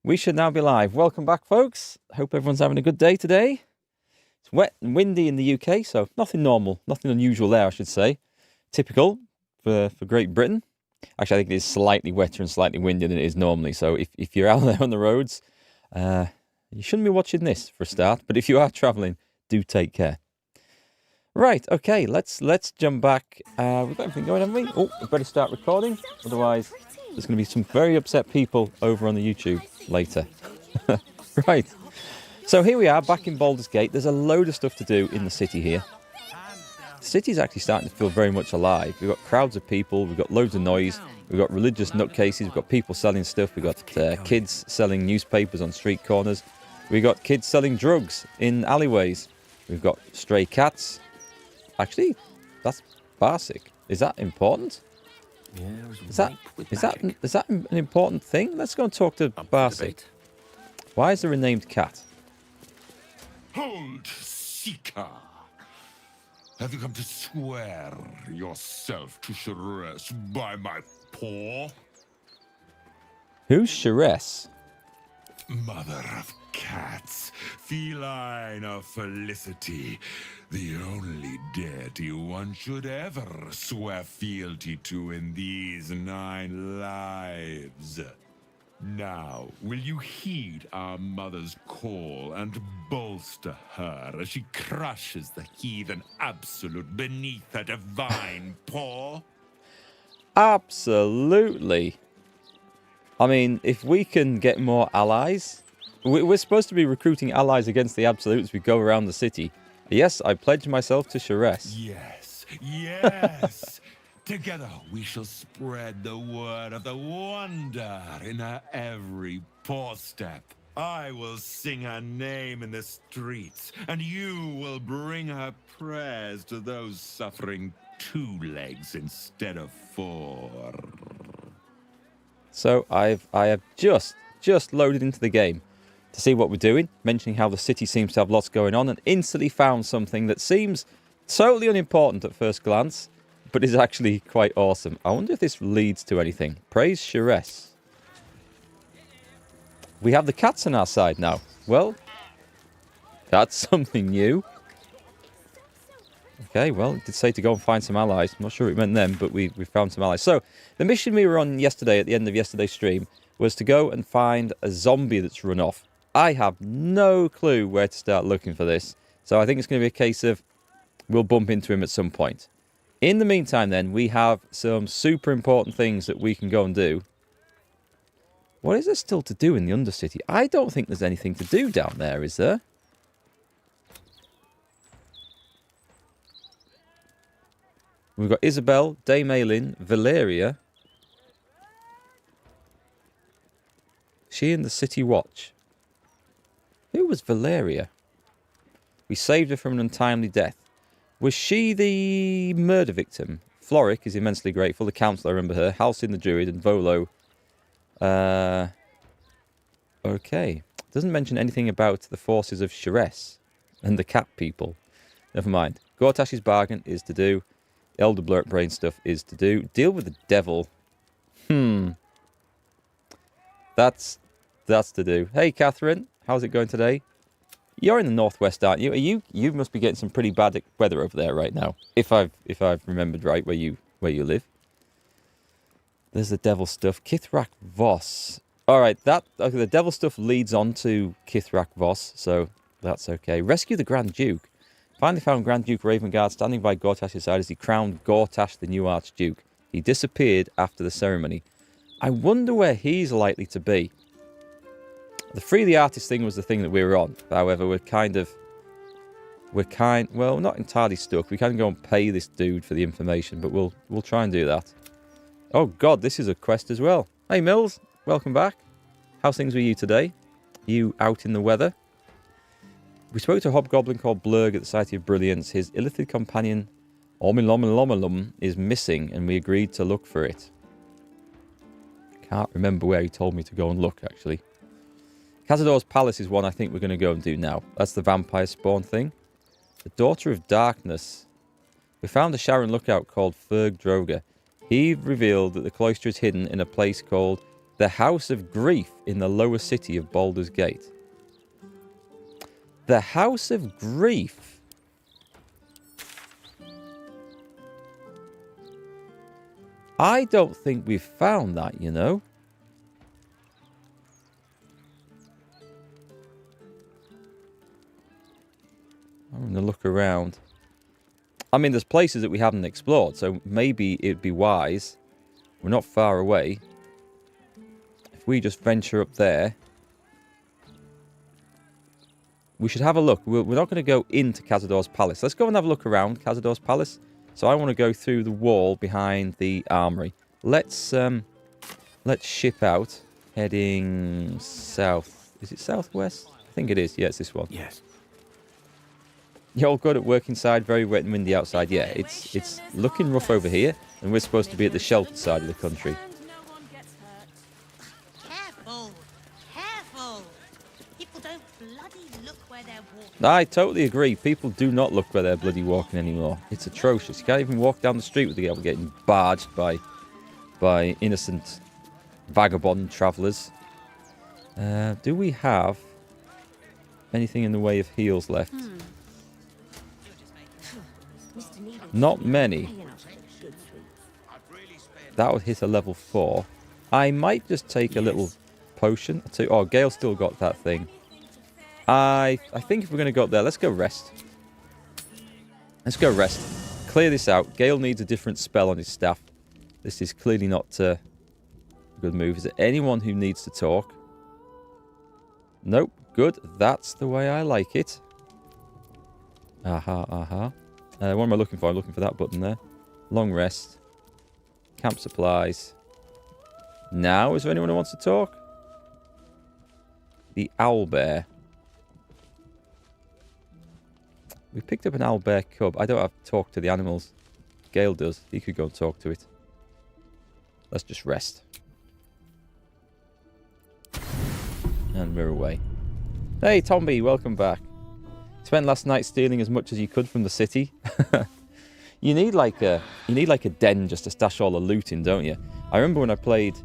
We should now be live. Welcome back, folks. Hope everyone's having a good day today. It's wet and windy in the UK, so nothing normal, nothing unusual there, I should say. Typical for Great Britain. Actually, I think it is slightly wetter and slightly windier than it is normally. So if you're out there on the roads, you shouldn't be watching this for a start. But if you are travelling, do take care. Right, okay, let's jump back. We've got everything going, haven't we? Oh, we better start recording. Otherwise, there's going to be some very upset people over on the YouTube later. Right. So here we are back in Baldurs Gate. There's a load of stuff to do in the city here. The city's actually starting to feel very much alive. We've got crowds of people. We've got loads of noise. We've got religious nutcases. We've got people selling stuff. We've got kids selling newspapers on street corners. We've got kids selling drugs in alleyways. We've got stray cats. Actually, that's basic. Is that important? Is that an important thing? Let's go and talk to Basic. Why is there a named cat? Hold, Seeker! Have you come to swear yourself to Sharess by my paw? Who's Sharess? Mother of cats, feline of felicity, the only deity one should ever swear fealty to in these 9 lives. Now, will you heed our mother's call and bolster her as she crushes the heathen absolute beneath her divine paw? Absolutely. I mean, if we can get more allies, we're supposed to be recruiting allies against the absolutes as we go around the city. Yes, I pledge myself to Sharess. Yes, yes. Together we shall spread the word of the wonder in her every paw step. I will sing her name in the streets, and you will bring her prayers to those suffering 2 legs instead of 4. So I have just loaded into the game to see what we're doing, mentioning how the city seems to have lots going on, and instantly found something that seems totally unimportant at first glance, but is actually quite awesome. I wonder if this leads to anything. Praise Sharess. We have the cats on our side now. Well, that's something new. Okay, well, it did say to go and find some allies. I'm not sure it meant them, but we found some allies. So, the mission we were on yesterday, at the end of yesterday's stream, was to go and find a zombie that's run off. I have no clue where to start looking for this. So I think it's going to be a case of we'll bump into him at some point. In the meantime, then, we have some super important things that we can go and do. What is there still to do in the Undercity? I don't think there's anything to do down there, is there? We've got Isabel, Dame Aylin, Valeria. She in the City Watch. Who was Valeria? We saved her from an untimely death. Was she the murder victim? Floric is immensely grateful. The council, I remember her. Halcyon the Druid and Volo. Okay. Doesn't mention anything about the forces of Sharess and the cat people. Never mind. Gortash's bargain is to do. Elder Blurt Brain stuff is to do. Deal with the devil. That's to do. Hey, Catherine. How's it going today? You're in the northwest, aren't you? You must be getting some pretty bad weather over there right now. If I've remembered right where you live. There's the devil stuff. Kithrak Voss. Alright, the devil stuff leads on to Kithrak Voss, so that's okay. Rescue the Grand Duke. Finally found Grand Duke Ravengard standing by Gortash's side as he crowned Gortash the new Archduke. He disappeared after the ceremony. I wonder where he's likely to be. The Free the Artist thing was the thing that we were on. However, we're not entirely stuck. We can go and pay this dude for the information, but we'll try and do that. Oh god, this is a quest as well. Hey Mills, welcome back. How's things with you today? You out in the weather? We spoke to a hobgoblin called Blurg at the Society of Brilliance. His illithid companion, Omilomilomilum, is missing, and we agreed to look for it. Can't remember where he told me to go and look, actually. Cazador's Palace is one I think we're going to go and do now. That's the vampire spawn thing. The Daughter of Darkness. We found a Sharon lookout called Ferg Droga. He revealed that the cloister is hidden in a place called The House of Grief in the lower city of Baldurs Gate. The House of Grief. I don't think we've found that, you know. I'm going to look around. I mean, there's places that we haven't explored, so maybe it'd be wise. We're not far away. If we just venture up there, we should have a look. We're not going to go into Cazador's Palace. Let's go and have a look around Cazador's Palace. So I want to go through the wall behind the armory. Let's ship out, heading south. Is it southwest? I think it is. Yeah, it's this one. Yes. You're all good at work inside, very wet and windy outside. Yeah, it's looking rough over here, and we're supposed to be at the sheltered side of the country. Careful, careful. People don't bloody look where they're walking. I totally agree. People do not look where they're bloody walking anymore. It's atrocious. You can't even walk down the street without getting barged by innocent vagabond travellers. Do we have anything in the way of heals left? Not many. That would hit a level 4. I might just take a little potion. Oh, Gale still got that thing. I think if we're going to go up there, let's go rest. Let's go rest. Clear this out. Gale needs a different spell on his staff. This is clearly not a good move. Is there anyone who needs to talk? Nope. Good. That's the way I like it. Aha, aha. What am I looking for? I'm looking for that button there. Long rest. Camp supplies. Now, is there anyone who wants to talk? The owlbear. We picked up an owlbear cub. I don't have to talk to the animals. Gale does. He could go and talk to it. Let's just rest. And we're away. Hey, Tomby, welcome back. Spent last night stealing as much as you could from the city. You need like a den just to stash all the loot in, don't you? I remember when I played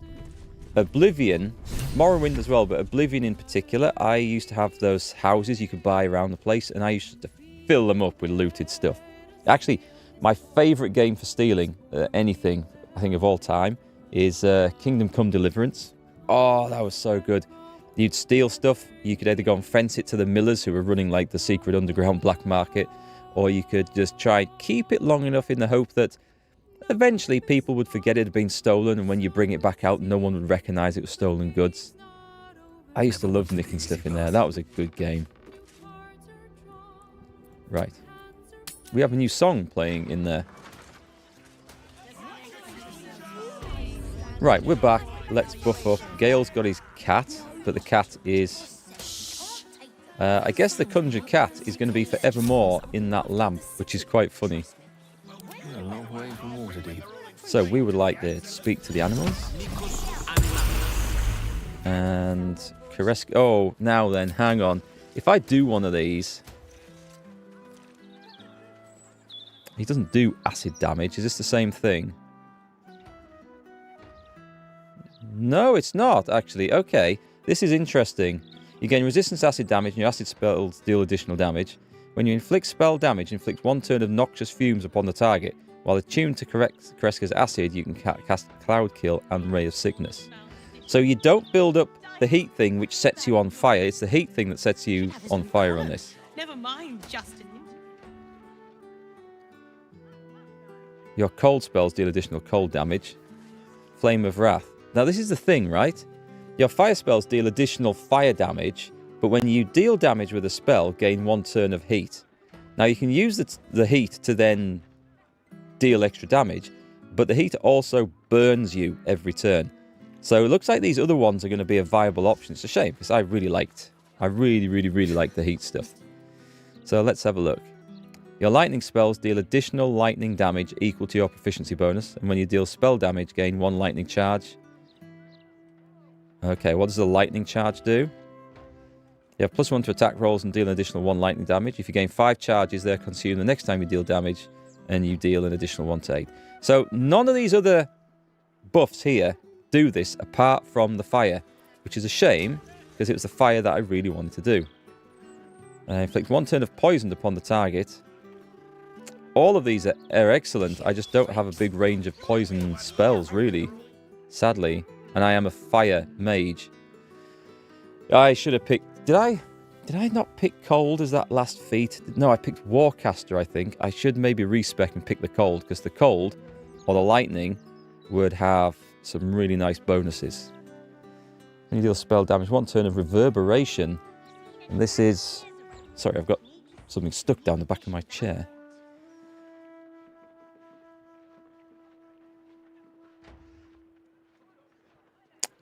Oblivion, Morrowind as well, but Oblivion in particular, I used to have those houses you could buy around the place, and I used to fill them up with looted stuff. Actually, my favourite game for stealing anything, I think, of all time is Kingdom Come Deliverance. Oh, that was so good. You'd steal stuff. You could either go and fence it to the millers who were running like the secret underground black market, or you could just try and keep it long enough in the hope that eventually people would forget it had been stolen, and when you bring it back out, no one would recognise it was stolen goods. I used to love nicking stuff in there. That was a good game. Right. We have a new song playing in there. Right, we're back. Let's buff up. Gale's got his cat, but the cat is... I guess the conjured cat is going to be forevermore in that lamp, which is quite funny. We're a long way from Waterdeep. So we would like to speak to the animals. And caress... Oh, now then, hang on. If I do one of these... He doesn't do acid damage. Is this the same thing? No, it's not, actually. Okay, this is interesting. You gain resistance to acid damage, and your acid spells deal additional damage. When you inflict spell damage, inflict one turn of noxious fumes upon the target. While attuned to Kreska's acid, you can cast Cloud Kill and Ray of Sickness. So you don't build up the heat thing, which sets you on fire. It's the heat thing that sets you on fire on this. Never mind, Justin. Your cold spells deal additional cold damage. Flame of Wrath. Now this is the thing, right? Your fire spells deal additional fire damage, but when you deal damage with a spell, gain one turn of heat. Now you can use the heat to then deal extra damage, but the heat also burns you every turn. So it looks like these other ones are going to be a viable option. It's a shame, because I really liked the heat stuff. So let's have a look. Your lightning spells deal additional lightning damage equal to your proficiency bonus, and when you deal spell damage, gain one lightning charge. Okay, what does the lightning charge do? You have +1 to attack rolls and deal an additional 1 lightning damage. If you gain 5 charges, they're consumed the next time you deal damage, and you deal an additional 1 to 8. So none of these other buffs here do this apart from the fire, which is a shame because it was the fire that I really wanted to do. Inflict 1 turn of poison upon the target. All of these are excellent. I just don't have a big range of poison spells, really, sadly. And I am a fire mage. I should have picked... Did I not pick cold as that last feat? No, I picked Warcaster, I think. I should maybe respec and pick the cold, because the cold or the lightning would have some really nice bonuses. When you deal spell damage, 1 turn of reverberation. And this is... Sorry, I've got something stuck down the back of my chair.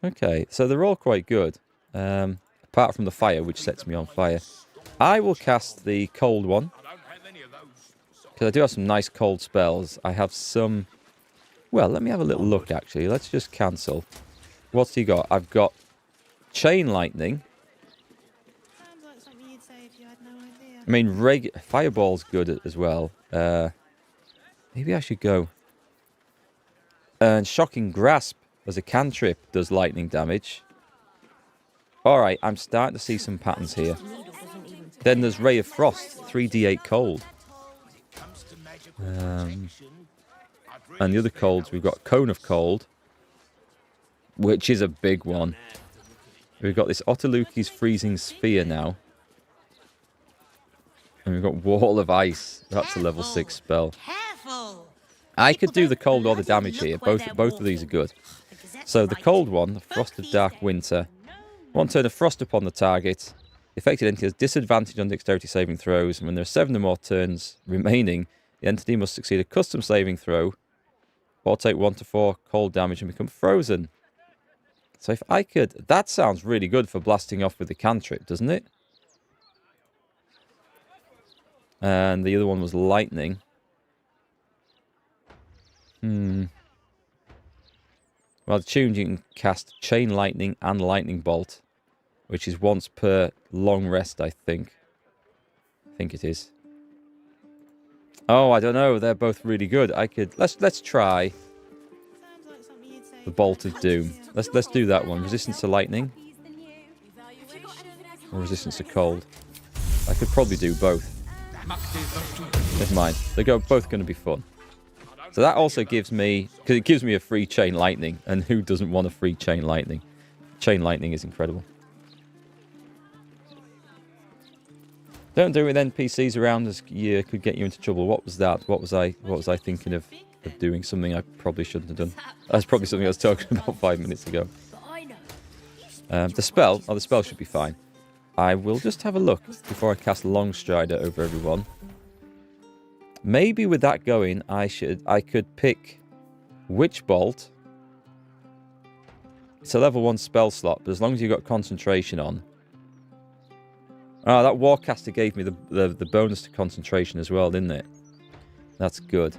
Okay, so they're all quite good. Apart from the fire, which sets me on fire. I will cast the cold one. Because I do have some nice cold spells. I have some... Well, let me have a little look, actually. Let's just cancel. What's he got? I've got Chain Lightning. Sounds like something you'd say if you had no idea. I mean, Fireball's good as well. Maybe I should go... And Shocking Grasp as a cantrip does lightning damage. Alright, I'm starting to see some patterns here. Then there's Ray of Frost, 3d8 cold. And the other colds, we've got Cone of Cold, which is a big one. We've got this Otaluki's Freezing Sphere now. And we've got Wall of Ice. That's a level 6 spell. Careful. I could do the cold or the damage here. Both of these are good. So the cold one, the Frost of Dark Winter. 1 turn of frost upon the target. The affected entity has disadvantage on dexterity saving throws. And when there are 7 or more turns remaining, the entity must succeed a custom saving throw or take 1 to 4 cold damage and become frozen. So if I could... That sounds really good for blasting off with the cantrip, doesn't it? And the other one was lightning. Well, tuned, you can cast Chain Lightning and Lightning Bolt, which is once per long rest, I think. I think it is. Oh, I don't know. They're both really good. I could... Let's try the Bolt of Doom. Let's do that one. Resistance to lightning. Or resistance to cold. I could probably do both. Never mind. They're both going to be fun. So that also gives me... Because it gives me a free Chain Lightning. And who doesn't want a free Chain Lightning? Chain Lightning is incredible. Don't do it with NPCs around as you could get you into trouble. What was that? What was I thinking of doing? Something I probably shouldn't have done. That's probably something I was talking about 5 minutes ago. The spell should be fine. I will just have a look before I cast Longstrider over everyone. Maybe with that going, I could pick Witch Bolt. It's a level 1 spell slot, but as long as you've got concentration on. Oh, that Warcaster gave me the bonus to concentration as well, didn't it? That's good.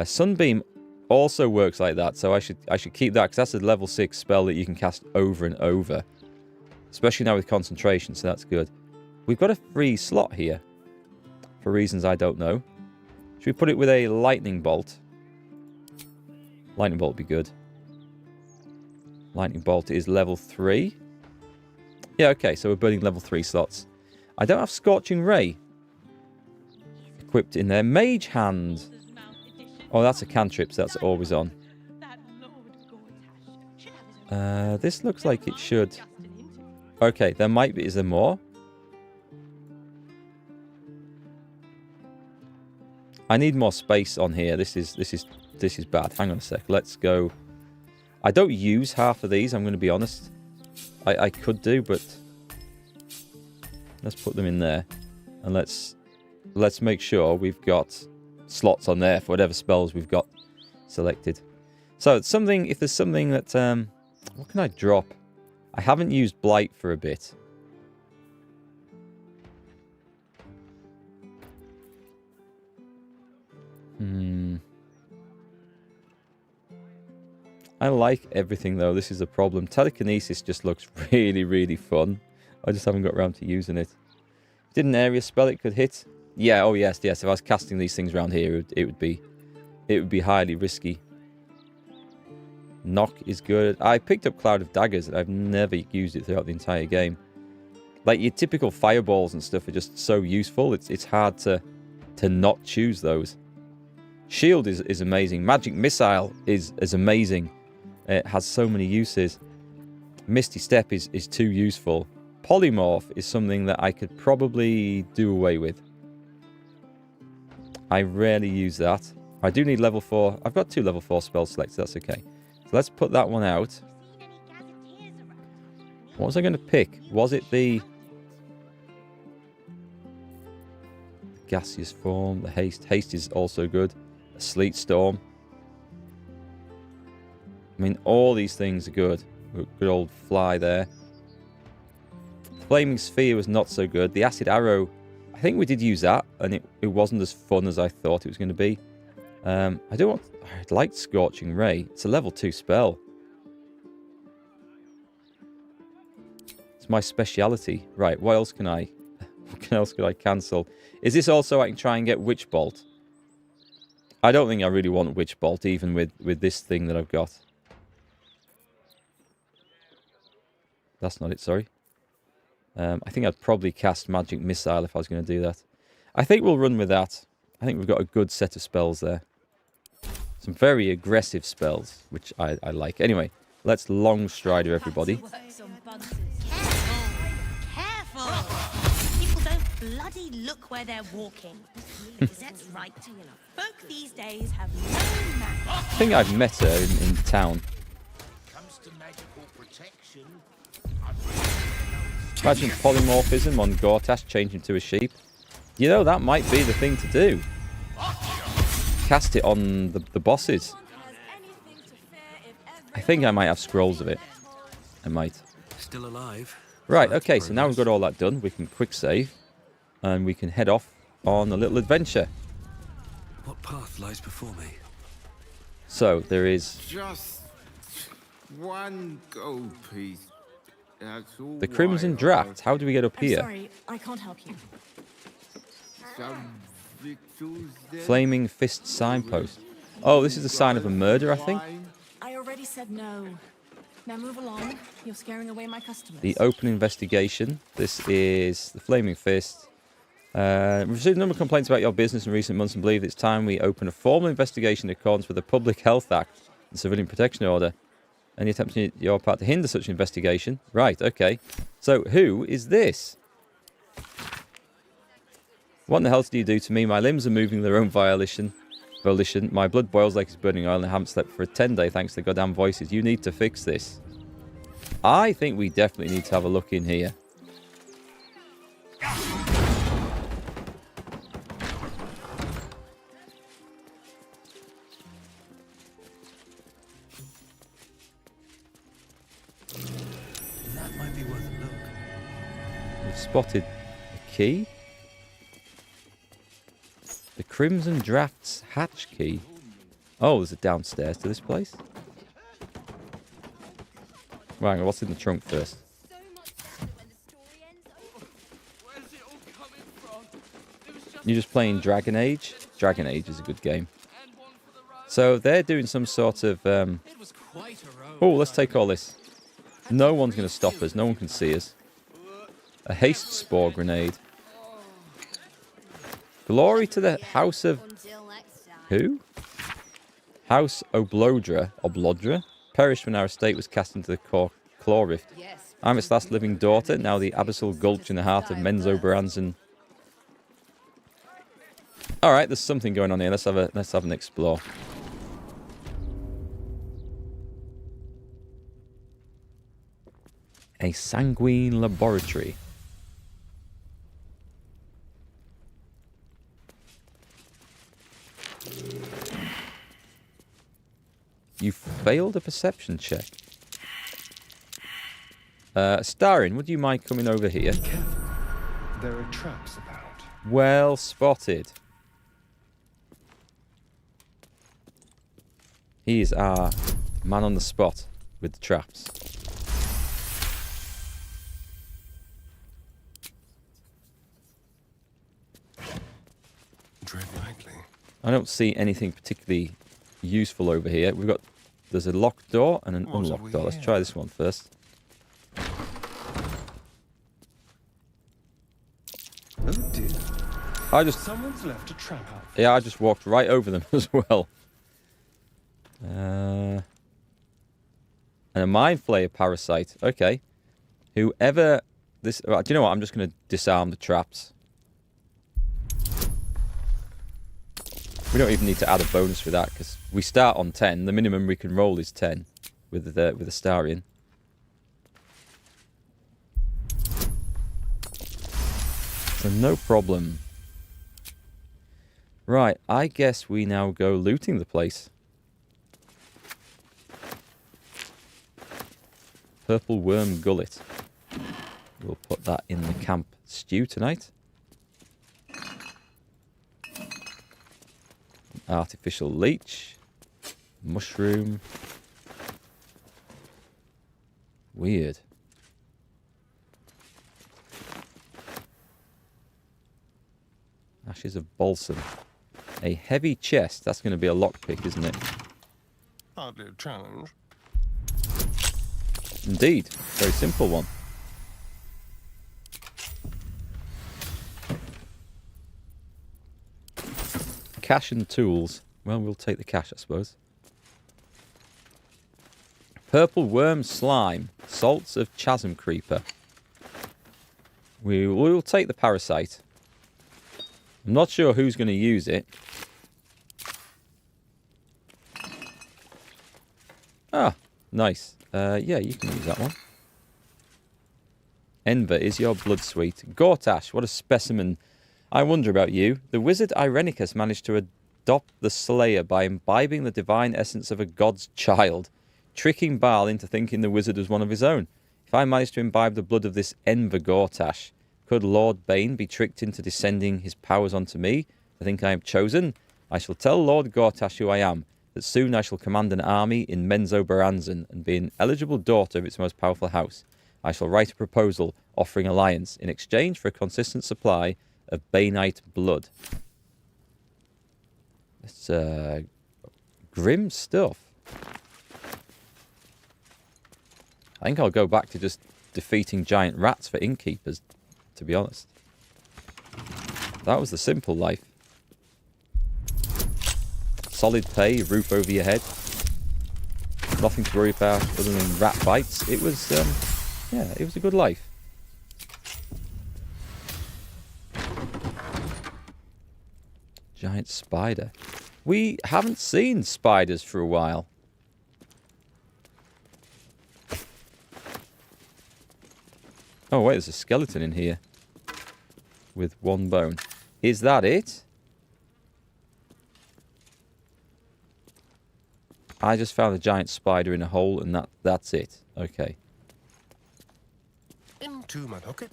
Sunbeam also works like that, so I should keep that, because that's a level 6 spell that you can cast over and over. Especially now with concentration, so that's good. We've got a free slot here. For reasons I don't know. Should we put it with a Lightning Bolt? Lightning Bolt would be good. Lightning Bolt is level 3. Yeah, okay, so we're burning level 3 slots. I don't have Scorching Ray equipped in there. Mage Hand. Oh, that's a cantrip, so that's always on. This looks like it should... Okay, there might be... Is there more? I need more space on here. This is bad. Hang on a sec. Let's go. I don't use half of these, I'm going to be honest. I could do, but let's put them in there. And let's make sure we've got slots on there for whatever spells we've got selected. So it's something, if there's something that what can I drop? I haven't used Blight for a bit. I like everything though. This is the problem. Telekinesis just looks really, really fun. I just haven't got around to using it. Did an area spell it could hit? Yeah. Oh yes, yes. If I was casting these things around here, it would be highly risky. Knock is good. I picked up Cloud of Daggers, and I've never used it throughout the entire game. Like, your typical fireballs and stuff are just so useful. It's hard to not choose those. Shield is amazing. Magic Missile is amazing. It has so many uses. Misty Step is too useful. Polymorph is something that I could probably do away with. I rarely use that. I do need level 4. I've got 2 level 4 spells selected. That's okay. So let's put that one out. What was I going to pick? Was it the gaseous form? The haste. Haste is also good. A sleet storm. I mean, all these things are good. Good old fly there. Flaming Sphere was not so good. The Acid Arrow, I think we did use that, and it wasn't as fun as I thought it was going to be. I'd like Scorching Ray. It's a level 2 spell. It's my speciality. Right, what else can I... What else could I cancel? Is this also I can try and get Witch Bolt? I don't think I really want Witch Bolt, even with this thing that I've got. That's not it, sorry. I think I'd probably cast Magic Missile if I was going to do that. I think we'll run with that. I think we've got a good set of spells there. Some very aggressive spells, which I like. Anyway, let's Long Strider everybody. Careful! People don't bloody look where they're walking. That's right. Folk these days have no manners. I think I've met her in town. Imagine polymorphism on Gortash, change him to a sheep. You know, that might be the thing to do. Cast it on the bosses. I think I might have scrolls of it. I might. Still alive. Right, okay, so now we've got all that done. We can quick save. And we can head off on a little adventure. What path lies before me? So, there is... Just one gold piece. That's all the Crimson right, Draft. How do we get up here? Sorry, I can't help you. Some victuals then. Flaming Fist Signpost. Oh, this is the sign of a murder, I think. I already said no. Now move along. You're scaring away my customers. The Open Investigation. This is the Flaming Fist. We've received a number of complaints about your business in recent months and believe it's time we open a formal investigation in accordance with the Public Health Act and Civilian Protection Order. Any attempts on your part to hinder such an investigation? Right, okay. So, who is this? What in the hell did you do to me? My limbs are moving their own volition. My blood boils like it's burning oil and I haven't slept for a 10-day thanks to the goddamn voices. You need to fix this. I think we definitely need to have a look in here. That might be worth a look. We've spotted a key. The Crimson Draft's hatch key. Oh, there's a downstairs to this place. Right, what's in the trunk first? You're just playing Dragon Age? Dragon Age is a good game. So they're doing some sort of... Oh, let's take all this. No one's going to stop us. No one can see us. A haste spore grenade. Glory to the House of... Who? House Oblodra. Perished when our estate was cast into the Claw Rift. I'm its last living daughter, now the abyssal gulch in the heart of Menzo Baranzan. Alright, there's something going on here. Let's have an explore. A sanguine laboratory. You failed a perception check. Starin, would you mind coming over here? There are traps about. Well spotted. He is our man on the spot with the traps. Tread lightly. I don't see anything particularly useful over here. We've got there's a locked door and an What have unlocked we door. Let's here? try this one first. Oh dear. I just Someone's left a trap out. Yeah, I just walked right over them as well. And a mind flayer parasite. Okay. Whoever this... Right, do you know what? I'm just going to disarm the traps. We don't even need to add a bonus for that, because we start on 10. The minimum we can roll is 10 with the Starion. So no problem. Right, I guess we now go looting the place. Purple worm gullet. We'll put that in the camp stew tonight. Artificial leech. Mushroom. Weird. Ashes of balsam. A heavy chest. That's going to be a lockpick, isn't it? Hardly a challenge. Indeed. Very simple one. Cash and tools. Well, we'll take the cash, I suppose. Purple worm slime. Salts of chasm creeper. We will take the parasite. I'm not sure who's going to use it. Ah, nice. Yeah, you can use that one. Enver is your blood sweet. Gortash, what a specimen. I wonder about you. The wizard Irenicus managed to adopt the Slayer by imbibing the divine essence of a god's child, tricking Baal into thinking the wizard was one of his own. If I managed to imbibe the blood of this Enver Gortash, could Lord Bane be tricked into descending his powers onto me? I think I am chosen. I shall tell Lord Gortash who I am, that soon I shall command an army in Menzoberranzan and be an eligible daughter of its most powerful house. I shall write a proposal offering alliance in exchange for a consistent supply of Baneite blood. It's grim stuff. I think I'll go back to just defeating giant rats for innkeepers, to be honest. That was the simple life. Solid pay, roof over your head. Nothing to worry about other than rat bites. It was, yeah, it was a good life. Giant spider. We haven't seen spiders for a while. Oh wait, there's a skeleton in here. With one bone. Is that it? I just found a giant spider in a hole and that's it. Okay. Into my pocket.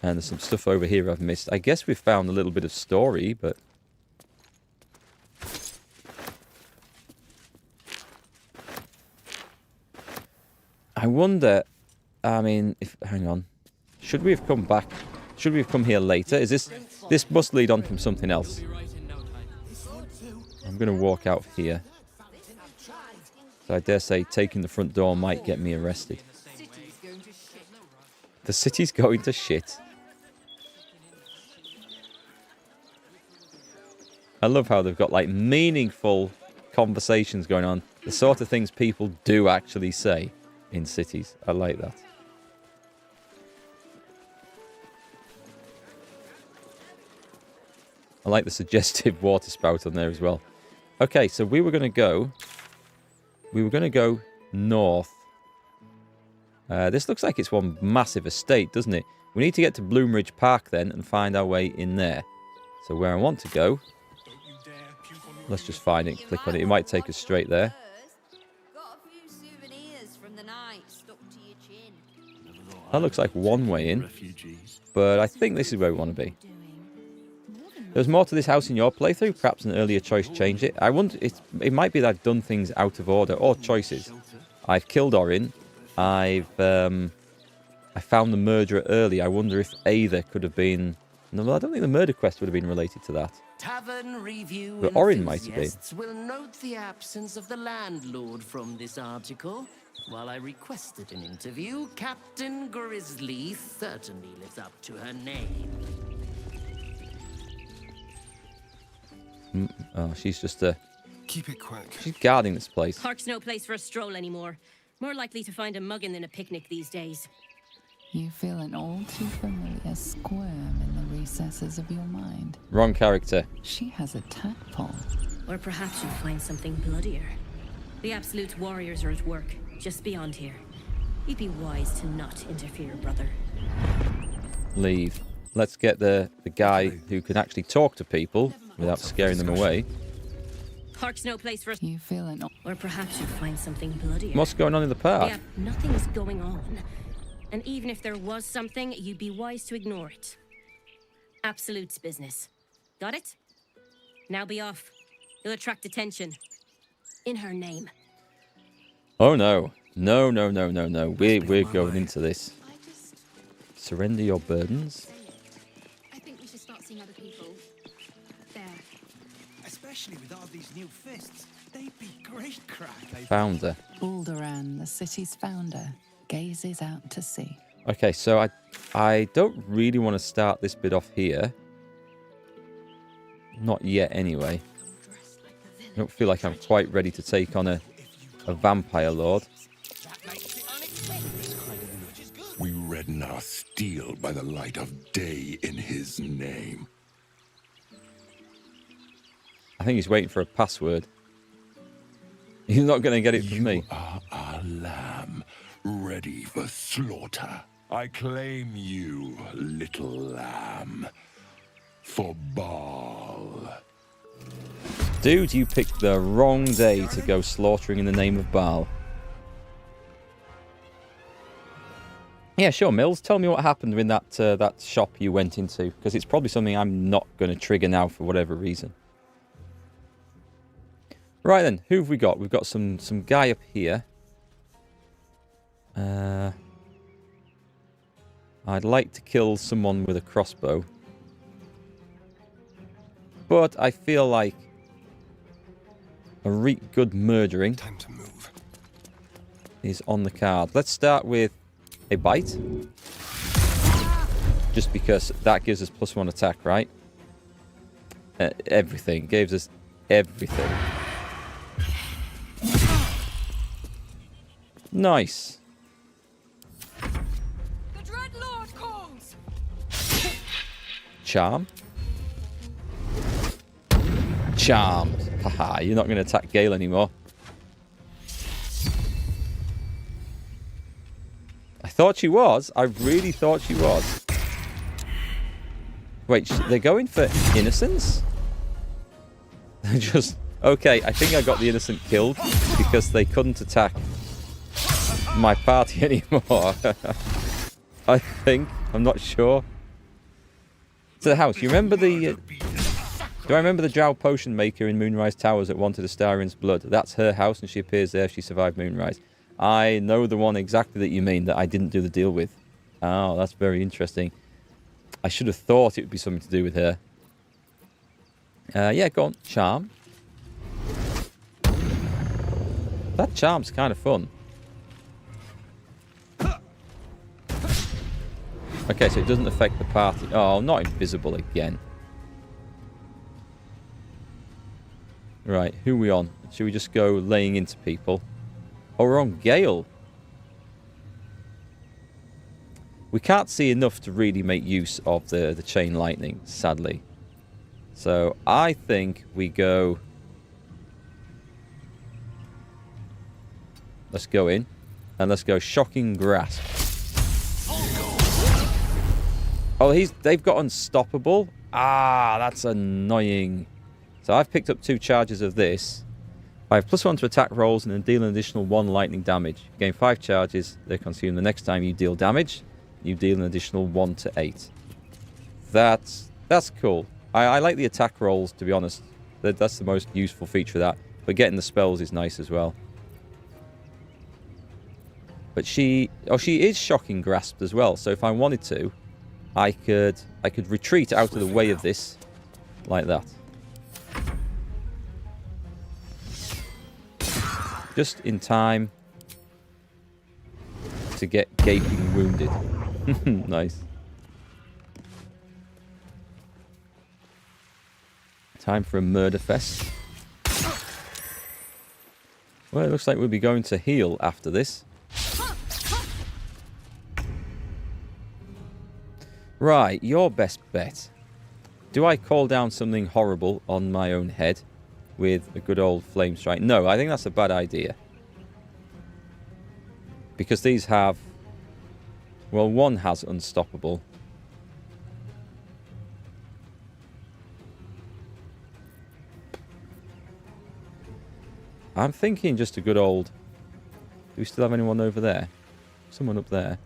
And there's some stuff over here I've missed. I guess we've found a little bit of story, but... I wonder... I mean, if... Hang on. Should we have come back? Should we have come here later? Is this... This must lead on from something else. I'm going to walk out here. So I dare say taking the front door might get me arrested. The city's going to shit. I love how they've got like meaningful conversations going on. The sort of things people do actually say in cities. I like that. I like the suggestive water spout on there as well. Okay, so we were going to go north. This looks like it's one massive estate, doesn't it? We need to get to Bloomridge Park then and find our way in there. So where I want to go, let's just find it, click on it. It might take us straight there. That looks like one way in, but I think this is where we want to be. There's more to this house in your playthrough. Perhaps an earlier choice changed it. I wonder. It might be that I've done things out of order or choices. I've killed Orin. I found the murderer early. I wonder if Aether could have been No, I don't think the murder quest would have been related to that. Tavern review But Orin might have been. enthusiasts will note the absence of the landlord from this article. While I requested an interview, Captain Grizzly certainly lives up to her name. Oh, she's just Keep it quick. she's guarding this place. Park's no place for a stroll anymore. More likely to find a muggin than a picnic these days. You feel an all too familiar squirm in the recesses of your mind. Wrong character. She has a tadpole. Or perhaps you'll find something bloodier. The Absolute warriors are at work, just beyond here. You'd be wise to not interfere, brother. Leave. Let's get the guy who can actually talk to people without scaring them away. Park's no place for... You feel an... Or perhaps you'll find something bloodier. What's going on in the park? Yeah, nothing's going on. And even if there was something, you'd be wise to ignore it. Absolute's business. Got it? Now be off. You'll attract attention. In her name. Oh no. No, no, no, no, no. We're going into this. Surrender your burdens. I think we should start seeing other people. There. Especially with all these new fists. They'd be great crack. Founder. Balduran, the city's founder, gazes out to sea. Okay, so I don't really want to start this bit off here. Not yet, anyway. I don't feel like I'm quite ready to take on a vampire lord. We redden our steel by the light of day in his name. I think he's waiting for a password. He's not going to get it from me. You are our lamb, ready for slaughter. I claim you, little lamb, for Baal. Dude, you picked the wrong day to go slaughtering in the name of Baal. Yeah, sure, Mills. Tell me what happened in that shop you went into, because it's probably something I'm not going to trigger now for whatever reason. Right then, who have we got? We've got some guy up here. I'd like to kill someone with a crossbow. But I feel like a really good murdering Time to move. is on the card. Let's start with a bite. Just because that gives us +1 attack, right? Everything. Gives us everything. Nice. The Dread Lord calls! Charm. Charmed. Haha, you're not going to attack Gale anymore. I thought she was. I really thought she was. Wait, they're going for innocence? They're just... Okay, I think I got the innocent killed because they couldn't attack my party anymore. I think. I'm not sure. To the house. You remember the... Do I remember the drow potion maker in Moonrise Towers that wanted Astarian's blood? That's her house and she appears there if she survived Moonrise. I know the one exactly that you mean that I didn't do the deal with. Oh, that's very interesting. I should have thought it would be something to do with her. Yeah, go on. Charm. That charm's kind of fun. Okay, so it doesn't affect the party. Oh, not invisible again. Right, who are we on? Should we just go laying into people? Oh, we're on Gale. We can't see enough to really make use of the chain lightning, sadly. So I think we go... Let's go in. And let's go Shocking Grasp. Oh, they've got Unstoppable. Ah, that's annoying. So I've picked up 2 charges of this. I have +1 to attack rolls and then deal an additional 1 lightning damage. You gain 5 charges. They're consumed the next time you deal damage. You deal an additional 1 to 8. That's cool. I like the attack rolls, to be honest. That's the most useful feature of that. But getting the spells is nice as well. But she is Shocking Grasped as well. So if I wanted to, I could retreat out of the way of this like that. Just in time to get gaping wounded. Nice. Time for a murder fest. Well, it looks like we'll be going to heal after this. Right, your best bet. Do I call down something horrible on my own head with a good old flame strike? No, I think that's a bad idea. Because these have... Well, one has unstoppable. I'm thinking just a good old... Do we still have anyone over there? Someone up there.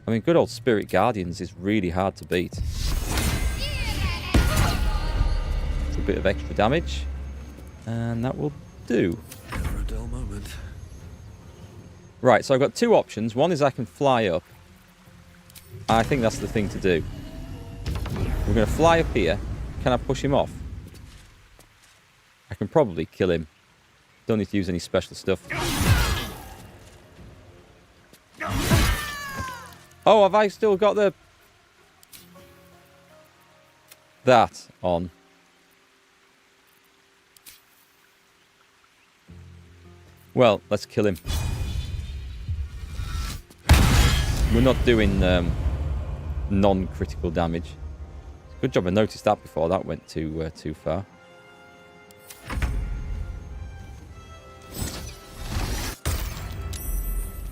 I mean, good old Spirit Guardians is really hard to beat. It's a bit of extra damage. And that will do. Never a dull moment. Right, so I've got two options. One is I can fly up. I think that's the thing to do. We're going to fly up here. Can I push him off? I can probably kill him. Don't need to use any special stuff. Oh, have I still got the... that on? Well, let's kill him. We're not doing non-critical damage. Good job I noticed that before that went too far.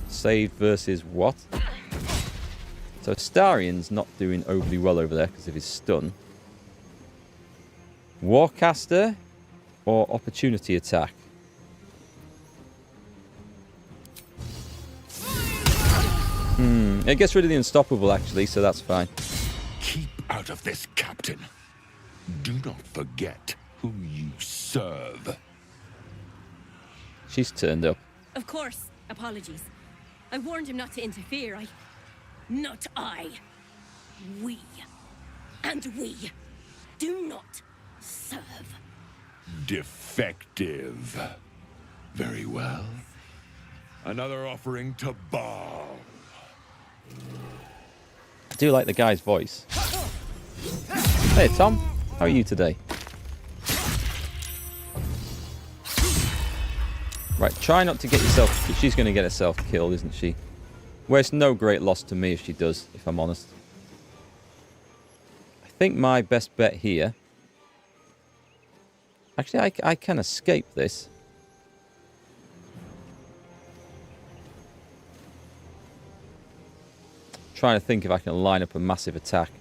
Saved versus what? So Starian's not doing overly well over there because of his stun. Warcaster or opportunity attack? It gets rid of the unstoppable actually, so that's fine. Keep out of this, Captain. Do not forget who you serve. She's turned up. Of course. Apologies. I warned him not to interfere. Not I. We. And we do not serve. Defective. Very well. Another offering to Baal. I do like the guy's voice. Hey Tom, how are you today? Right, try not to get yourself... She's going to get herself killed, isn't she? Well, it's no great loss to me if she does, if I'm honest. I think my best bet here... Actually, I can escape this. Trying to think if I can line up a massive attack.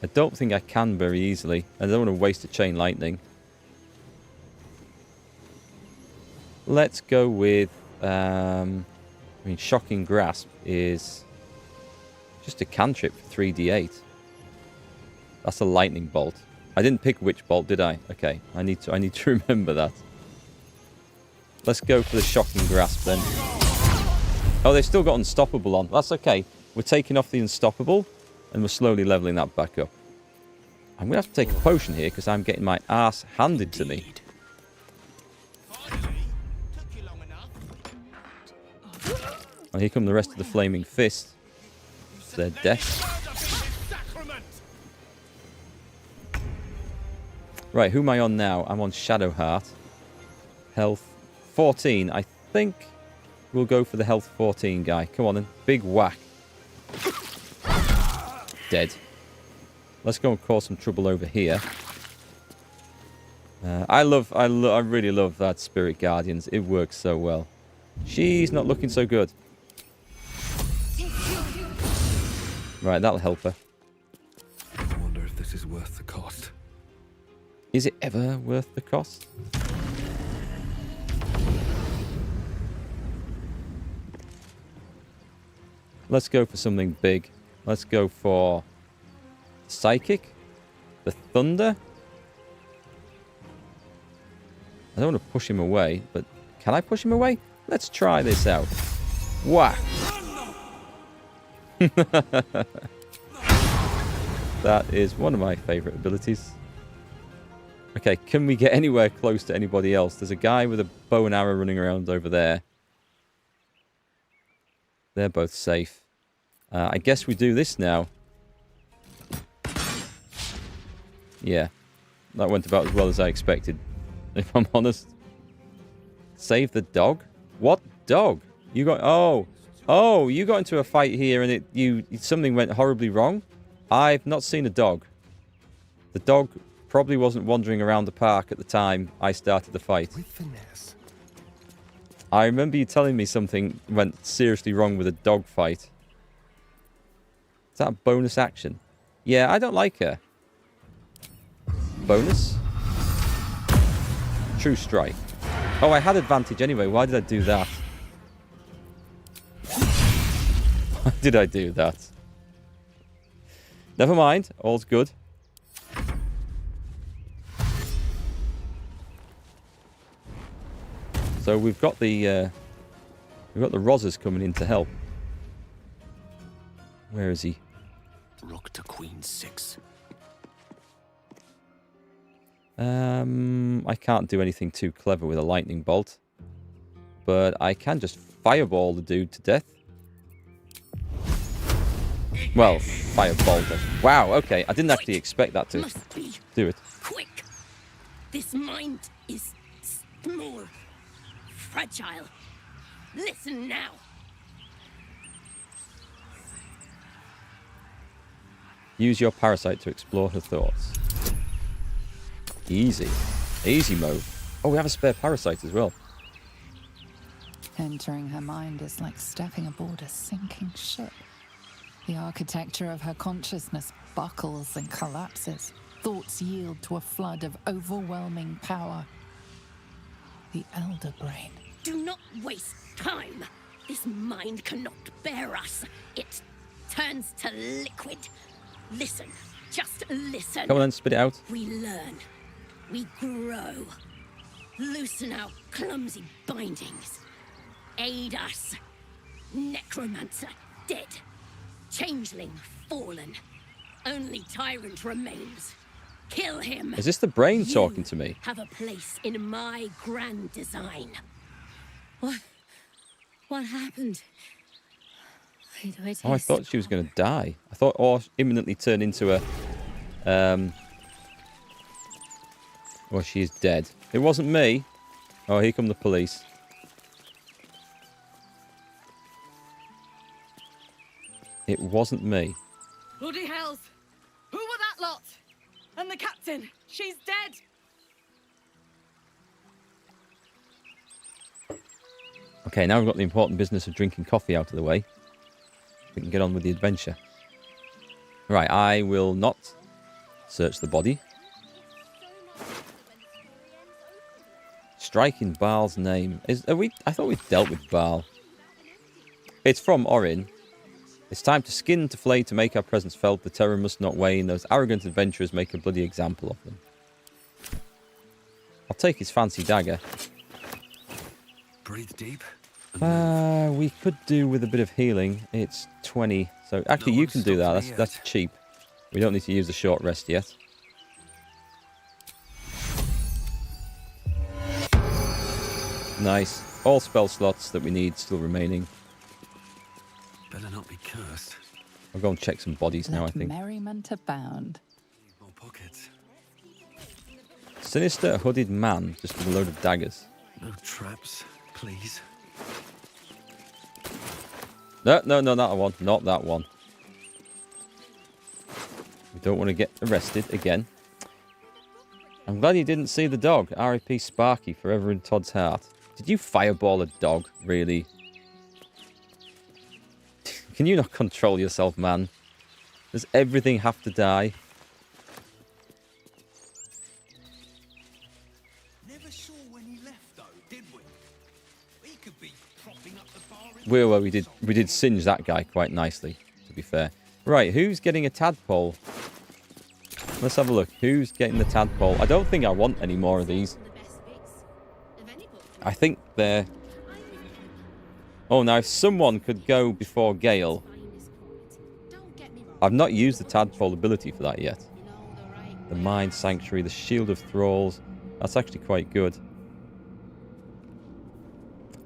I don't think I can very easily. I don't want to waste a chain lightning. Let's go with... I mean, Shocking Grasp is just a cantrip for 3d8. That's a lightning bolt. I didn't pick which bolt, did I? Okay, I need to remember that. Let's go for the Shocking Grasp then. Oh, they've still got Unstoppable on. That's okay. We're taking off the Unstoppable, and we're slowly leveling that back up. I'm going to have to take a potion here, because I'm getting my ass handed to me. Oh, here come the rest of the Flaming Fist. It's their death. Right, who am I on now? I'm on Shadowheart. Health 14. I think we'll go for the health 14 guy. Come on then. Big whack. Dead. Let's go and cause some trouble over here. I really love that Spirit Guardians. It works so well. She's not looking so good. Right, that'll help her. I wonder if this is worth the cost. Is it ever worth the cost? Let's go for something big. Let's go for Psychic, the Thunder. I don't want to push him away, but can I push him away? Let's try this out. Whack! That is one of my favourite abilities. Okay, can we get anywhere close to anybody else? There's a guy with a bow and arrow running around over there. They're both safe. I guess we do this now. Yeah. That went about as well as I expected, if I'm honest. Save the dog? What dog? You got... Oh, you got into a fight here and something went horribly wrong? I've not seen a dog. The dog probably wasn't wandering around the park at the time I started the fight. With finesse. I remember you telling me something went seriously wrong with a dog fight. Is that a bonus action? Yeah, I don't like her. Bonus? True strike. Oh, I had advantage anyway. Why did I do that? Why did I do that? Never mind. All's good. So we've got the Rozzers coming in to help. Where is he? Rook to Queen 6. I can't do anything too clever with a lightning bolt, but I can just fireball the dude to death. Well, fireball. Wow. Okay, I didn't actually expect that to do it. Quick! This mind is more fragile. Listen now. Use your parasite to explore her thoughts. Easy. Easy mode. Oh, we have a spare parasite as well. Entering her mind is like stepping aboard a sinking ship. The architecture of her consciousness buckles and collapses. Thoughts yield to a flood of overwhelming power. The Elder Brain. Do not waste time. This mind cannot bear us. It turns to liquid. Listen. Just listen. Come on then, spit it out. We learn. We grow. Loosen our clumsy bindings. Aid us. Necromancer dead. Changeling fallen. Only tyrant remains. Kill him. Is this the brain talking to me? Have a place in my grand design. What happened? Oh, I thought she was going to die. I thought, or imminently turn into a... Well, she is dead. It wasn't me. Oh, here come the police. It wasn't me. Bloody hells! Who were that lot? And the captain? She's dead! Okay, now we've got the important business of drinking coffee out of the way. We can get on with the adventure. Right, I will not search the body. Striking Baal's name. I thought we dealt with Baal. It's from Orin. It's time to skin, to flay, to make our presence felt. The terror must not wane. Those arrogant adventurers make a bloody example of them. I'll take his fancy dagger. Breathe deep. We could do with a bit of healing. It's 20. So actually, you can do that. That's cheap. We don't need to use the short rest yet. Nice. All spell slots that we need still remaining. Better not be cursed. I'll go and check some bodies now, I think. Merriment abound. More pockets. Sinister hooded man, just with a load of daggers. No traps, please. No, not that one. Not that one. We don't want to get arrested again. I'm glad you didn't see the dog. R.I.P. Sparky, forever in Todd's heart. Did you fireball a dog, really? Can you not control yourself, man? Does everything have to die? Never sure when he left, though, did we? He could be propping up the bar. Well, we did singe that guy quite nicely, to be fair. Right, who's getting a tadpole? Let's have a look. Who's getting the tadpole? I don't think I want any more of these. I think they're... Oh, now if someone could go before Gale... Don't get me wrong. I've not used the Tadpole ability for that yet. The Mind Sanctuary, the Shield of Thralls. That's actually quite good.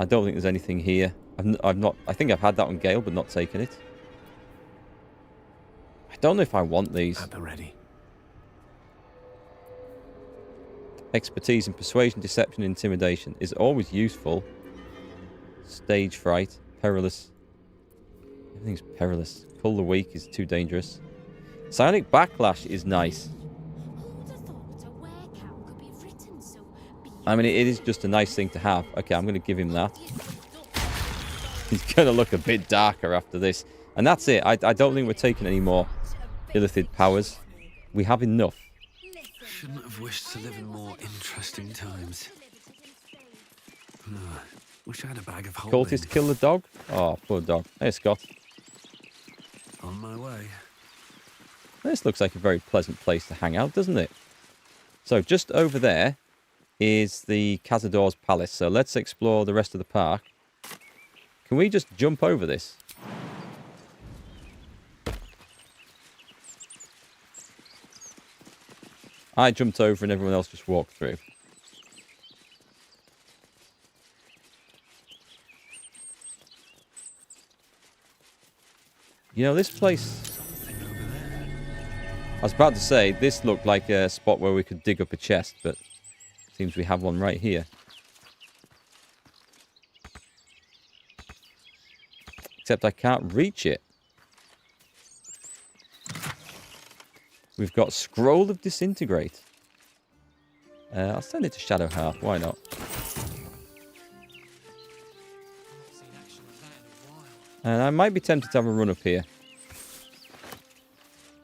I don't think there's anything here. I've not. I think I've had that on Gale, but not taken it. I don't know if I want these. At the ready. Expertise in Persuasion, Deception, and Intimidation is always useful. Stage Fright, Perilous. Everything's perilous. Cull the Weak is too dangerous. Psionic Backlash is nice. I mean, it is just a nice thing to have. Okay, I'm going to give him that. He's going to look a bit darker after this. And that's it. I don't think we're taking any more Illithid powers. We have enough. Shouldn't have wished to live in more interesting times. Wish I had a bag of holding. Cultist kill the dog? Oh, poor dog. Hey, Scott. On my way. This looks like a very pleasant place to hang out, doesn't it? So just over there is the Cazador's Palace. So let's explore the rest of the park. Can we just jump over this? I jumped over and everyone else just walked through. You know, this place... I was about to say, this looked like a spot where we could dig up a chest, but it seems we have one right here. Except I can't reach it. We've got Scroll of Disintegrate. I'll send it to Shadowheart, why not? And I might be tempted to have a run up here.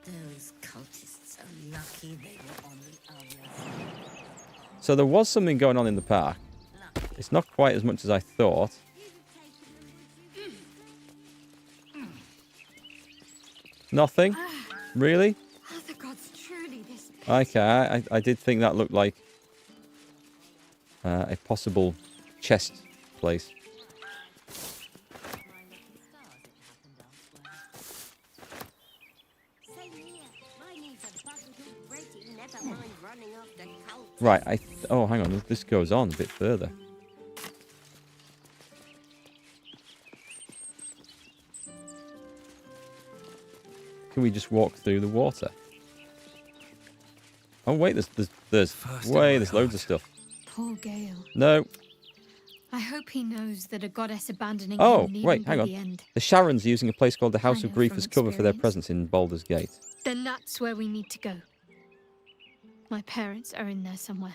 Those cultists are lucky they were on the other. So there was something going on in the park. It's not quite as much as I thought. Nothing? Really? Are the gods truly this big? Okay, I did think that looked like a possible chest place. Right, oh, hang on, this goes on a bit further. Can we just walk through the water? Oh wait, there's loads of stuff. Poor Gale. No. I hope he knows that a goddess abandoning Oh, him wait, hang on. The Sharons are using a place called the House of Grief as cover for their presence in Baldurs Gate. Then that's where we need to go. My parents are in there somewhere.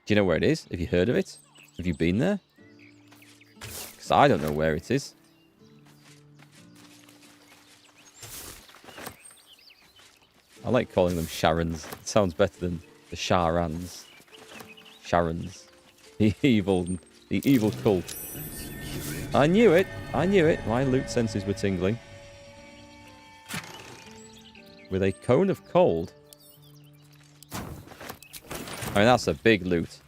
Do you know where it is? Have you heard of it? Have you been there? Because I don't know where it is. I like calling them Sharons. It sounds better than the Sharans. Sharons. The evil cult. I knew it. I knew it. My loot senses were tingling. With a cone of cold. I mean, that's a big loot.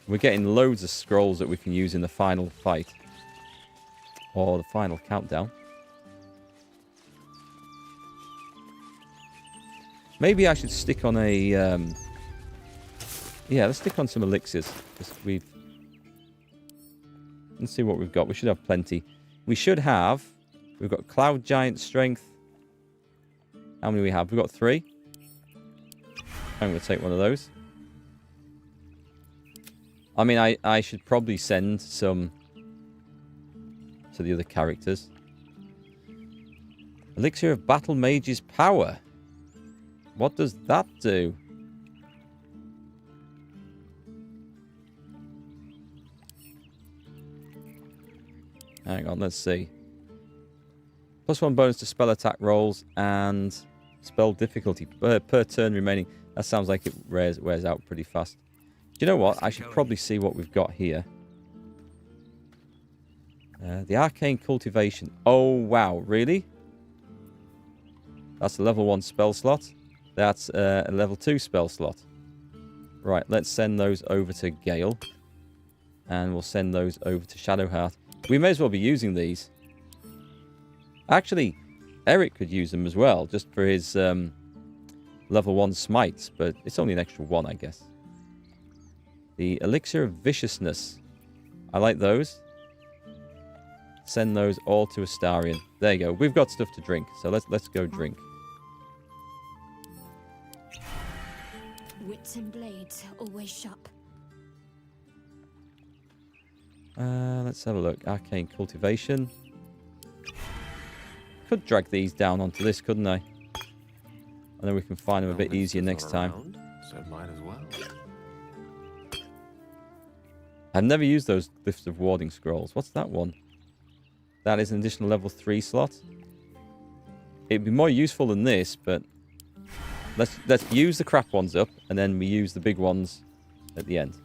We're getting loads of scrolls that we can use in the final fight. Or the final countdown. Maybe I should stick on a... yeah, let's stick on some elixirs. Let's see what we've got. We should have plenty. We've got Cloud Giant Strength. How many we have? We've got 3. I'm going to take one of those. I mean, I should probably send some to the other characters. Elixir of Battle Mage's Power. What does that do? Hang on, let's see. +1 bonus to spell attack rolls and spell difficulty per turn remaining. That sounds like it wears out pretty fast. Do you know what? I should probably see what we've got here. The Arcane Cultivation. Oh, wow. Really? That's a level 1 spell slot. That's a level 2 spell slot. Right, let's send those over to Gale. And we'll send those over to Shadowheart. We may as well be using these. Actually, Erikk could use them as well, just for his level 1 smites, but it's only an extra 1, I guess. The Elixir of Viciousness. I like those. Send those all to Astarion. There you go. We've got stuff to drink, so let's go drink. Wits and blades, always sharp. Let's have a look. Arcane Cultivation. Could drag these down onto this, couldn't I? And then we can find them a bit easier next time. So might as well. I've never used those Glyphs of Warding Scrolls. What's that one? That is an additional level 3 slot. It'd be more useful than this, but let's use the crap ones up, and then we use the big ones at the end.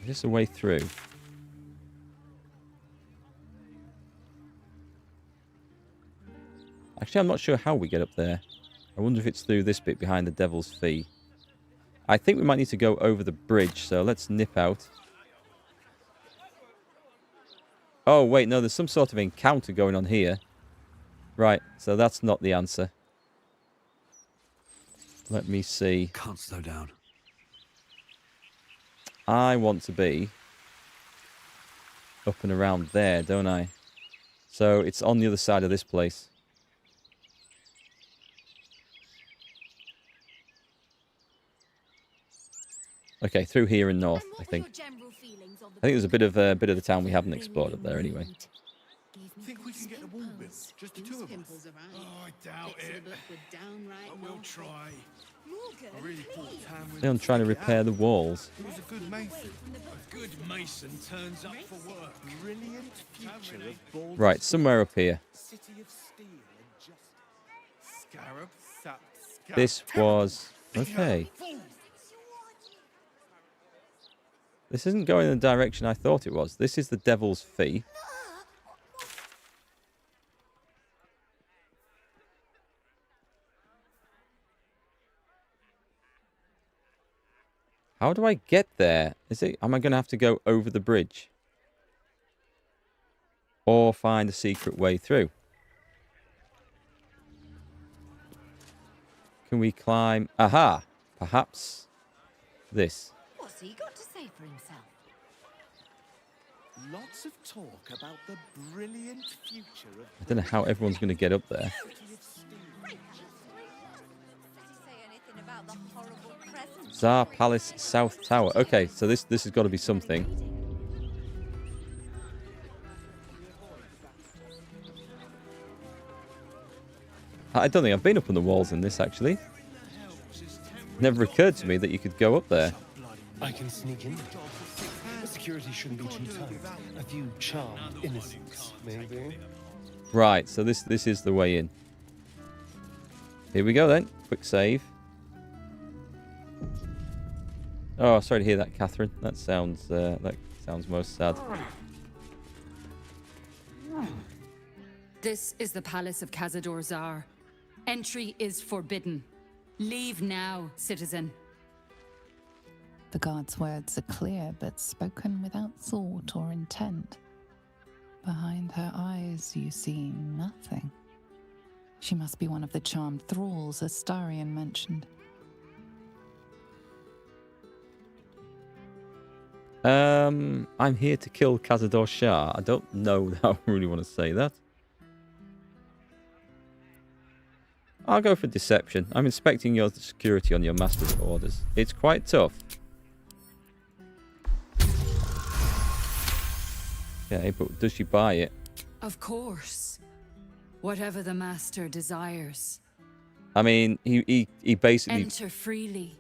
Is this a way through? Actually, I'm not sure how we get up there. I wonder if it's through this bit behind the Devil's Fee. I think we might need to go over the bridge, so let's nip out. Oh, wait, no, there's some sort of encounter going on here. Right, so that's not the answer. Let me see. Can't slow down. I want to be up and around there, don't I? So it's on the other side of this place. Okay, through here and north, I think. I think there's a bit of the town we haven't explored up there anyway. Think we can get the wall built? Just the two of us? Oh, I doubt it. But we'll try. I really thought Tam I'm trying to repair the walls. He was a good mason. A good mason turns up for work. Brilliant future of Baldurs. Right, somewhere up here. City of steel and justice. Scarab, sap, scarab. This was... Okay. This isn't going in the direction I thought it was. This is the Devil's Fee. How do I get there? Am I going to have to go over the bridge? Or find a secret way through? Can we climb? Aha! Perhaps this. What's he got to say for himself? Lots of talk about the brilliant future of I don't know how everyone's going to get up there. Tsar Palace South Tower. Okay, so this has got to be something. I don't think I've been up on the walls in this, actually. Never occurred to me that you could go up there. I can sneak in. The security shouldn't be too tight. A few charmed innocents, maybe. Right, so this is the way in. Here we go then. Quick save. Oh, sorry to hear that, Catherine. That sounds most sad. This is the Palace of Cazador Zar. Entry is forbidden. Leave now, citizen. The guard's words are clear, but spoken without thought or intent. Behind her eyes, you see nothing. She must be one of the charmed thralls Astarion mentioned. I'm here to kill Cazador Shah. I don't know how I really want to say that. I'll go for deception. I'm inspecting your security on your master's orders. It's quite tough. Okay, but does she buy it? Of course. Whatever the master desires. I mean, he basically... Enter freely.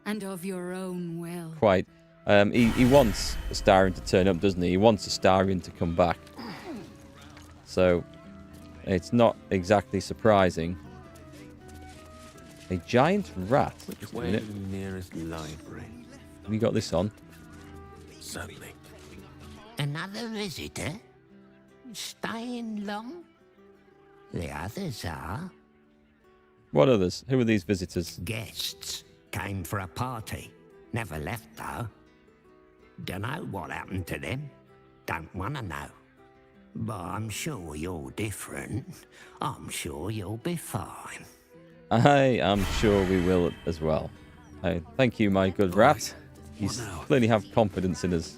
And of your own will. Quite. He wants Astarion to turn up, doesn't he? He wants Astarion to come back. So, it's not exactly surprising. A giant rat. Just a minute. Where's the nearest library? Have you got this on? Certainly. Another visitor? Staying long? The others are. What others? Who are these visitors? Guests. Came for a party. Never left, though. Dunno what happened to them. Don't want to know. But I'm sure you're different. I'm sure you'll be fine. I am sure we will as well. Thank you, my good rat. You clearly have confidence in us.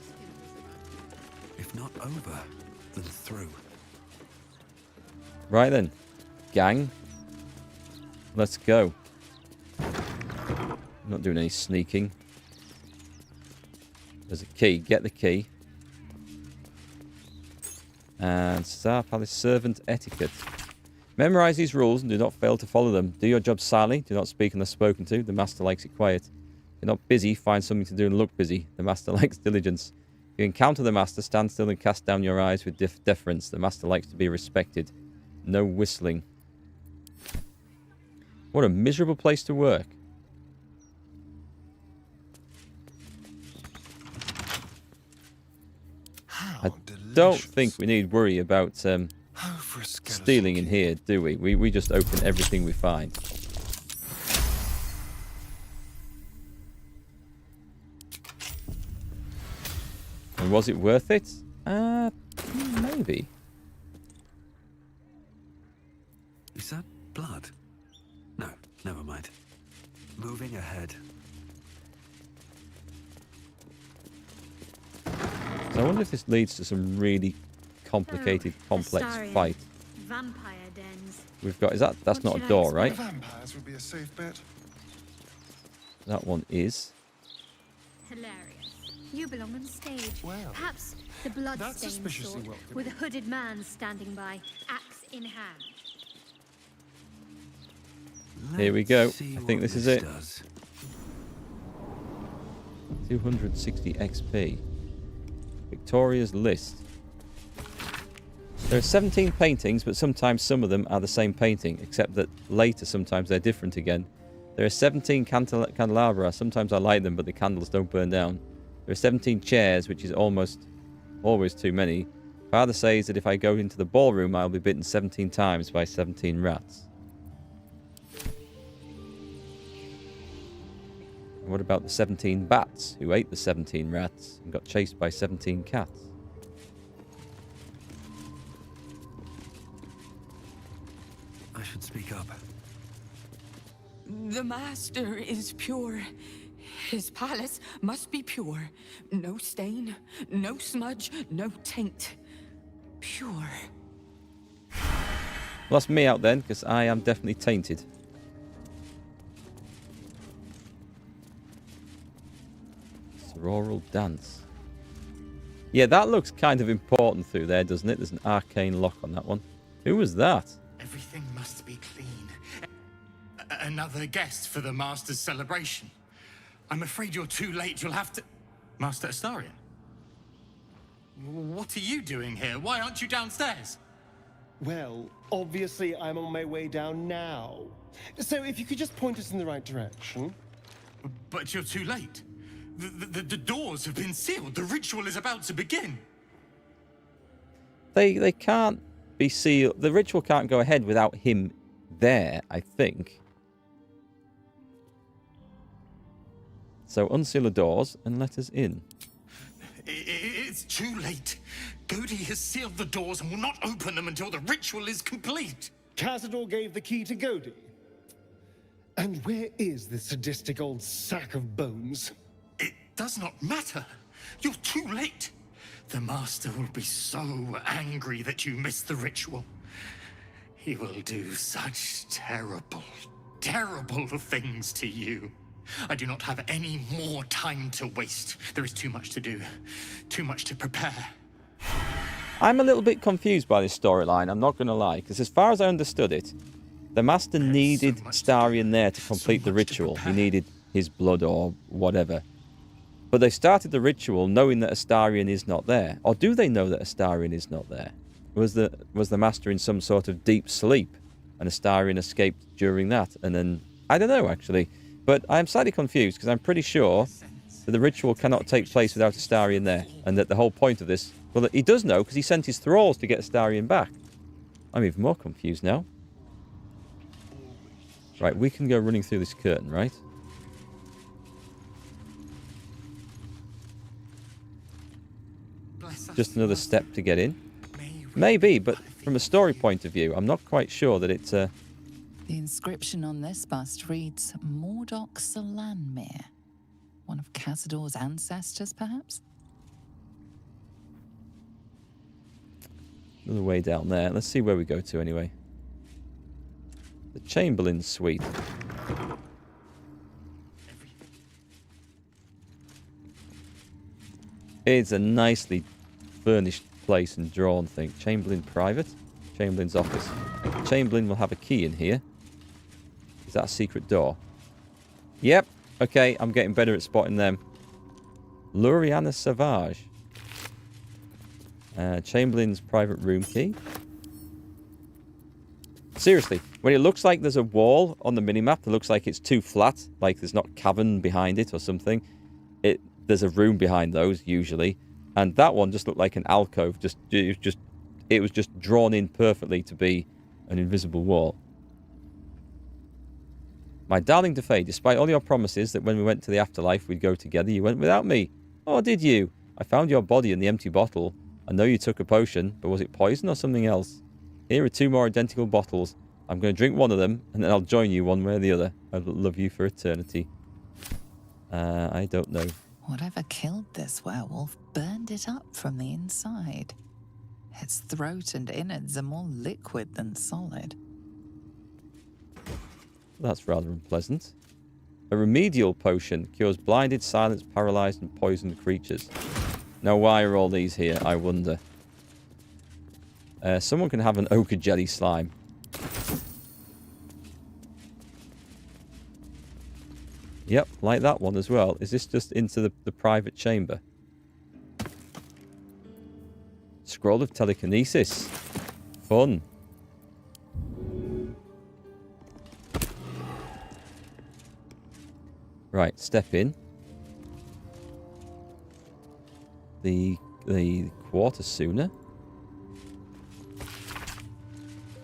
If not over, then through. Right then, gang. Let's go. Not doing any sneaking. There's a key. Get the key. And Star Palace Servant Etiquette. Memorize these rules and do not fail to follow them. Do your job silently. Do not speak unless spoken to. The master likes it quiet. If you're not busy, find something to do and look busy. The master likes diligence. If you encounter the master, stand still and cast down your eyes with deference. The master likes to be respected. No whistling. What a miserable place to work. I don't think we need worry about stealing in here, do we? We just open everything we find. And was it worth it? Maybe. Is that blood? No, never mind. Moving ahead. So I wonder if this leads to some really complicated, complex fight. Vampire dens. We've got, that's not a door, right? Vampires would be a safe bet. That one is. Hilarious. You belong on stage. Perhaps the blood-stained sort, with a hooded man standing by, axe in hand. Here we go. I think this is it. 260 XP. Victoria's list. There are 17 paintings, but sometimes some of them are the same painting, except that later sometimes they're different again. There are 17 candelabra. Sometimes I light them, but the candles don't burn down. There are 17 chairs, which is almost always too many. Father says that if I go into the ballroom, I'll be bitten 17 times by 17 rats. And what about the 17 bats who ate the 17 rats and got chased by 17 cats? I should speak up. The master is pure. His palace must be pure. No stain, no smudge, no taint. Pure. Well, that's me out then, because I am definitely tainted. Sororal dance. Yeah, that looks kind of important through there, doesn't it? There's an arcane lock on that one. Who was that? Everything must be clean. Another guest for the Master's celebration. I'm afraid you're too late. You'll have to... Master Astarion? What are you doing here? Why aren't you downstairs? Well, obviously I'm on my way down now. So if you could just point us in the right direction. But you're too late. The doors have been sealed. The ritual is about to begin. They can't be sealed. The ritual can't go ahead without him there, I think. So unseal the doors and let us in. It's too late. Godi has sealed the doors and will not open them until the ritual is complete. Cazador gave the key to Godi. And where is this sadistic old sack of bones? It does not matter. You're too late. The Master will be so angry that you missed the ritual. He will do such terrible, terrible things to you. I do not have any more time to waste. There is too much to do, too much to prepare. I'm a little bit confused by this storyline, I'm not going to lie, because as far as I understood it, the Master needed Astarion there to complete the ritual. He needed his blood or whatever. But they started the ritual knowing that Astarion is not there. Or do they know that Astarion is not there? Was the Master in some sort of deep sleep and Astarion escaped during that? And then, I don't know actually. But I'm slightly confused because I'm pretty sure that the ritual cannot take place without Astarion there. And that the whole point of this... Well, he does know because he sent his thralls to get Astarion back. I'm even more confused now. Right, we can go running through this curtain, right? just another step to get in? Maybe, but from a story point of view, I'm not quite sure that it's The inscription on this bust reads Mordok Salanmir. One of Cazador's ancestors, perhaps? another way down there. Let's see where we go to anyway. The Chamberlain's Suite. It's a nicely furnished place and drawn thing. Chamberlain Private. Chamberlain's office. Chamberlain will have a key in here. Is that a secret door? Yep. Okay, I'm getting better at spotting them. Luriana Savage. Chamberlain's private room key. Seriously, when it looks like there's a wall on the minimap that looks like it's too flat, like there's not cavern behind it or something, there's a room behind those usually, and that one just looked like an alcove. It was just drawn in perfectly to be an invisible wall. My darling Defay, despite all your promises that when we went to the afterlife we'd go together, you went without me. Oh, did you? I found your body in the empty bottle. I know you took a potion, but was it poison or something else? Here are 2 more identical bottles. I'm going to drink one of them, and then I'll join you one way or the other. I'll love you for eternity. I don't know. Whatever killed this werewolf burned it up from the inside. Its throat and innards are more liquid than solid. That's rather unpleasant. A remedial potion cures blinded, silenced, paralyzed, and poisoned creatures. Now, why are all these here, I wonder? Someone can have an ochre jelly slime. Yep, like that one as well. Is this just into the private chamber? Scroll of telekinesis. Fun. Right, step in. The quarter sooner.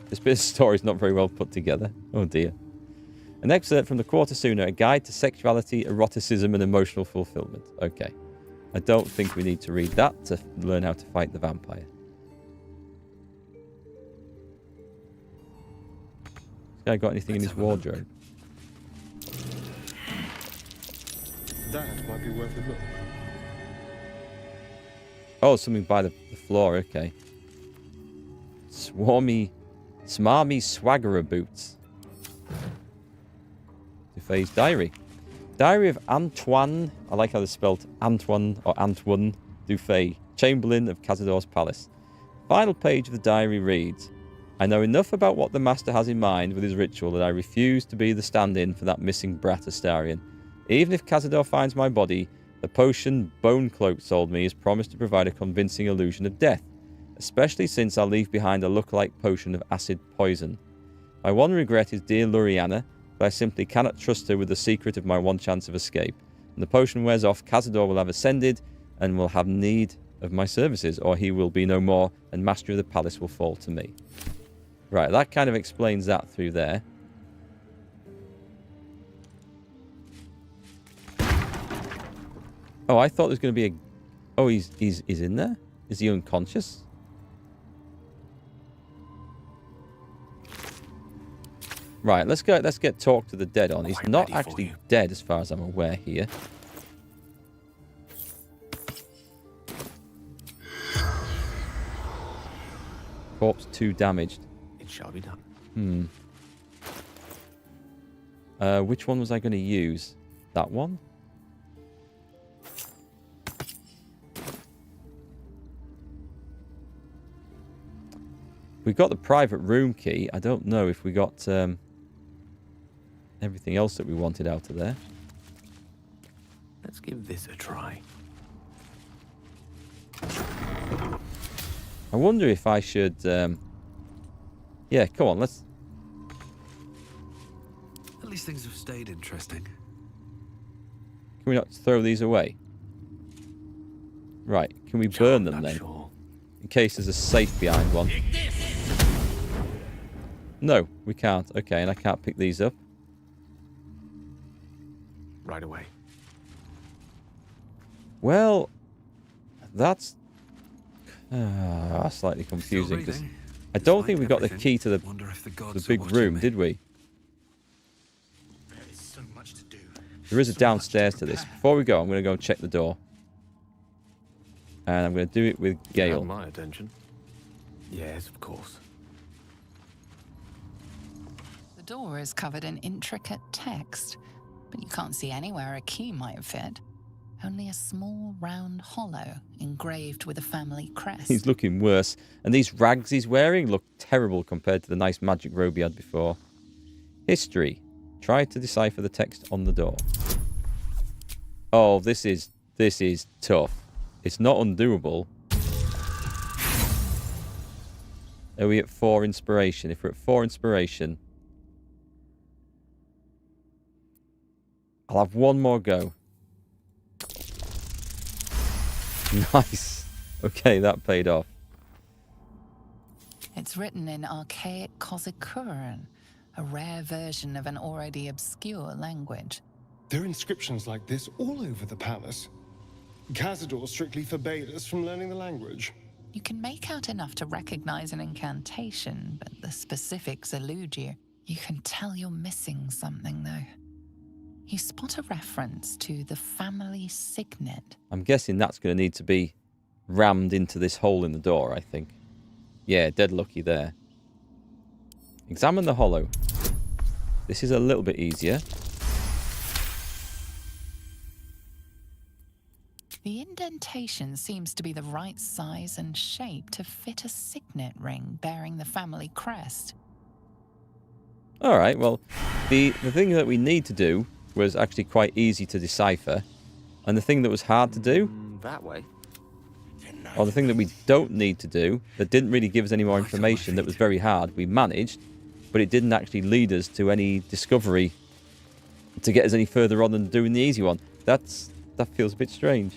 This bit of story is not very well put together. Oh dear. An excerpt from the Quarter Sooner, a guide to sexuality, eroticism, and emotional fulfillment. Okay. I don't think we need to read that to learn how to fight the vampire. This guy got anything in his wardrobe? That might be worth a look. Oh, something by the floor. Okay. Smarmy swaggerer boots. Dufay's diary. Diary of Antoine. I like how they're spelled Antoine or Antoine Dufay, Chamberlain of Cazador's Palace. Final page of the diary reads, I know enough about what the Master has in mind with his ritual that I refuse to be the stand-in for that missing brat Astarion. Even if Cazador finds my body, the potion Bone Cloak sold me is promised to provide a convincing illusion of death, especially since I'll leave behind a look-alike potion of acid poison. My one regret is dear Luriana, but I simply cannot trust her with the secret of my one chance of escape. When the potion wears off, Cazador will have ascended and will have need of my services, or he will be no more, and mastery of the palace will fall to me. Right, that kind of explains that through there. Oh, I thought there was going to be a... Oh, he's in there? Is he unconscious? Right, let's get Talk to the Dead on. He's not actually dead as far as I'm aware here. Corpse 2 damaged. It shall be done. Which one was I going to use? That one? We got the private room key. I don't know if we got everything else that we wanted out of there. Let's give this a try. I wonder if I should... Yeah, come on, let's... At least things have stayed interesting. Can we not throw these away? Right, can we burn them then? Sure. In case there's a safe behind one. No, we can't. Okay, and I can't pick these up. Right away. Well, that's Slightly confusing because I don't think we got the key to the big room, did we? There is so much to do. There is a downstairs to this. Before we go, I'm going to go and check the door. And I'm going to do it with Gale. My attention. Yes, of course. The door is covered in intricate text, but you can't see anywhere a key might fit. Only a small round hollow engraved with a family crest. He's looking worse. And these rags he's wearing look terrible compared to the nice magic robe he had before. History. Try to decipher the text on the door. Oh, this is tough. It's not undoable. Are we at 4 inspiration? If we're at 4 inspiration, I'll have one more go. Nice. Okay, that paid off. It's written in archaic Kozikuran, a rare version of an already obscure language. There are inscriptions like this all over the palace. Cazador strictly forbade us from learning the language. You can make out enough to recognize an incantation, but the specifics elude you. You can tell you're missing something, though. You spot a reference to the family signet. I'm guessing that's going to need to be rammed into this hole in the door, I think. Yeah, dead lucky there. Examine the hollow. This is a little bit easier. The indentation seems to be the right size and shape to fit a signet ring bearing the family crest. All right, well, the thing that we need to do was actually quite easy to decipher. And the thing that was hard to do... that way. Or the thing that we don't need to do, that didn't really give us any more information, that was very hard, we managed, but it didn't actually lead us to any discovery to get us any further on than doing the easy one. That feels a bit strange.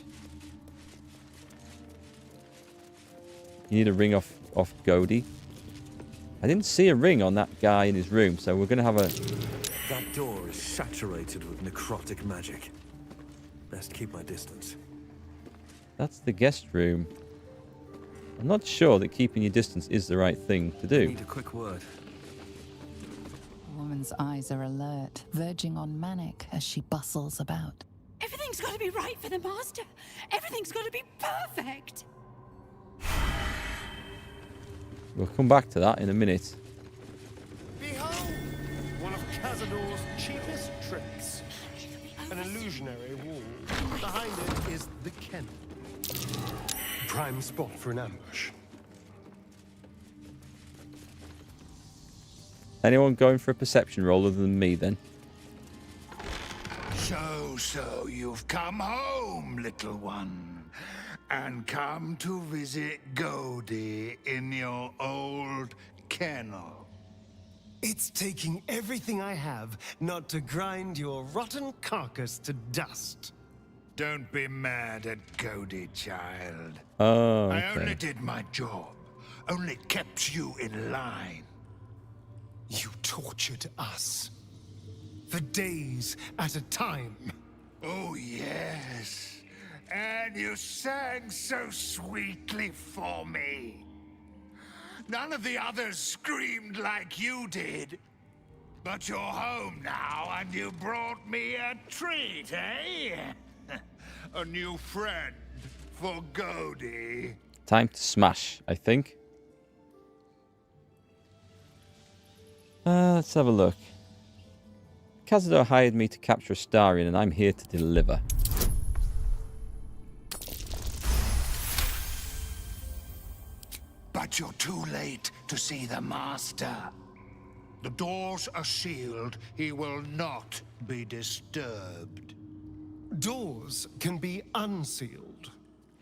You need a ring off Godi. I didn't see a ring on that guy in his room, so we're going to have a... That door is saturated with necrotic magic. Best keep my distance. That's the guest room. I'm not sure that keeping your distance is the right thing to do. I need a quick word. The woman's eyes are alert, verging on manic as she bustles about. Everything's got to be right for the master. Everything's got to be perfect. We'll come back to that in a minute. Behold, one of Cazador's cheapest tricks. An illusionary wall. Behind it is the kennel. Prime spot for an ambush. Anyone going for a perception roll other than me, then? So you've come home, little one, and come to visit Godi in your old kennel. It's taking everything I have not to grind your rotten carcass to dust. Don't be mad at Godi, child. Oh, okay. I only did my job. Only kept you in line. You tortured us. For days at a time. Oh, yes. And you sang so sweetly for me. None of the others screamed like you did. But you're home now, and you brought me a treat, eh? A new friend for Godi. Time to smash, I think. Let's have a look. Cazador hired me to capture Astarion, and I'm here to deliver. But you're too late to see the master. The doors are sealed. He will not be disturbed. Doors can be unsealed.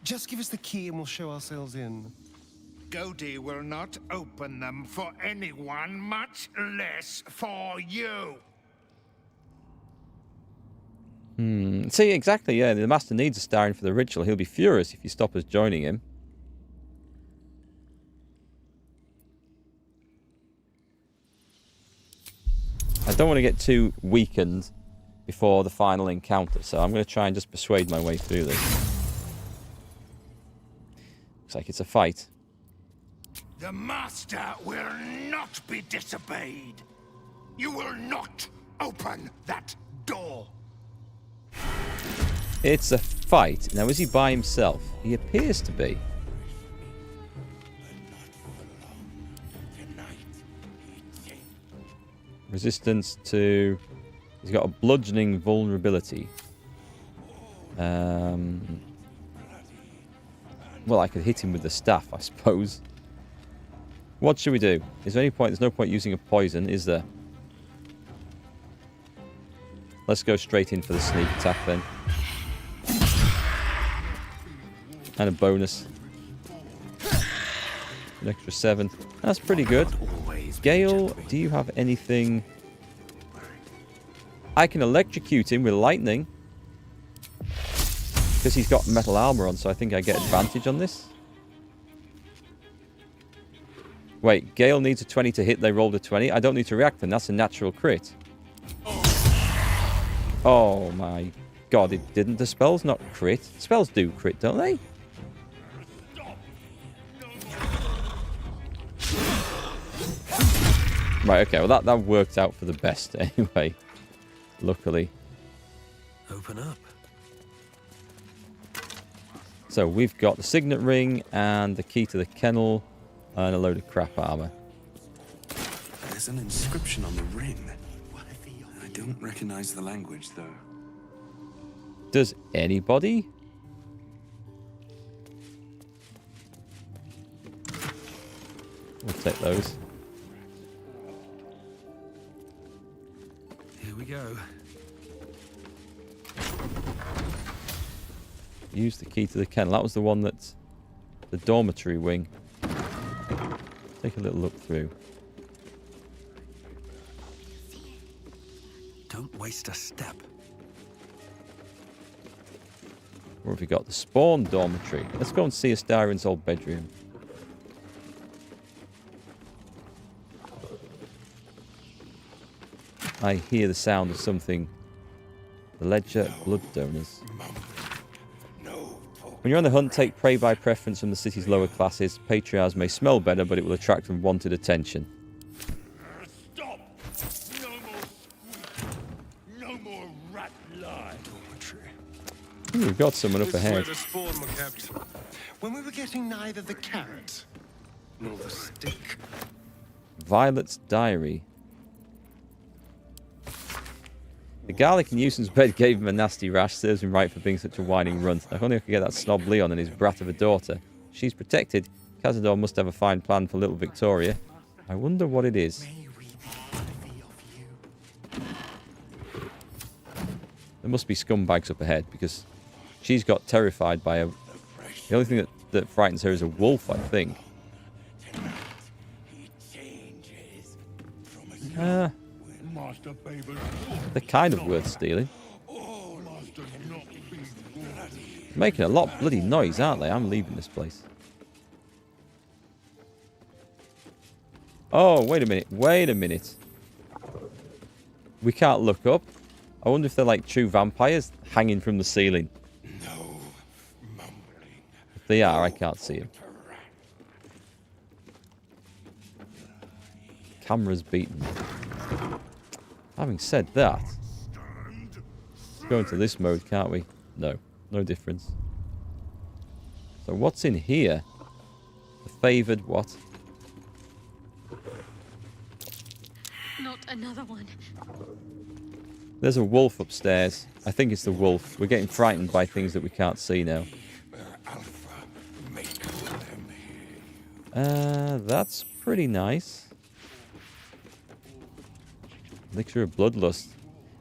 Just give us the key and we'll show ourselves in. Godi will not open them for anyone, much less for you. See, exactly, yeah. The Master needs Astarion for the ritual. He'll be furious if you stop us joining him. I don't want to get too weakened before the final encounter, so I'm going to try and just persuade my way through this. Looks like it's a fight. The Master will not be disobeyed. You will not open that door. It's a fight. Now, is he by himself? He appears to be. Resistance to... He's got a bludgeoning vulnerability. Well, I could hit him with the staff, I suppose. What should we do? Is there any point? There's no point using a poison, is there? Let's go straight in for the sneak attack then. And a bonus. An extra 7. That's pretty good. Gale, do you have anything? I can electrocute him with lightning. Because he's got metal armor on, so I think I get advantage on this. Wait, Gale needs a 20 to hit. They rolled a 20. I don't need to react then. That's a natural crit. Oh my god, it didn't. The spells not crit. Spells do crit, don't they? Right, okay. Well, that worked out for the best anyway. Luckily. Open up. So we've got the signet ring and the key to the kennel and a load of crap armor. There's an inscription on the ring. I don't recognize the language, though. Does anybody? We'll take those. Here we go. Use the key to the kennel. That was the one that's the dormitory wing. Take a little look through. Don't waste a step. Where have we got? The spawn dormitory. Let's go and see Astarian's old bedroom. I hear the sound of something. The ledger, blood donors. When you're on the hunt, take prey by preference from the city's lower classes. Patriarchs may smell better, but it will attract unwanted attention. Stop! No more rat lie. Ooh, we've got someone up ahead. This is where the spawn were kept. When we were getting neither the carrot nor the stick. Violet's diary. The garlic in Euston's bed gave him a nasty rash. Serves him right for being such a whining runt. If only I could get that snob Leon and his brat of a daughter. She's protected. Cazador must have a fine plan for little Victoria. I wonder what it is. There must be scumbags up ahead because she's got terrified by a... The only thing that frightens her is a wolf, I think. They're kind of worth stealing. Making a lot of bloody noise, aren't they? I'm leaving this place. Oh, wait a minute. Wait a minute. We can't look up. I wonder if they're like true vampires hanging from the ceiling. If they are, I can't see them. Camera's beaten. Having said that, let's go into this mode, can't we? No, no difference. So what's in here? The favoured what? Not another one. There's a wolf upstairs. I think it's the wolf. We're getting frightened by things that we can't see now. That's pretty nice. Elixir of Bloodlust.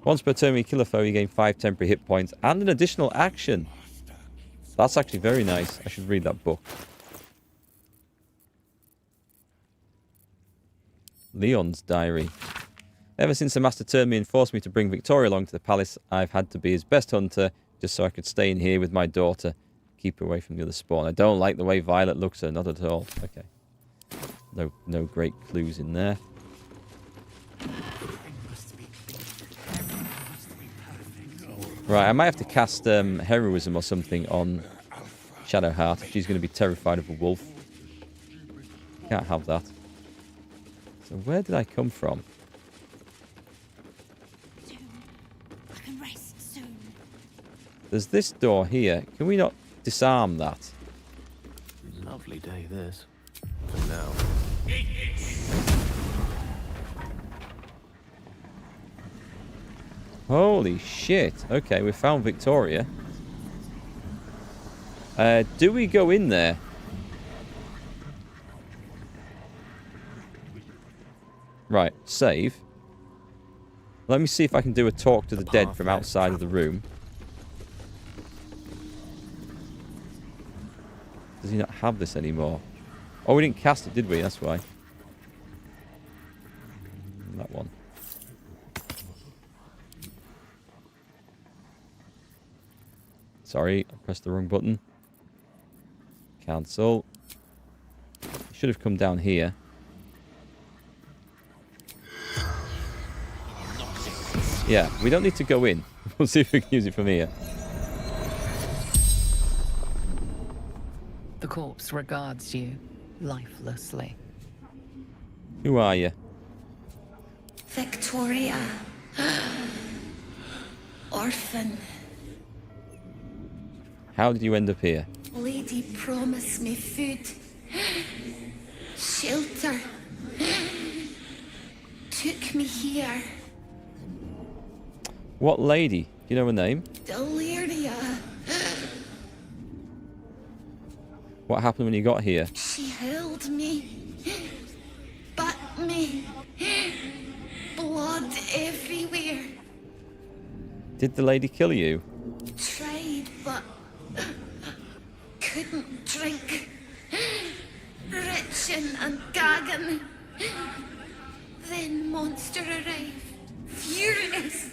Once per turn we kill a foe, you gain 5 temporary hit points and an additional action. That's actually very nice. I should read that book. Leon's diary. Ever since the master turned me and forced me to bring Victoria along to the palace, I've had to be his best hunter just so I could stay in here with my daughter. Keep her away from the other spawn. I don't like the way Violet looks at her, not at all. Okay. No great clues in there. Right, I might have to cast heroism or something on Shadowheart. She's going to be terrified of a wolf. Can't have that. So where did I come from? I can rest soon. There's this door here. Can we not disarm that? Lovely day, this. For now. Holy shit. Okay, we found Victoria. Do we go in there? Right, save. Let me see if I can do a talk to the dead from outside of the room. Does he not have this anymore? Oh, we didn't cast it, did we? That's why. That one. Sorry, I pressed the wrong button. Cancel. Should have come down here. Yeah, we don't need to go in. We'll see if we can use it from here. The corpse regards you lifelessly. Who are you? Victoria. Orphan. How did you end up here? Lady promised me food. Shelter. Took me here. What lady? Do you know her name? Deliria. What happened when you got here? She held me. But me. Blood everywhere. Did the lady kill you? Tried, but couldn't drink. Retching and gagging. Then monster arrived. Furious.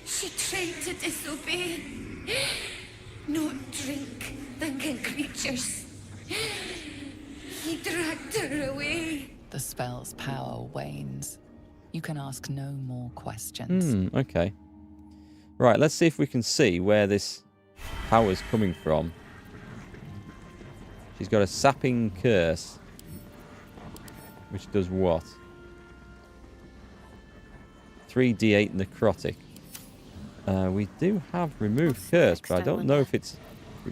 She tried to disobey. Not drink, thinking creatures. He dragged her away. The spell's power wanes. You can ask no more questions. Okay. Right, let's see if we can see where this power's coming from. She's got a sapping curse. Which does what? 3d8 necrotic. We do have remove curse, but I don't know if it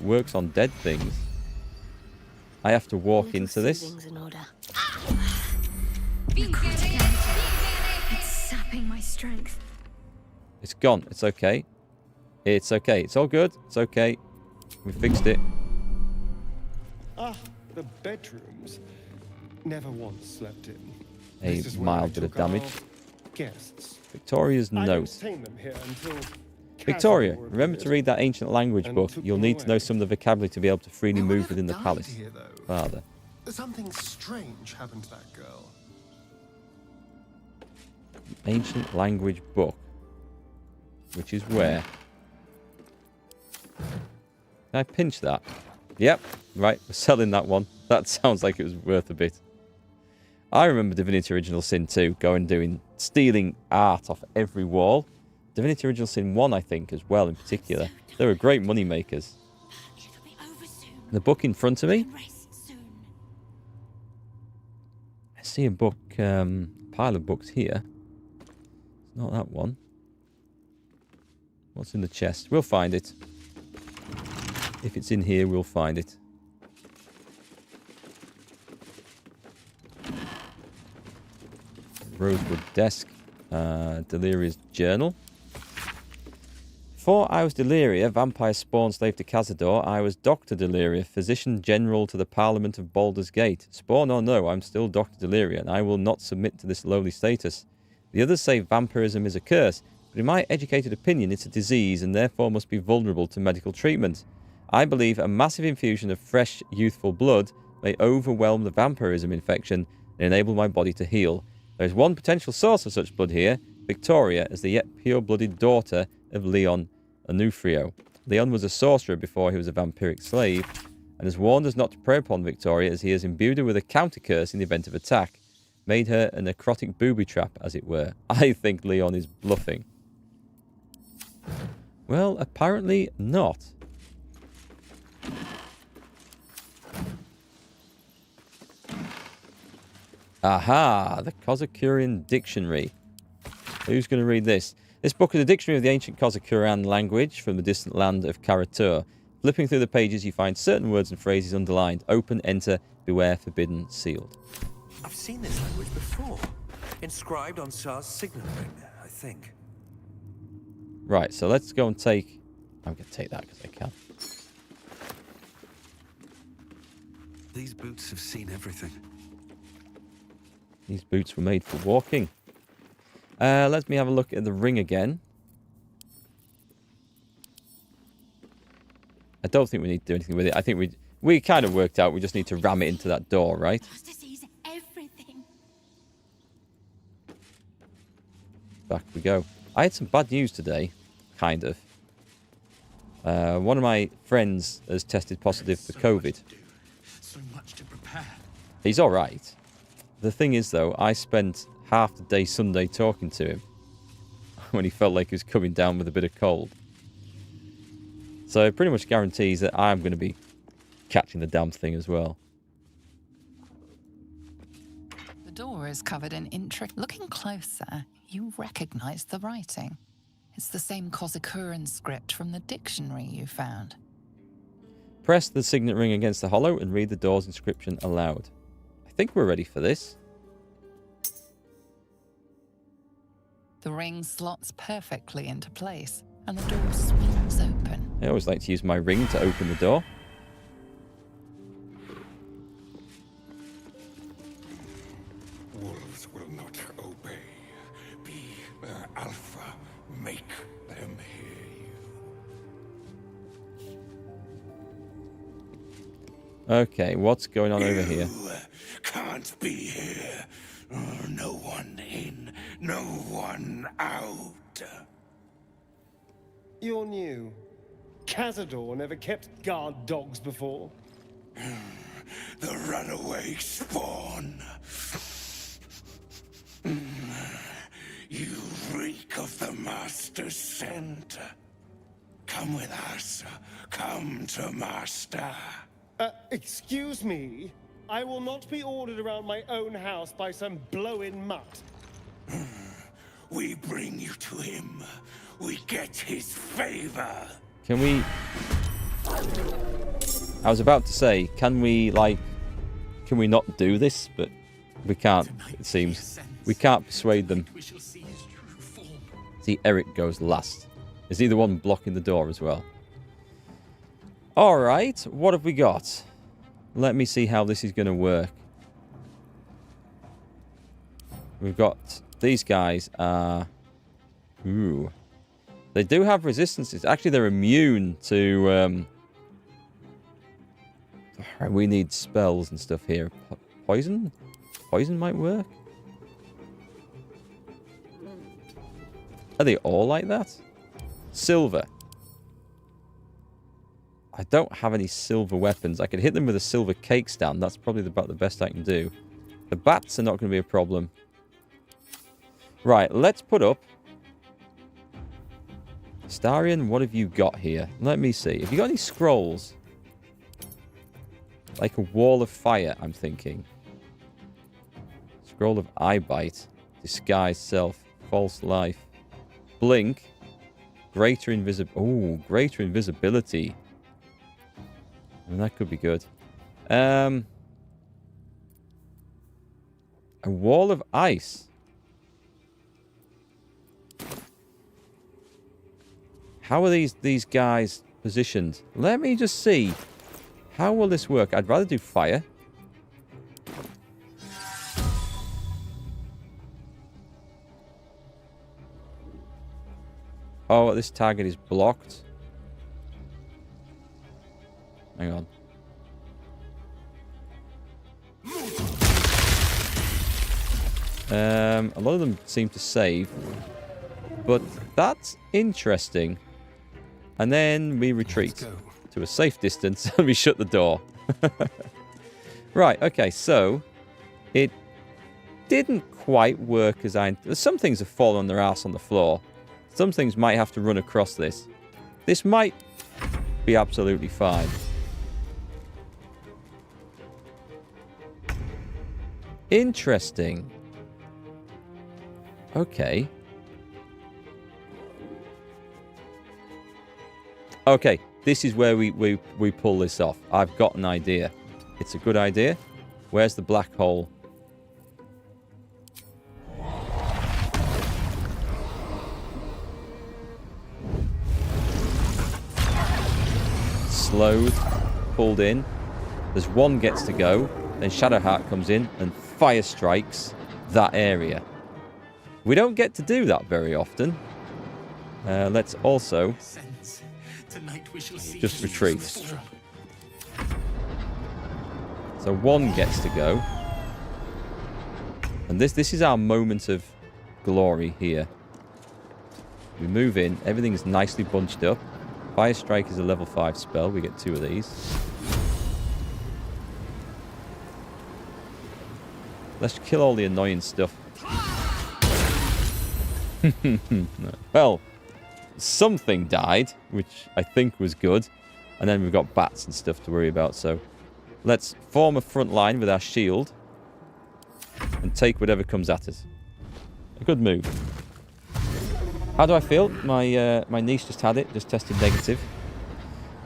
works on dead things. I have to walk into this. It's sapping my strength. It's gone. It's okay. It's okay. It's all good. It's okay. We fixed it. Ah, the bedrooms. Never once slept in. A This is where I mild bit of took our damage. Guests. Victoria's I note. detained them here until Victoria, Cazador remember to appeared read that ancient language and book. took You'll them need to know away. some of the vocabulary to be able to freely No one move ever within the died palace. here, though. Father. Something strange happened to that girl. Ancient language book. Which is where? Can I pinch that? Yep. Right, we're selling that one. That sounds like it was worth a bit. I remember Divinity Original Sin 2 stealing art off every wall. Divinity Original Sin 1, I think, as well, in particular. They were great money makers. The book in front of me. I see a book, pile of books here. It's not that one. What's in the chest? We'll find it. If it's in here, we'll find it. Rosewood desk. Deliria's journal. Before I was Deliria, vampire spawn slave to Cazador, I was Dr. Deliria, physician general to the Parliament of Baldurs Gate. Spawn or no, I'm still Dr. Deliria, and I will not submit to this lowly status. The others say vampirism is a curse, but in my educated opinion it's a disease and therefore must be vulnerable to medical treatment. I believe a massive infusion of fresh, youthful blood may overwhelm the vampirism infection and enable my body to heal. There is one potential source of such blood here, Victoria, as the yet pure-blooded daughter of Leon Onufrio. Leon was a sorcerer before he was a vampiric slave, and has warned us not to prey upon Victoria as he has imbued her with a counter-curse in the event of attack. Made her a necrotic booby trap, as it were. I think Leon is bluffing. Well, apparently not. Aha, the Kozakurian Dictionary. Who's going to read this? This book is a dictionary of the ancient Kozakurian language from the distant land of Karatur. Flipping through the pages, you find certain words and phrases underlined. Open, enter, beware, forbidden, sealed. I've seen this language before. Inscribed on Shah's signet ring, I think. Right, so let's go and take... I'm going to take that because I can. These boots have seen everything. These boots were made for walking. Let me have a look at the ring again. I don't think we need to do anything with it. I think we kind of worked out we just need to ram it into that door, right? Everything. Back we go. I had some bad news today, kind of. One of my friends has tested positive for COVID. So much to prepare. He's all right. The thing is, though, I spent half the day Sunday talking to him when he felt like he was coming down with a bit of cold. So it pretty much guarantees that I'm going to be catching the damn thing as well. The door is covered in intricate... Looking closer, you recognize the writing. It's the same Kozakurian script from the dictionary you found. Press the signet ring against the hollow and read the door's inscription aloud. I think we're ready for this. The ring slots perfectly into place, and the door swings open. I always like to use my ring to open the door. Wolves will not obey. Be their alpha. Make them hear you. Okay, what's going on over here? Can't be here. No one in, no one out. You're new. Cazador never kept guard dogs before. The runaway spawn. You reek of the Master's scent. Come with us. Come to Master. Excuse me? I will not be ordered around my own house by some blow-in mutt. We bring you to him. We get his favor. Can we... I was about to say, can we not do this? But we can't, it seems. We can't persuade them. See, Erikk goes last. Is he the one blocking the door as well? Alright, what have we got? Let me see how this is going to work. We've got these guys are... Ooh. They do have resistances. Actually, they're immune to... We need spells and stuff here. Poison? Poison might work? Are they all like that? Silver. I don't have any silver weapons. I could hit them with a silver cake stand. That's probably about the best I can do. The bats are not going to be a problem. Right, let's put up... Starion, what have you got here? Let me see. Have you got any scrolls? Like a wall of fire, I'm thinking. Scroll of eye bite. Disguise self. False life. Blink. Greater invisibility. And that could be good. A wall of ice. How are these guys positioned? Let me just see. How will this work? I'd rather do fire. Oh, this target is blocked. Hang on. A lot of them seem to save. But that's interesting. And then we retreat to a safe distance and we shut the door. Right, okay, so it didn't quite work as I... Some things have fallen on their ass on the floor. Some things might have to run across this. This might be absolutely fine. Interesting. Okay. Okay, this is where we pull this off. I've got an idea. It's a good idea. Where's the black hole? Slowed, pulled in. There's one gets to go. Then Shadowheart comes in and fire strikes that area. We don't get to do that very often. Let's also just retreat. So one gets to go. And this is our moment of glory here. We move in. Everything's nicely bunched up. Fire Strike is a level 5 spell. We get 2 of these. Let's kill all the annoying stuff. Well, something died, which I think was good. And then we've got bats and stuff to worry about. So let's form a front line with our shield and take whatever comes at us. A good move. How do I feel? My niece just had it, just tested negative.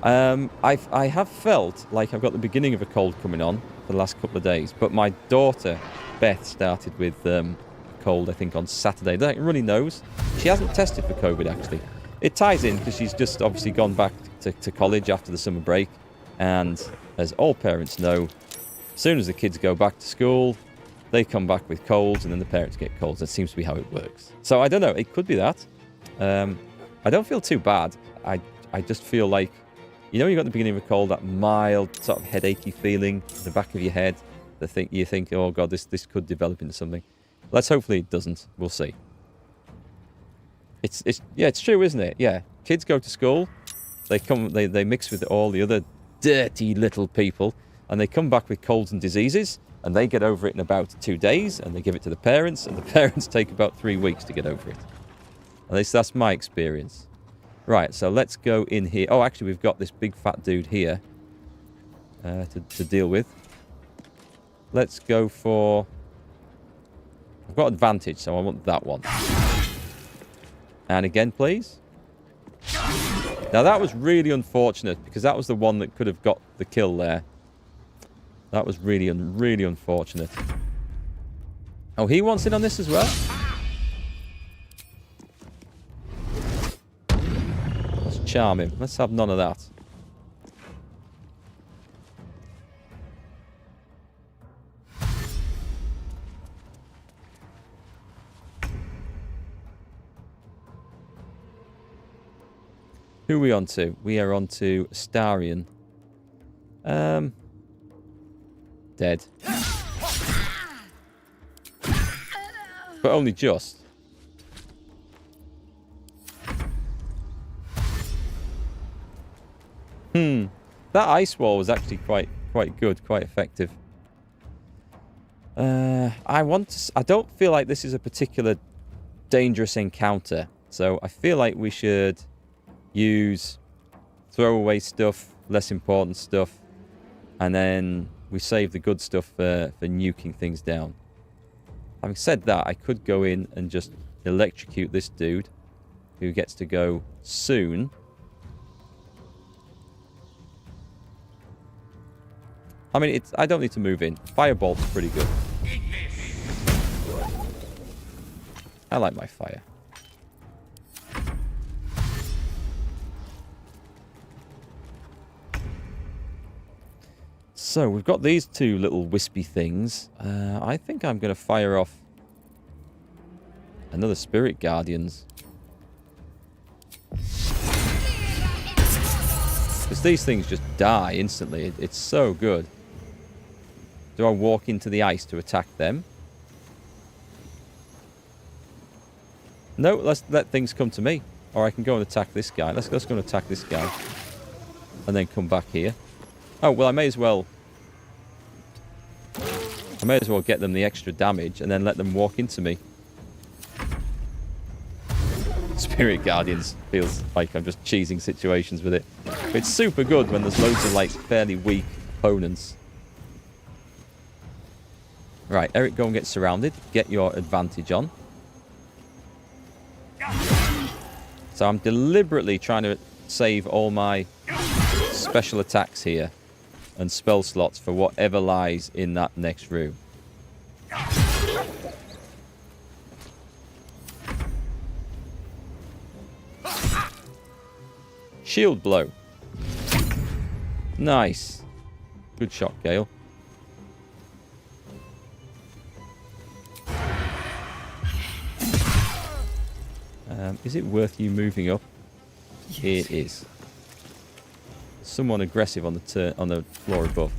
I have felt like I've got the beginning of a cold coming on for the last couple of days, but my daughter Beth started with a cold, I think, on Saturday. Like runny nose. She hasn't tested for COVID actually. It ties in because she's just obviously gone back to college after the summer break, and as all parents know, as soon as the kids go back to school, they come back with colds, and then the parents get colds. That seems to be how it works. So I don't know. It could be that. I don't feel too bad. I just feel like, you know, you got the beginning of a cold, that mild sort of headachy feeling in the back of your head. You think, oh god, this could develop into something. Let's hopefully it doesn't. We'll see. It's true, isn't it? Yeah, kids go to school, they mix with all the other dirty little people, and they come back with colds and diseases, and they get over it in about 2 days, and they give it to the parents, and the parents take about 3 weeks to get over it. At least that's my experience. Right, so let's go in here. Oh, actually, we've got this big fat dude here to deal with. Let's go for... I've got advantage, so I want that one. And again, please. Now, that was really unfortunate, because that was the one that could have got the kill there. That was really unfortunate. Oh, he wants in on this as well? Let's charm him. Let's have none of that. Who are we on to? We are on to Astarion. Dead. But only just. That ice wall was actually quite good, quite effective. I don't feel like this is a particular dangerous encounter, so I feel like we should use throwaway stuff, less important stuff, and then we save the good stuff for nuking things down. Having said that, I could go in and just electrocute this dude, who gets to go soon. I mean, I don't need to move in. Firebolt's pretty good. I like my fire. So, we've got these 2 little wispy things. I think I'm going to fire off another Spirit Guardians. Because these things just die instantly. It's so good. Do I walk into the ice to attack them? No, let's let things come to me. Or I can go and attack this guy. Let's go and attack this guy. And then come back here. Oh, well, I may as well get them the extra damage and then let them walk into me. Spirit Guardians feels like I'm just cheesing situations with it. But it's super good when there's loads of, like, fairly weak opponents. Right, Erikk, go and get surrounded. Get your advantage on. So I'm deliberately trying to save all my special attacks here and spell slots for whatever lies in that next room. Shield blow. Nice. Good shot, Gale. Is it worth you moving up? Yes. It is. Someone aggressive on the floor above.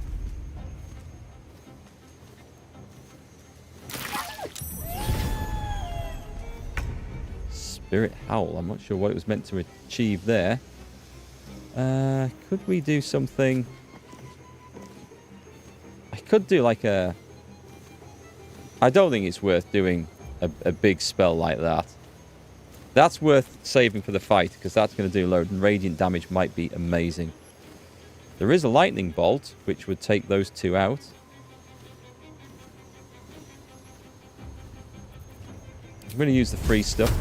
Spirit Howl. I'm not sure what it was meant to achieve there. Could we do something? I could do like a... I don't think it's worth doing a big spell like that. That's worth saving for the fight, because that's going to do load, and radiant damage might be amazing. There is a lightning bolt, which would take those two out. I'm going to use the free stuff.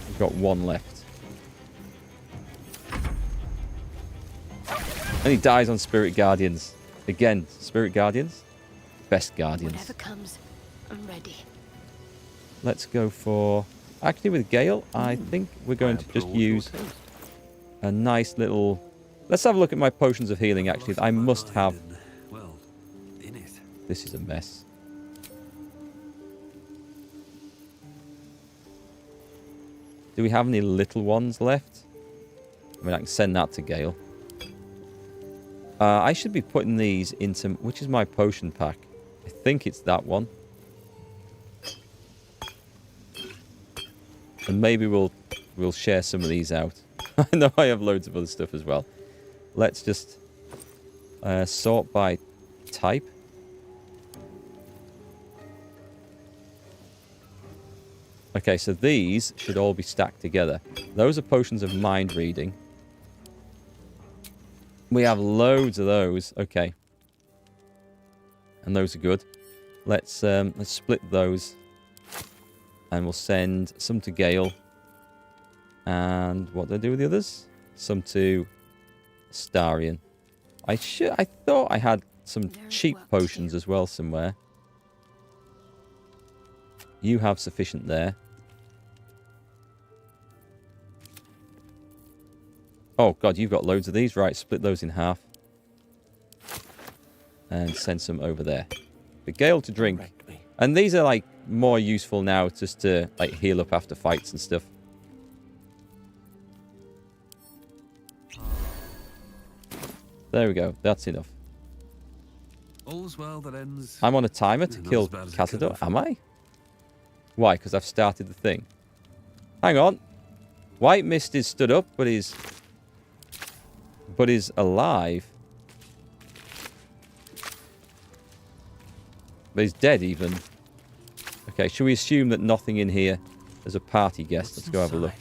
We've got one left. And he dies on Spirit Guardians. Again, Spirit Guardians. Best Guardians. Whatever comes, I'm ready. Let's go for... Actually, with Gale, I think we're going to just use a nice little... Let's have a look at my potions of healing, actually. I must have... Well, in it. This is a mess. Do we have any little ones left? I mean, I can send that to Gale. I should be putting these into... Which is my potion pack? I think it's that one. And maybe we'll share some of these out. I know I have loads of other stuff as well. Let's just sort by type. Okay, so these should all be stacked together. Those are potions of mind reading. We have loads of those. Okay. And those are good. Let's split those. And we'll send some to Gale. And what do I do with the others? Some to Starion. I thought I had some cheap potions as well somewhere. You have sufficient there. Oh god, you've got loads of these. Right, split those in half. And send some over there. For Gale to drink. And these are like more useful now just to like heal up after fights and stuff. There we go. That's enough. All's well that ends. I'm on a timer to kill Cazador. Am I? Why? Because I've started the thing. Hang on. White Mist is stood up, but is alive. But he's dead even. Okay, should we assume that nothing in here is a party guest? Let's go have a look.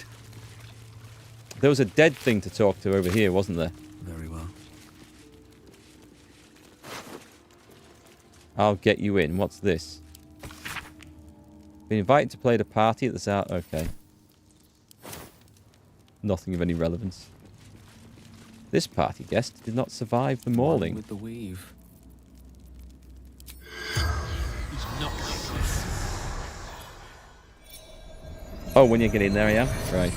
There was a dead thing to talk to over here, wasn't there? Very well. I'll get you in. What's this? Been invited to play at a party at the South. Okay. Nothing of any relevance. This party guest did not survive the mauling. With the weave. Oh, when you get in there, I am? Right.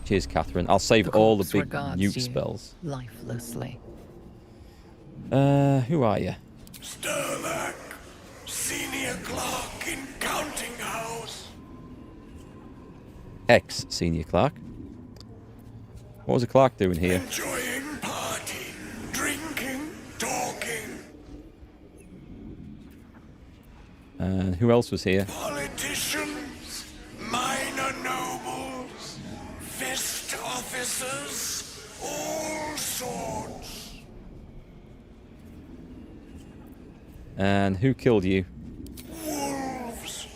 Cheers, Catherine. I'll save all the big nuke spells. Lifelessly. Who are you? Sterlac, senior clerk in counting house. Ex-senior clerk. What was a clerk doing here? Enjoying party, drinking, talking. And who else was here? Politicians, minor nobles, fist officers, all sorts. And who killed you? Wolves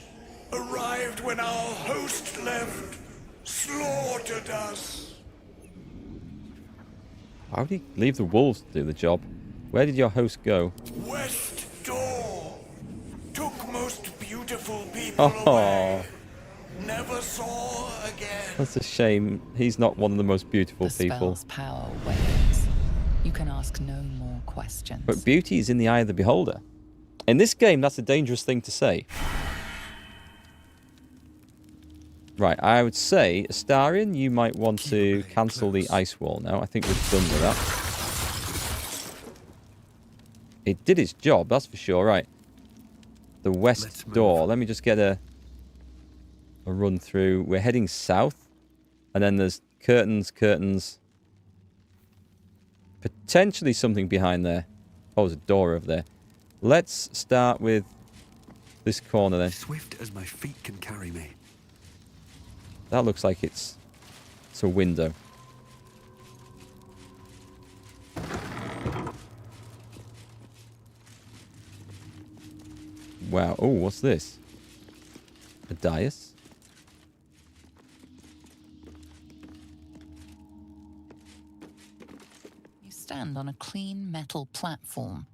arrived when our host left, slaughtered us. Why would he leave the wolves to do the job? Where did your host go? West door. Took most beautiful people away. Never saw again. That's a shame. He's not one of the most beautiful The people. spell's power wanes. You can ask no more questions. But beauty is in the eye of the beholder. In this game, that's a dangerous thing to say. Right, I would say, Astarion, you might want to cancel the ice wall now. I think we're done with that. It did its job, that's for sure. Right. The west door. Let me just get a run through. We're heading south. And then there's curtains. Potentially something behind there. Oh, there's a door over there. Let's start with this corner then. Swift as my feet can carry me. That looks like it's a window. Wow. Oh, what's this? A dais? You stand on a clean metal platform.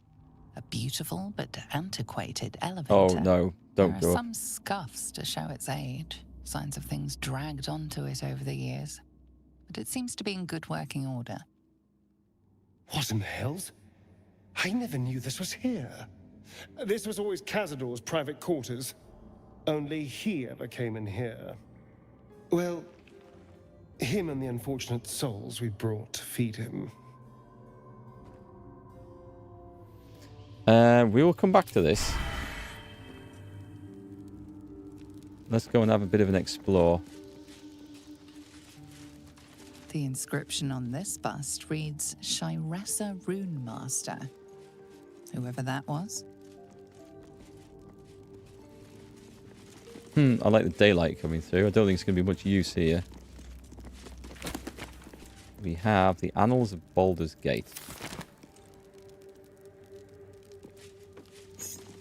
A beautiful but antiquated elevator. Oh, no. Don't There go are up. some scuffs to show its age. Signs of things dragged onto it over the years. But it seems to be in good working order. What in the hells? I never knew this was here. This was always Cazador's private quarters. Only he ever came in here. Well, him and the unfortunate souls we brought to feed him. We will come back to this. Let's go and have a bit of an explore. The inscription on this bust reads Shiressa Rune Master. Whoever that was. I like the daylight coming through. I don't think it's going to be much use here. We have the Annals of Baldurs Gate.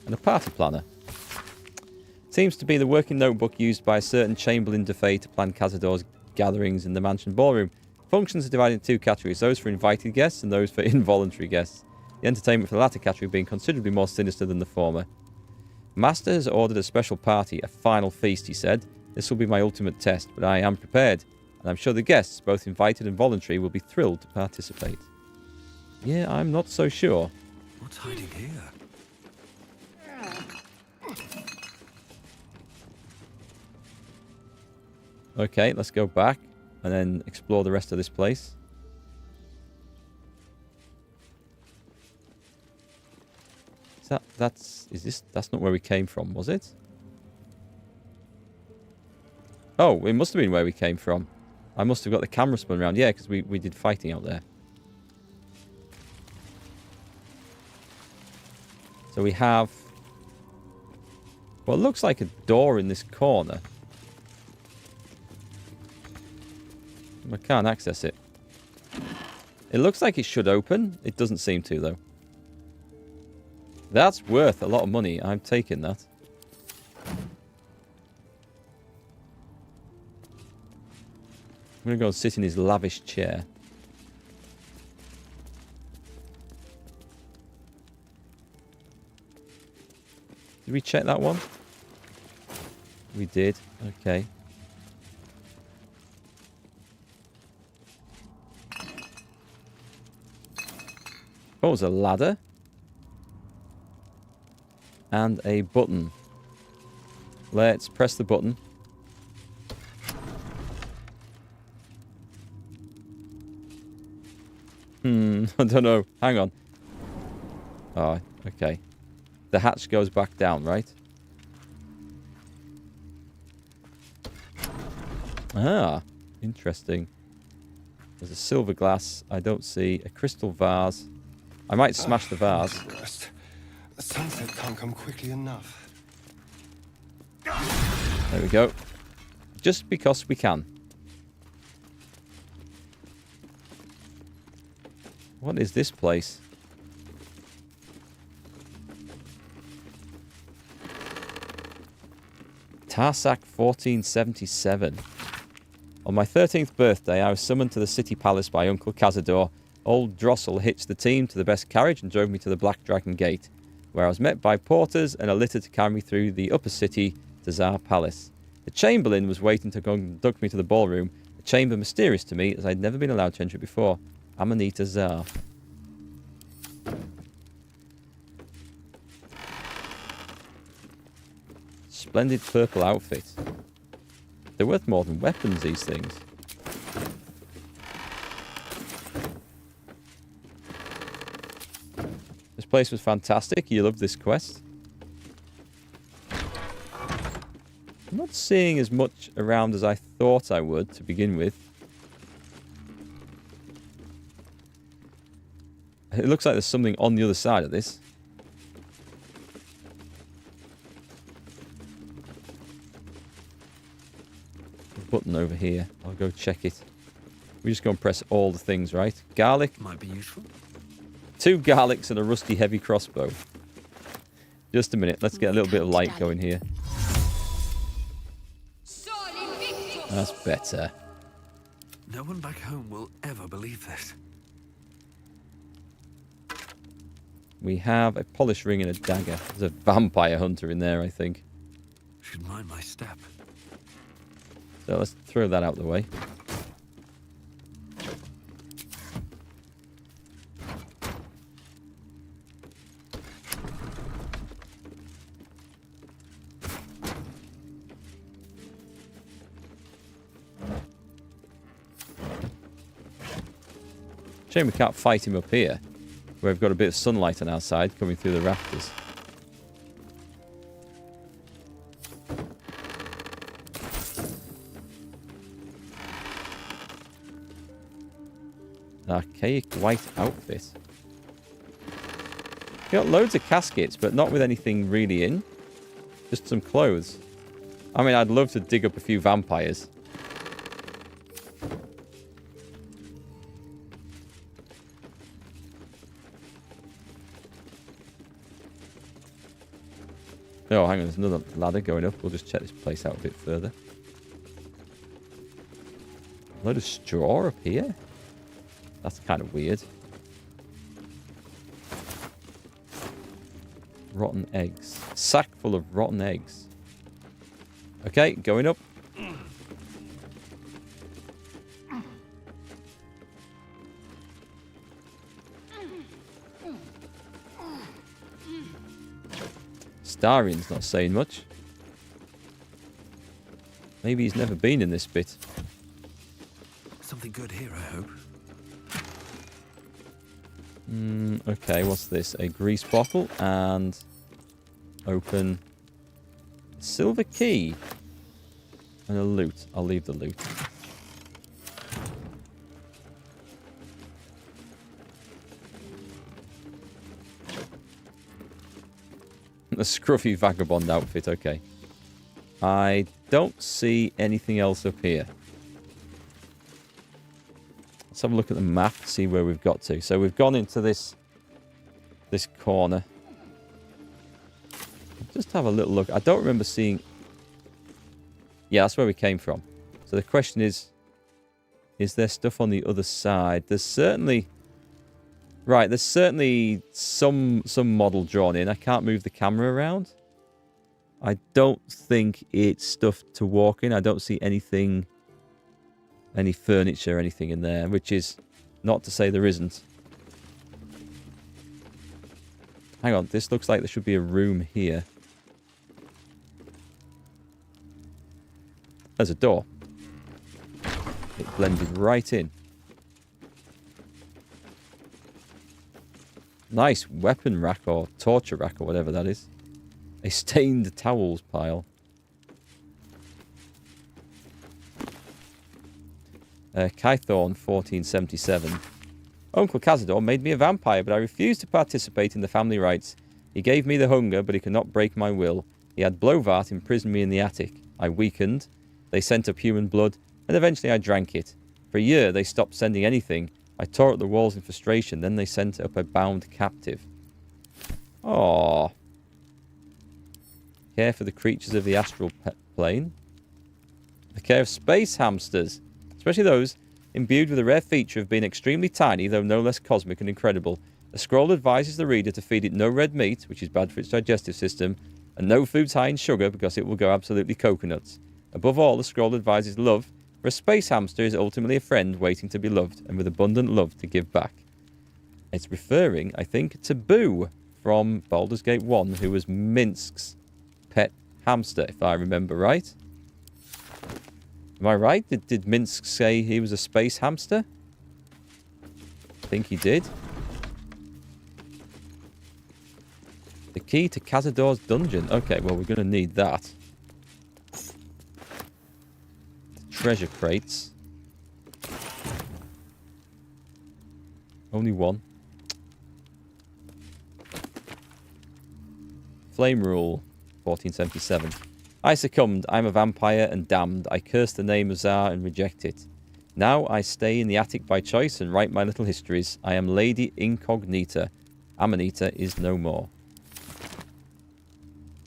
And a party planner. Seems to be the working notebook used by a certain Chamberlain de Fay to plan Cazador's gatherings in the mansion ballroom. Functions are divided into two categories, those for invited guests and those for involuntary guests. The entertainment for the latter category being considerably more sinister than the former. Master has ordered a special party, a final feast, he said. This will be my ultimate test, but I am prepared, and I'm sure the guests, both invited and voluntary, will be thrilled to participate. Yeah, I'm not so sure. What's hiding here? Okay, let's go back and then explore the rest of this place. That's not where we came from, was it? Oh, it must have been where we came from. I must have got the camera spun around. Yeah, because we did fighting out there. So we have what looks like a door in this corner. I can't access it. It looks like it should open. It doesn't seem to, though. That's worth a lot of money. I'm taking that. I'm going to go and sit in his lavish chair. Did we check that one? We did. Okay. Oh, there's a ladder. And a button. Let's press the button. I don't know. Hang on. Oh, okay. The hatch goes back down, right? Ah, interesting. There's a silver glass. I don't see a crystal vase. I might smash the vase. The sunset can't come quickly enough. There we go. Just because we can. What is this place? Tarsak 1477. On my 13th birthday, I was summoned to the city palace by Uncle Cazador, Old Drossel hitched the team to the best carriage and drove me to the Black Dragon Gate, where I was met by porters and a litter to carry me through the upper city to Tsar Palace. The Chamberlain was waiting to conduct me to the ballroom, a chamber mysterious to me as I'd never been allowed to enter it before. Amanita Tsar. Splendid purple outfit. They're worth more than weapons, these things. This place was fantastic. You loved this quest. I'm not seeing as much around as I thought I would to begin with. It looks like there's something on the other side of this. Button over here. I'll go check it. We just go and press all the things, right? Garlic. Might be useful. 2 garlics and a rusty heavy crossbow. Just a minute. Let's get a little bit of light going here. That's better. No one back home will ever believe this. We have a polished ring and a dagger. There's a vampire hunter in there, I think. Should mind my step. So let's throw that out the way. Shame we can't fight him up here, where we've got a bit of sunlight on our side coming through the rafters. An archaic white outfit. Got loads of caskets, but not with anything really in. Just some clothes. I mean, I'd love to dig up a few vampires. Oh, hang on, there's another ladder going up. We'll just check this place out a bit further. A load of straw up here? That's kind of weird. Rotten eggs. Sack full of rotten eggs. Okay, going up. Starian's not saying much. Maybe he's never been in this bit. Something good here, I hope. Okay, what's this? A grease bottle and open a silver key and a loot. I'll leave the loot. A scruffy vagabond outfit, okay. I don't see anything else up here. Let's have a look at the map, see where we've got to. So we've gone into this corner. Just have a little look. I don't remember seeing... Yeah, that's where we came from. So the question is there stuff on the other side? There's certainly... Right, there's certainly some model drawn in. I can't move the camera around. I don't think it's stuff to walk in. I don't see anything, any furniture or anything in there, which is not to say there isn't. Hang on, this looks like there should be a room here. There's a door. It blended right in. Nice weapon rack or torture rack or whatever that is. A stained towels pile. Kythorn 1477. Uncle Cazador made me a vampire, but I refused to participate in the family rites. He gave me the hunger, but he could not break my will. He had Blowvart imprison me in the attic. I weakened. They sent up human blood, and eventually I drank it. For a year, they stopped sending anything. I tore up the walls in frustration. Then they sent up a bound captive. Aww. Care for the creatures of the astral plane. The care of space hamsters. Especially those imbued with a rare feature of being extremely tiny, though no less cosmic and incredible. The scroll advises the reader to feed it no red meat, which is bad for its digestive system, and no foods high in sugar, because it will go absolutely coconuts. Above all, the scroll advises love, for a space hamster is ultimately a friend waiting to be loved, and with abundant love to give back. It's referring, I think, to Boo from Baldurs Gate 1, who was Minsk's pet hamster, if I remember right. Am I right? Did Minsk say he was a space hamster? I think he did. The key to Cazador's dungeon. Okay, well, we're going to need that. Treasure crates. Only one. Flame rule. 1477. I succumbed. I'm a vampire and damned. I curse the name of Tsar and reject it. Now I stay in the attic by choice and write my little histories. I am Lady Incognita. Amanita is no more.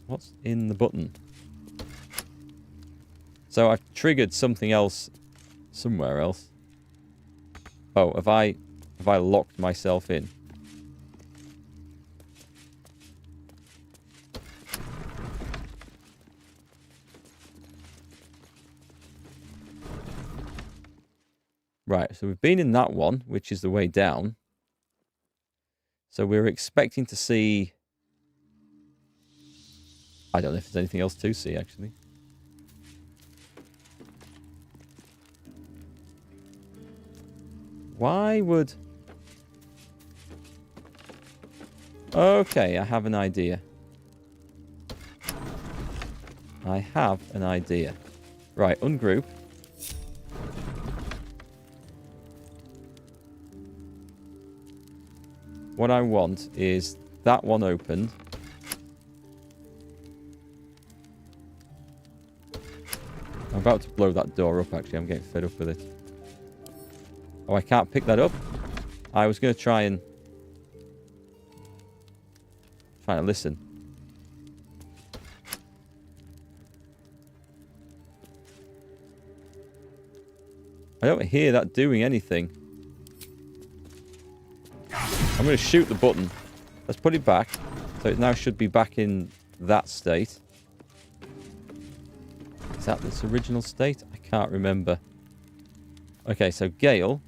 What's in the button? So I've triggered something else somewhere else. Oh, have I locked myself in? Right, so we've been in that one, which is the way down. So we're expecting to see... I don't know if there's anything else to see, actually. Why would... Okay, I have an idea. I have an idea. Right, ungroup. What I want is that one opened. I'm about to blow that door up, actually. I'm getting fed up with it. Oh, I can't pick that up. I was going to try and listen. I don't hear that doing anything. I'm going to shoot the button. Let's put it back. So it now should be back in that state. Is that its original state? I can't remember. Okay, so Gale.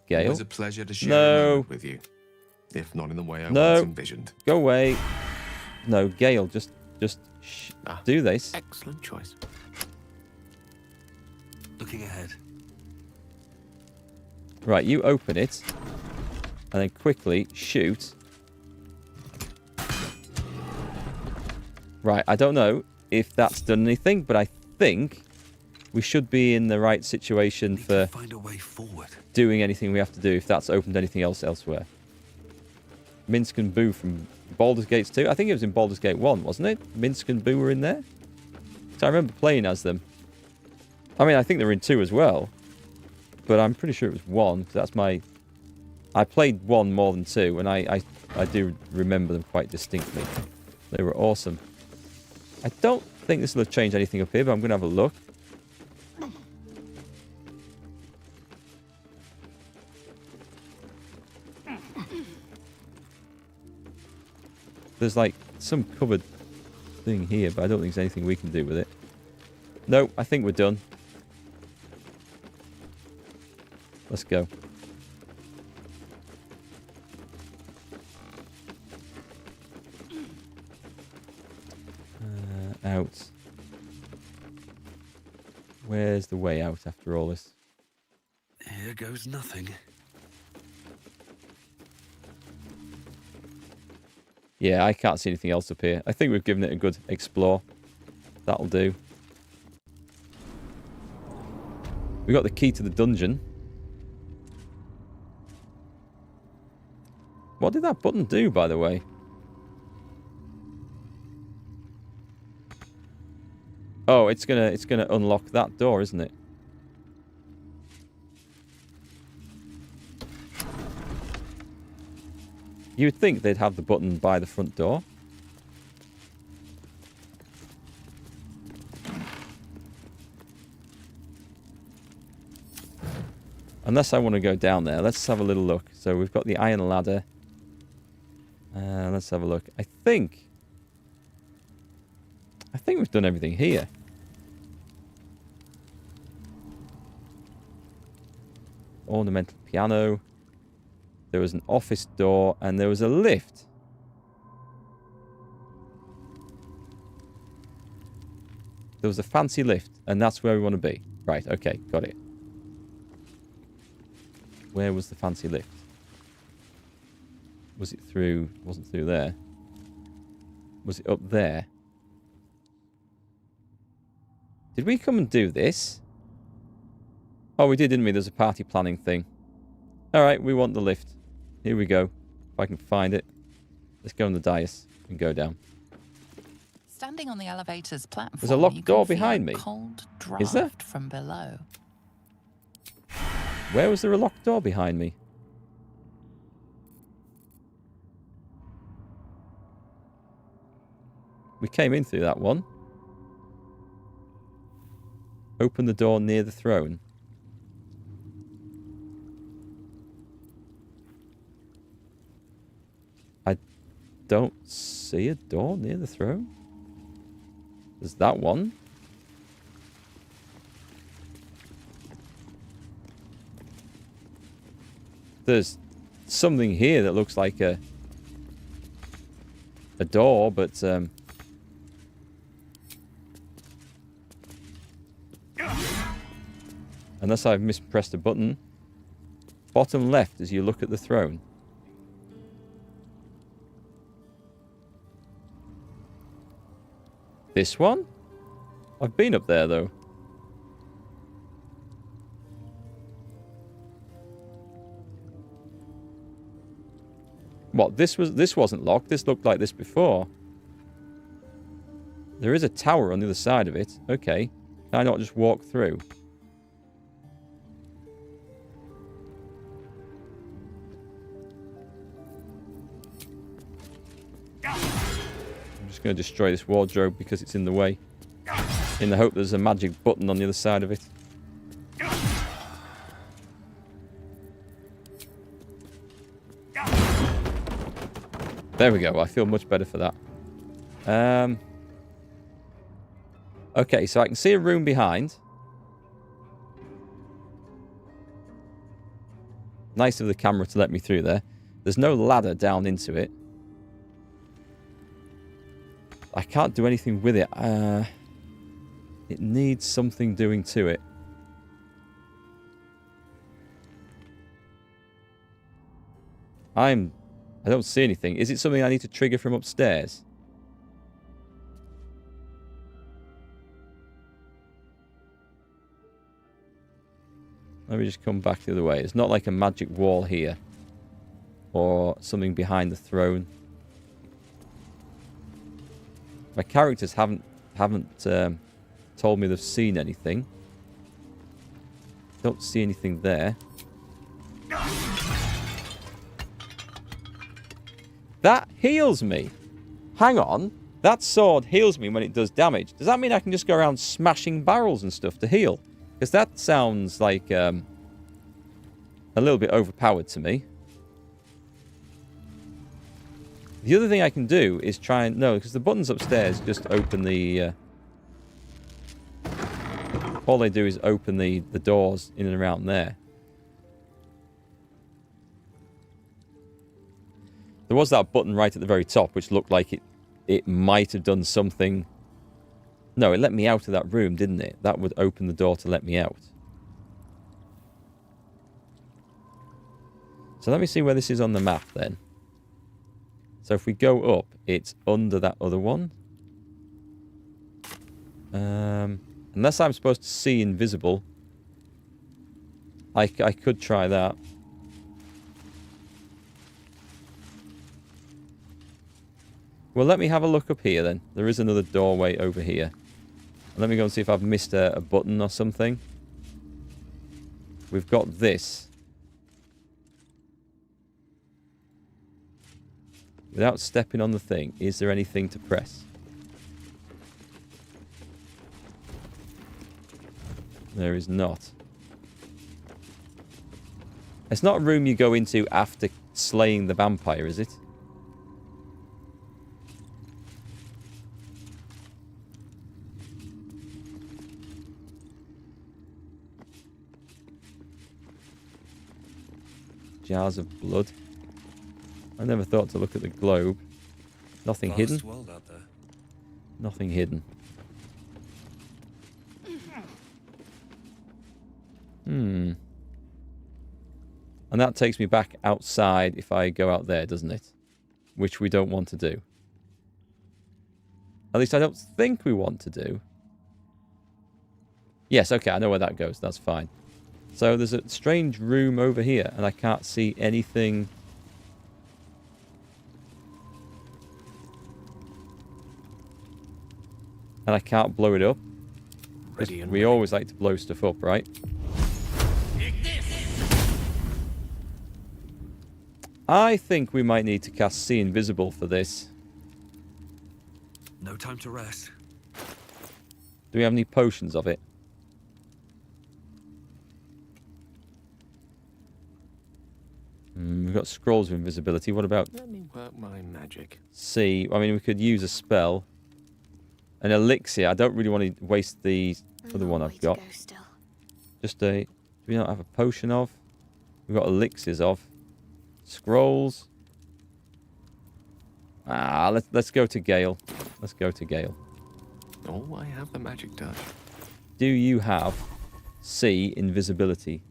Gale. It was a pleasure to share a moment with you. If not in the way I once envisioned. Go away. No, Gale, just do this. Excellent choice. Looking ahead. Right, you open it. And then quickly shoot. Right, I don't know if that's done anything, but I think we should be in the right situation for find a way forward. Doing anything we have to do if that's opened anything else elsewhere. Minsk and Boo from Baldur's Gate 2. I think it was in Baldur's Gate 1, wasn't it? Minsk and Boo were in there. So I remember playing as them. I mean, I think they were in 2 as well. But I'm pretty sure it was 1, because that's my... I played 1 more than 2, and I do remember them quite distinctly. They were awesome. I don't think this will have changed anything up here, but I'm going to have a look. There's like some cupboard thing here, but I don't think there's anything we can do with it. No, I think we're done. Let's go. Out. Where's the way out after all this? Here goes nothing. Yeah, I can't see anything else up here. I think we've given it a good explore. That'll do. We got the key to the dungeon. What did that button do, by the way? Oh, it's gonna unlock that door, isn't it? You would think they'd have the button by the front door. Unless I want to go down there. Let's have a little look. So we've got the iron ladder. Let's have a look. I think we've done everything here. Ornamental piano. There was an office door and there was a lift. There was a fancy lift and that's where we want to be. Right, okay, got it. Where was the fancy lift? Was it through... wasn't through there. Was it up there? Did we come and do this? Oh, we did, didn't we? There's a party planning thing. Alright, we want the lift. Here we go. If I can find it. Let's go on the dais and go down. Standing on the elevator's platform, there's a locked door feel behind me. Cold Is there? draft from below. Where was there a locked door behind me? We came in through that one. Open the door near the throne. I don't see a door near the throne. There's that one. There's something here that looks like a door, but unless I've mispressed a button. Bottom left as you look at the throne. This one? I've been up there though. What, this wasn't locked. This looked like this before. There is a tower on the other side of it. Okay. Can I not just walk through? I'm just going to destroy this wardrobe because it's in the way. In the hope there's a magic button on the other side of it. There we go. I feel much better for that. Okay, so I can see a room behind. Nice of the camera to let me through there. There's no ladder down into it. I can't do anything with it. It needs something doing to it. I don't see anything. Is it something I need to trigger from upstairs? Let me just come back the other way. It's not like a magic wall here. Or something behind the throne. My characters haven't told me they've seen anything. Don't see anything there. That heals me. Hang on. That sword heals me when it does damage. Does that mean I can just go around smashing barrels and stuff to heal? Because that sounds like a little bit overpowered to me. The other thing I can do is try and... No, because the buttons upstairs just open the... all they do is open the doors in and around there. There was that button right at the very top, which looked like it might have done something. No, it let me out of that room, didn't it? That would open the door to let me out. So let me see where this is on the map then. So if we go up, it's under that other one. Unless I'm supposed to see invisible. I could try that. Well, let me have a look up here then. There is another doorway over here. And let me go and see if I've missed a button or something. We've got this. Without stepping on the thing, is there anything to press? There is not. It's not a room you go into after slaying the vampire, is it? Jars of blood. I never thought to look at the globe. Nothing hidden. World out there. Nothing hidden. And that takes me back outside if I go out there, doesn't it? Which we don't want to do. At least I don't think we want to do. Yes, okay, I know where that goes. That's fine. So there's a strange room over here, and I can't see anything. And I can't blow it up. We always like to blow stuff up, right? I think we might need to cast See Invisible for this. No time to rest. Do we have any potions of it? We've got scrolls of invisibility. What about... Let me work my magic. See, I mean, we could use a spell. An elixir. I don't really want to waste the other one I've got. Just a... Do we not have a potion of? We've got elixirs of. Scrolls. Let's go to Gale. Let's go to Gale. Oh, I have the magic touch. Do you have See Invisibility?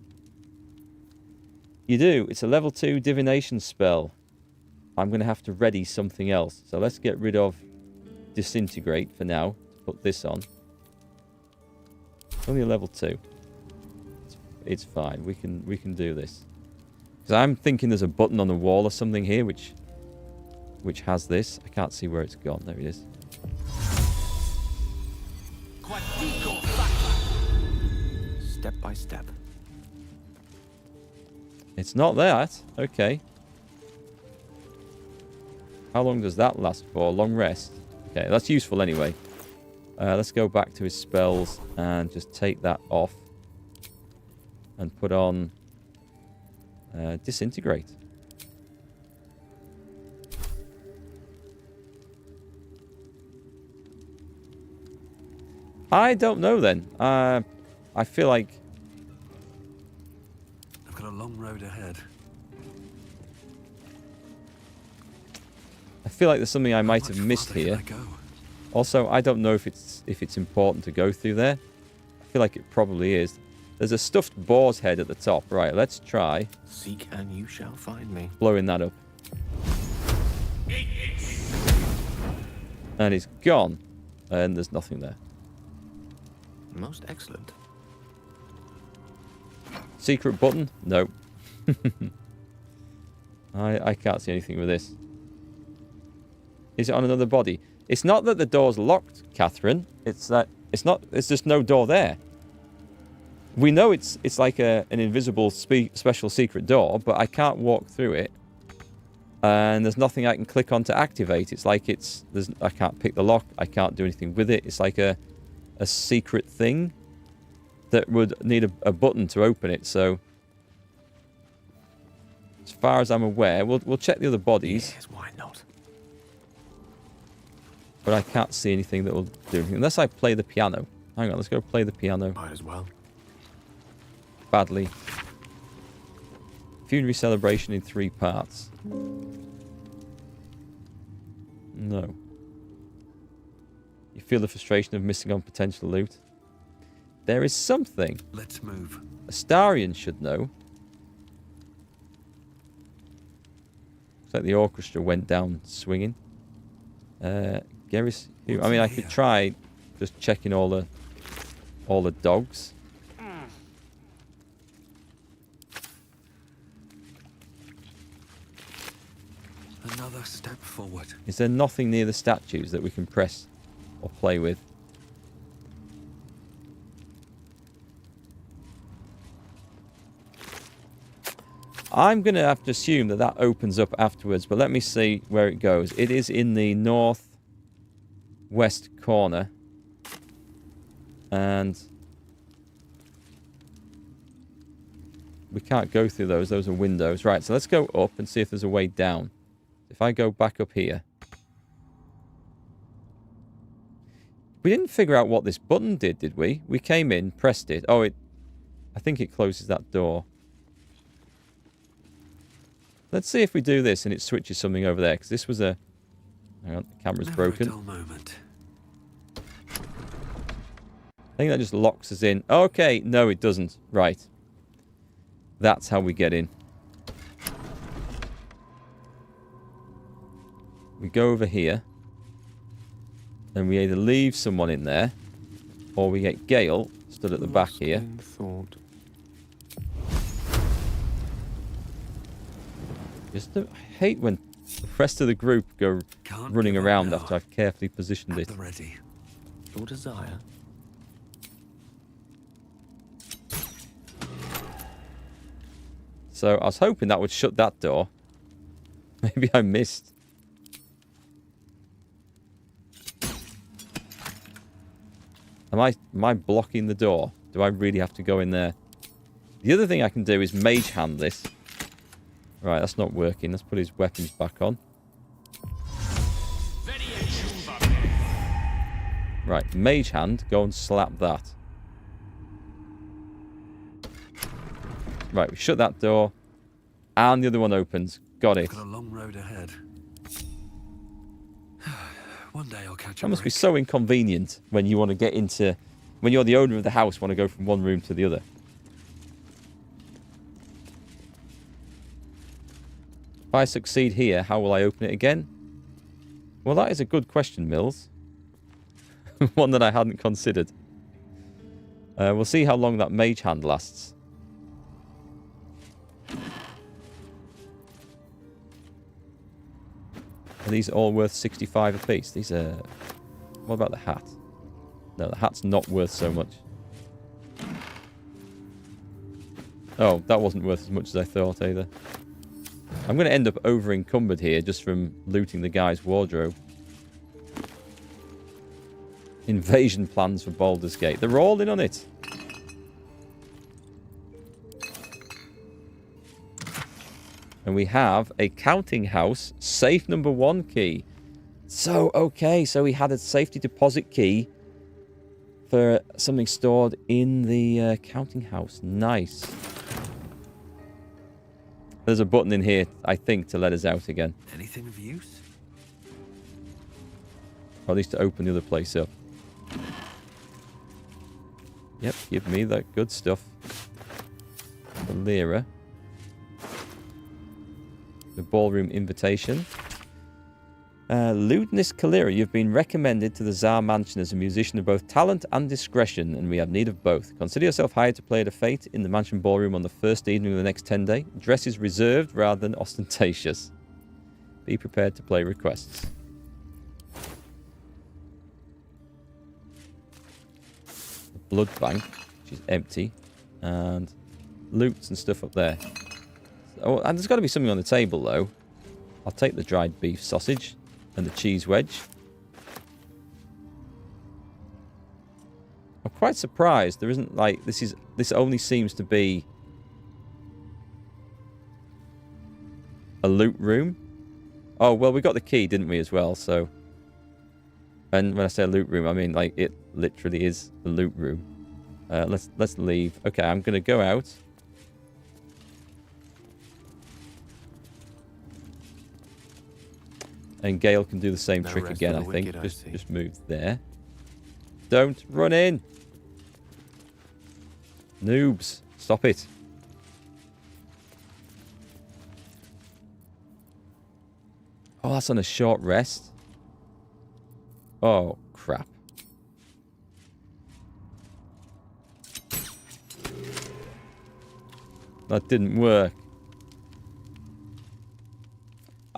You do. It's a level 2 divination spell. I'm going to have to ready something else. So let's get rid of Disintegrate for now. Put this on. Only a level 2. It's fine. We can do this. Because I'm thinking there's a button on the wall or something here which has this. I can't see where it's gone. There it is. Step by step. It's not that. Okay. How long does that last for? Long rest. Okay, that's useful anyway. Let's go back to his spells and just take that off. And put on Disintegrate. I don't know then. I feel like... I've got a long road ahead. I feel like there's something I might have missed here. Also, I don't know if it's important to go through there. I feel like it probably is. There's a stuffed boar's head at the top. Right, let's try. Seek and you shall find me. Blowing that up. And it's gone. And there's nothing there. Most excellent. Secret button? No. I can't see anything with this. Is it on another body? It's not that the door's locked, Catherine. It's that it's not. There's just no door there. We know it's like an invisible special secret door, but I can't walk through it. And there's nothing I can click on to activate. It's like I can't pick the lock. I can't do anything with it. It's like a secret thing that would need a button to open it. So, as far as I'm aware, we'll check the other bodies. Yes, why not? But I can't see anything that will do anything unless I play the piano. Hang on, let's go play the piano. Might as well. Badly. Funerary celebration in 3 parts. No. You feel the frustration of missing on potential loot. There is something. Let's move. Astarion should know. Looks like the orchestra went down swinging. Geris, I mean, I could try just checking all the dogs. Another step forward. Is there nothing near the statues that we can press or play with? I'm going to have to assume that opens up afterwards, but let me see where it goes. It is in the northwest corner. And we can't go through those. Those are windows. Right, so let's go up and see if there's a way down. If I go back up here. We didn't figure out what this button did we? We came in, pressed it. Oh, I think it closes that door. Let's see if we do this and it switches something over there. Because this was a... Hang on, the camera's broken. A dull moment. I think that just locks us in. Okay, no, it doesn't. Right. That's how we get in. We go over here. And we either leave someone in there, or we get Gale stood at the back here. I hate when the rest of the group go running around after I've carefully positioned it. Ready. Your desire. So I was hoping that would shut that door. Maybe I missed. Am I blocking the door? Do I really have to go in there? The other thing I can do is mage hand this. Right, that's not working. Let's put his weapons back on. Right, mage hand. Go and slap that. Right, we shut that door. And the other one opens. Got it. Got a long road ahead. One day I'll catch That must be so inconvenient when you want to get into... When you're the owner of the house, want to go from one room to the other. If I succeed here, how will I open it again? Well, that is a good question, Mills. One that I hadn't considered. We'll see how long that mage hand lasts. Are these all worth 65 apiece? These are... What about the hat? No, the hat's not worth so much. Oh, that wasn't worth as much as I thought either. I'm going to end up over-encumbered here just from looting the guy's wardrobe. Invasion plans for Baldurs Gate. They're all in on it. And we have a counting house safe number 1 key. So, okay, so we had a safety deposit key for something stored in the counting house. Nice. There's a button in here, I think, to let us out again. Anything of use? Or at least to open the other place up. Yep, give me that good stuff. The Lyra. The ballroom invitation. Ludness Kalira, you've been recommended to the Tsar Mansion as a musician of both talent and discretion, and we have need of both. Consider yourself hired to play at a fete in the mansion ballroom on the first evening of the next 10 day. Dress is reserved rather than ostentatious. Be prepared to play requests. The blood bank, which is empty, and loots and stuff up there. Oh, and there's got to be something on the table, though. I'll take the dried beef sausage and the cheese wedge. I'm quite surprised there isn't, like, this only seems to be a loot room. Oh, well, we got the key, didn't we, as well, so... And when I say a loot room, I mean, like, it literally is a loot room. Let's leave. Okay, I'm going to go out. And Gale can do the same trick again, I think. Just move there. Don't run in. Noobs. Stop it. Oh, that's on a short rest. Oh, crap. That didn't work.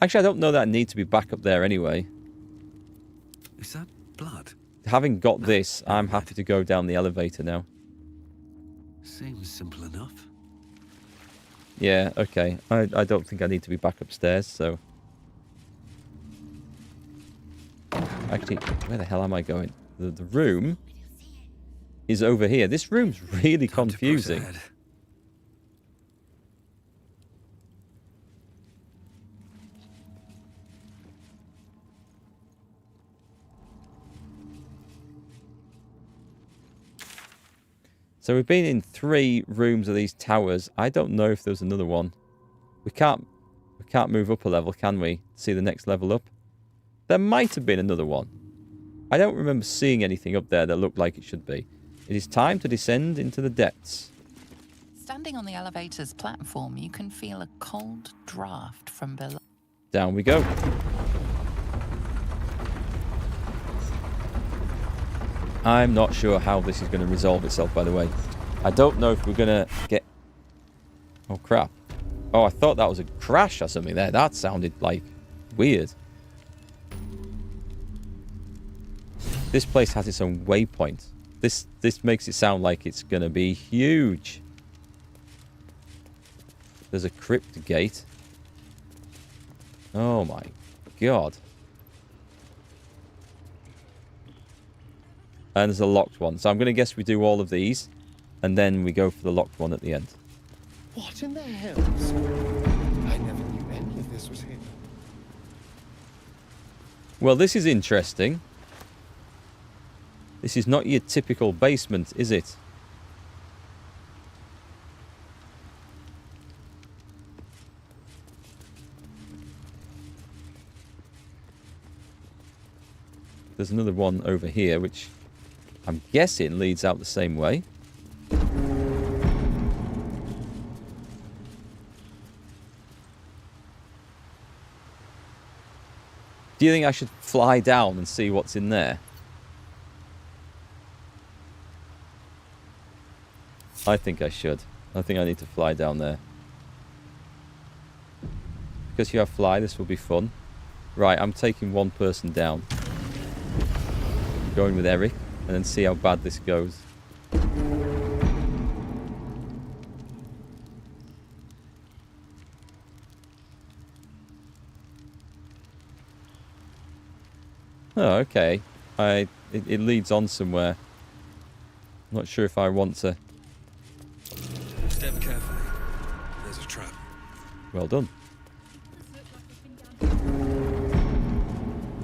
Actually, I don't know that I need to be back up there anyway. Is that blood? Having got this, I'm happy to go down the elevator now. Seems simple enough. Yeah, okay. I don't think I need to be back upstairs, so... Actually, where the hell am I going? The room is over here. This room's really confusing. So we've been in 3 rooms of these towers. I don't know if there's another one. We can't move up a level, can we? See the next level up? There might have been another one. I don't remember seeing anything up there that looked like it should be. It is time to descend into the depths. Standing on the elevator's platform, you can feel a cold draft from below. Down we go. I'm not sure how this is going to resolve itself, by the way. I don't know if we're going to get... Oh, crap. Oh, I thought that was a crash or something there. That sounded, like, weird. This place has its own waypoint. This makes it sound like it's going to be huge. There's a crypt gate. Oh, my God. And there's a locked one. So I'm going to guess we do all of these. And then we go for the locked one at the end. What in the hells? I never knew any of this was here. Well, this is interesting. This is not your typical basement, is it? There's another one over here, which I'm guessing leads out the same way. Do you think I should fly down and see what's in there? I think I should. I think I need to fly down there. Because you have fly, this will be fun. Right, I'm taking one person down. Going with Erikk, and then see how bad this goes. Oh, okay. It leads on somewhere. I'm not sure if I want to. Step carefully. There's a trap. Well done.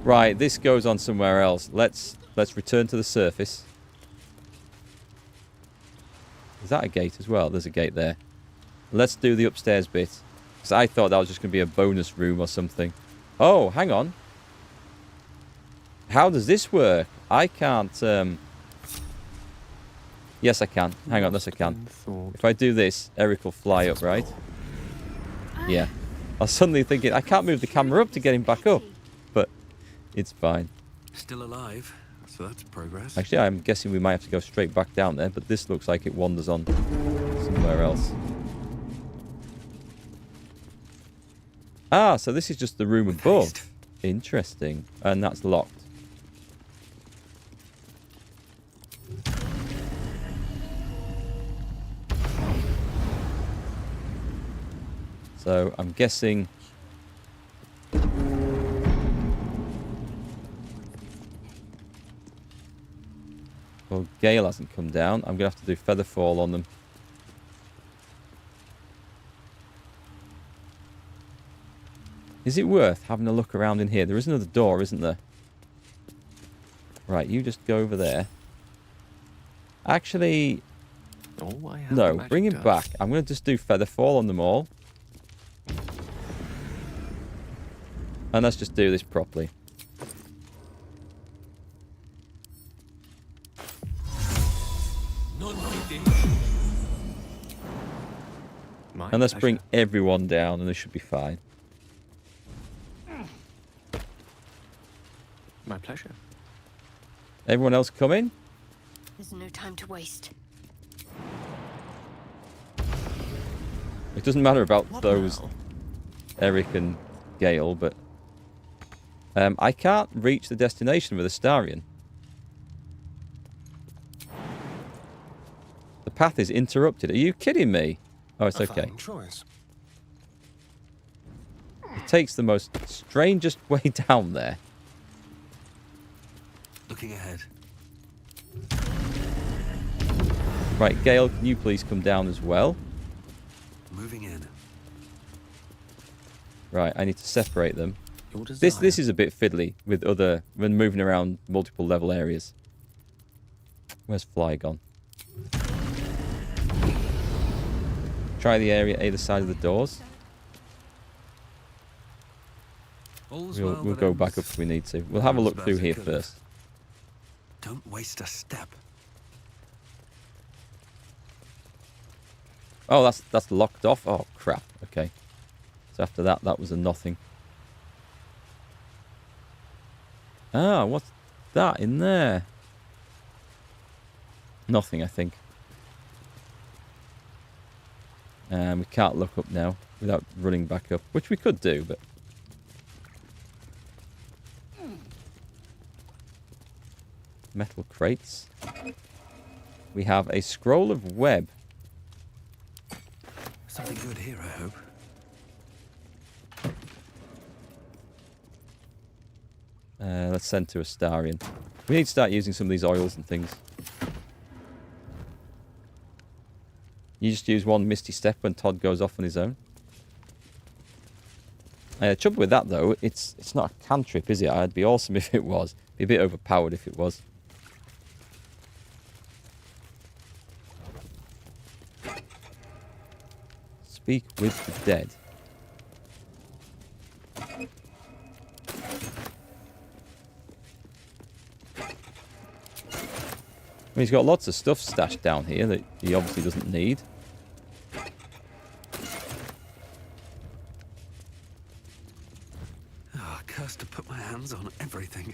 Right, this goes on somewhere else. Let's return to the surface. Is that a gate as well? There's a gate there. Let's do the upstairs bit. Because I thought that was just going to be a bonus room or something. Oh, hang on. How does this work? I can't... Yes, I can. Hang on, yes, I can. If I do this, Erikk will fly up, right? Yeah. I was suddenly thinking, I can't move the camera up to get him back up. But it's fine. Still alive, so that's progress. Actually, I'm guessing we might have to go straight back down there, but this looks like it wanders on somewhere else. Ah, so this is just the room above. Interesting. And that's locked. So I'm guessing... Well, Gale hasn't come down. I'm going to have to do feather fall on them. Is it worth having a look around in here? There is another door, isn't there? Right, you just go over there. Actually... No, bring him back. I'm going to just do feather fall on them all. And let's just do this properly. And let's bring everyone down and they should be fine. My pleasure. Everyone else come in? There's no time to waste. It doesn't matter about those Erikk and Gale, but I can't reach the destination with Astarion. The path is interrupted. Are you kidding me? Oh, it's okay. It takes the most strangest way down there. Looking ahead. Right, Gale, can you please come down as well? Moving in. Right, I need to separate them. This is a bit fiddly with when moving around multiple level areas. Where's Fly gone? try the area either side of the doors. We'll go back up if we need to. We'll have a look through here first. Don't waste a step. Oh, that's locked off. Oh crap. Okay. So after that, that was a nothing. Ah, what's that in there? Nothing, I think. We can't look up now without running back up, which we could do, but... Metal crates. We have a scroll of web. Something good here, I hope. Let's send to Astarion. We need to start using some of these oils and things. You just use one misty step when Todd goes off on his own. Trouble with that though, it's not a cantrip, is it? It'd be awesome if it was. Be a bit overpowered if it was. Speak with the dead. I mean, he's got lots of stuff stashed down here that he obviously doesn't need. Oh, cursed to put my hands on everything.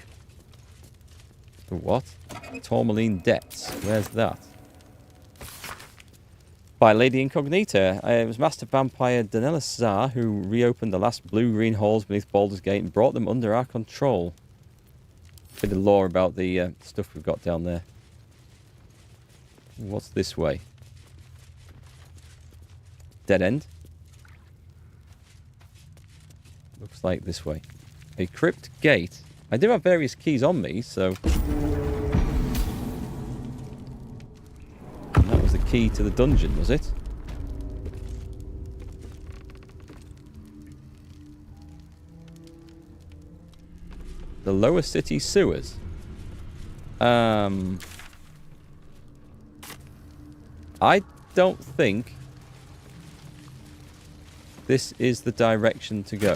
The what? Tourmaline Depths. Where's that? By Lady Incognita. It was Master Vampire Daenerys Zar who reopened the last blue-green holes beneath Baldur's Gate and brought them under our control. Bit of lore about the stuff we've got down there. What's this way? Dead end? Looks like this way. A crypt gate. I do have various keys on me, so... And that was the key to the dungeon, was it? The lower city sewers. I don't think this is the direction to go.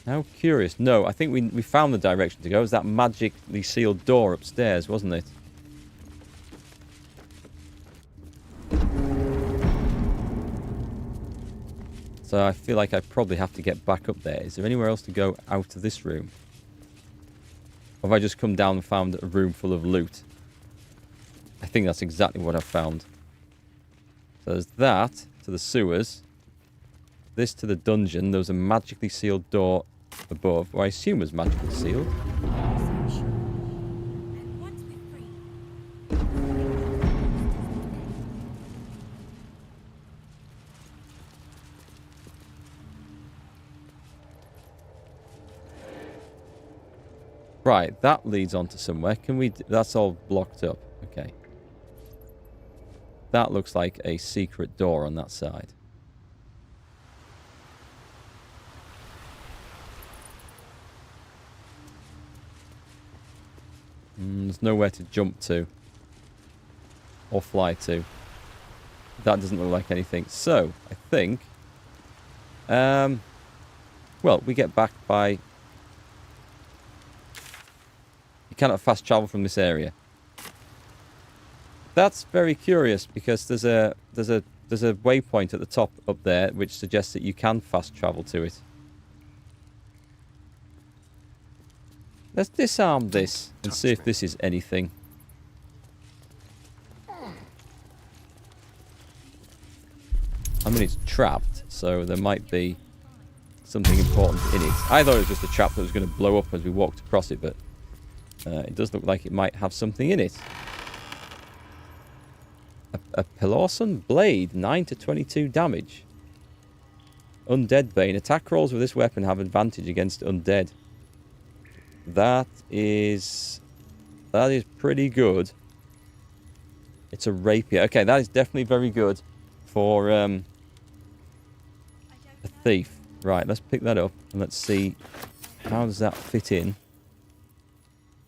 How curious. No, I think we found the direction to go. It was that magically sealed door upstairs, wasn't it? So I feel like I probably have to get back up there. Is there anywhere else to go out of this room? Or have I just come down and found a room full of loot? I think that's exactly what I've found. So there's that to the sewers. This to the dungeon. There was a magically sealed door above, or I assume was magically sealed. Right, that leads on to somewhere. Can we... That's all blocked up. Okay. That looks like a secret door on that side. There's nowhere to jump to. Or fly to. That doesn't look like anything. So, I think... well, we get back by... You cannot fast travel from this area. That's very curious because there's a waypoint at the top up there which suggests that you can fast travel to it. Let's disarm this and see if this is anything. I mean, it's trapped, so there might be something important in it. I thought it was just a trap that was going to blow up as we walked across it, but it does look like it might have something in it. A Pelorson Blade, 9 to 22 damage. Undead Bane. Attack rolls with this weapon have advantage against undead. That is pretty good. It's a rapier. Okay, that is definitely very good for a thief. Right, let's pick that up and let's see how does that fit in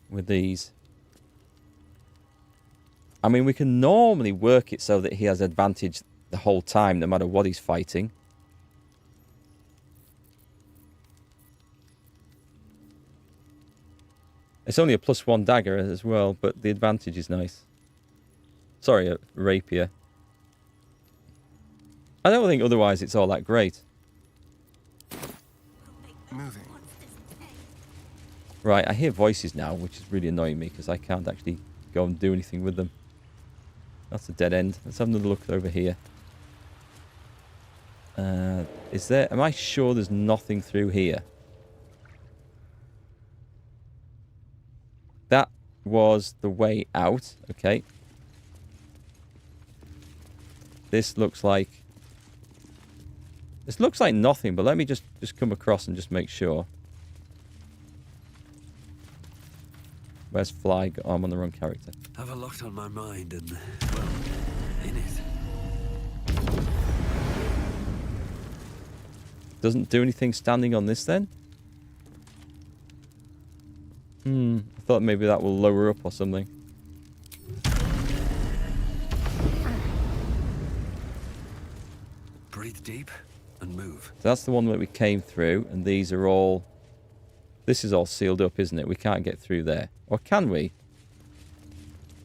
with these. I mean, we can normally work it so that he has advantage the whole time, no matter what he's fighting. It's only a +1 dagger as well, but the advantage is nice. Sorry, a rapier. I don't think otherwise it's all that great. Moving. Right, I hear voices now, which is really annoying me because I can't actually go and do anything with them. That's a dead end. Let's have another look over here. Is there... Am I sure there's nothing through here? That was the way out. Okay. This looks like... This looks like nothing, but let me just come across and just make sure. Where's Fly? Oh, I'm on the wrong character. Have a lot on my mind and, well, in it. Doesn't do anything standing on this then? I thought maybe that will lower up or something. Breathe deep and move. So that's the one that we came through, and these are all... This is all sealed up, isn't it? We can't get through there. Or can we?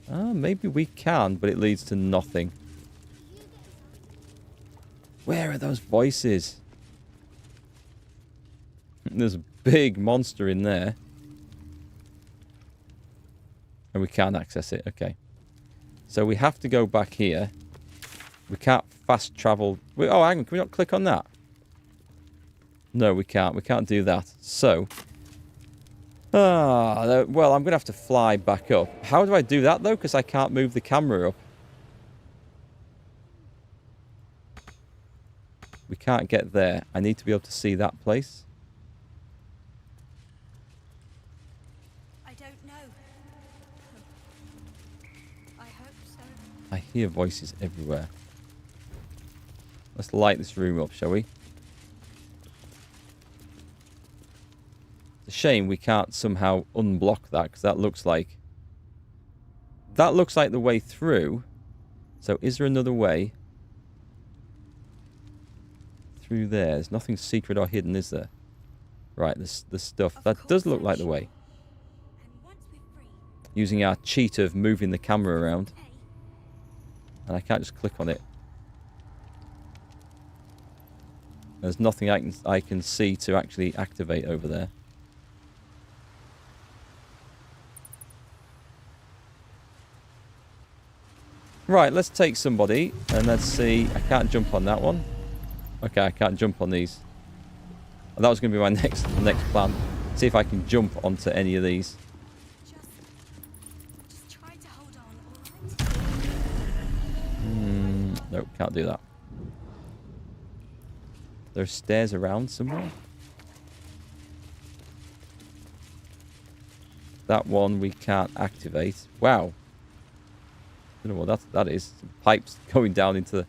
Maybe we can, but it leads to nothing. Where are those voices? There's a big monster in there. And we can't access it. Okay. So we have to go back here. We can't fast travel. Oh, hang on. Can we not click on that? No, we can't. We can't do that. So... well, I'm going to have to fly back up. How do I do that, though? Because I can't move the camera up. We can't get there. I need to be able to see that place. I don't know. I hope so. I hear voices everywhere. Let's light this room up, shall we? It's a shame we can't somehow unblock that, because that looks like... That looks like the way through. So is there another way? Through there. There's nothing secret or hidden, is there? Right, there's stuff. That does look like the way. Using our cheat of moving the camera around. And I can't just click on it. There's nothing I can see to actually activate over there. Right, let's take somebody and let's see. I can't jump on that one. Okay, I can't jump on these. That was going to be my next plan. See if I can jump onto any of these. Just try to hold on, alright? Nope, can't do that. There's stairs around somewhere. That one we can't activate. Wow. I don't know what that is. Some pipes going down into the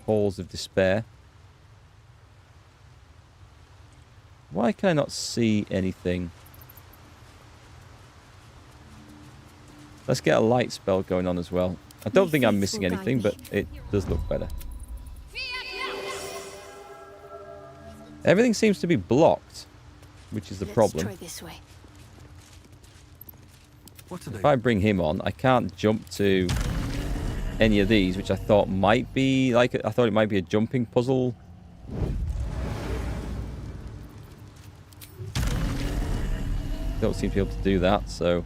halls of despair. Why can I not see anything? Let's get a light spell going on as well. I don't think I'm missing anything, but it does look better. Everything seems to be blocked, which is the problem. Try this way. If I bring him on, I can't jump to any of these, which I thought might be like... I thought it might be a jumping puzzle. Don't seem to be able to do that, so...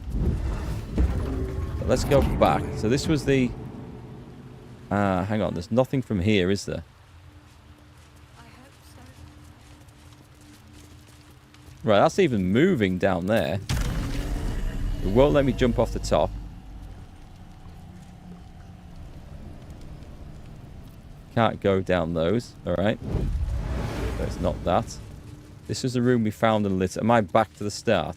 But let's go back. So this was the... hang on. There's nothing from here, is there? Right, that's even moving down there. It won't let me jump off the top. Can't go down those. Alright. So it's not that. This is the room we found and lit. Am I back to the start?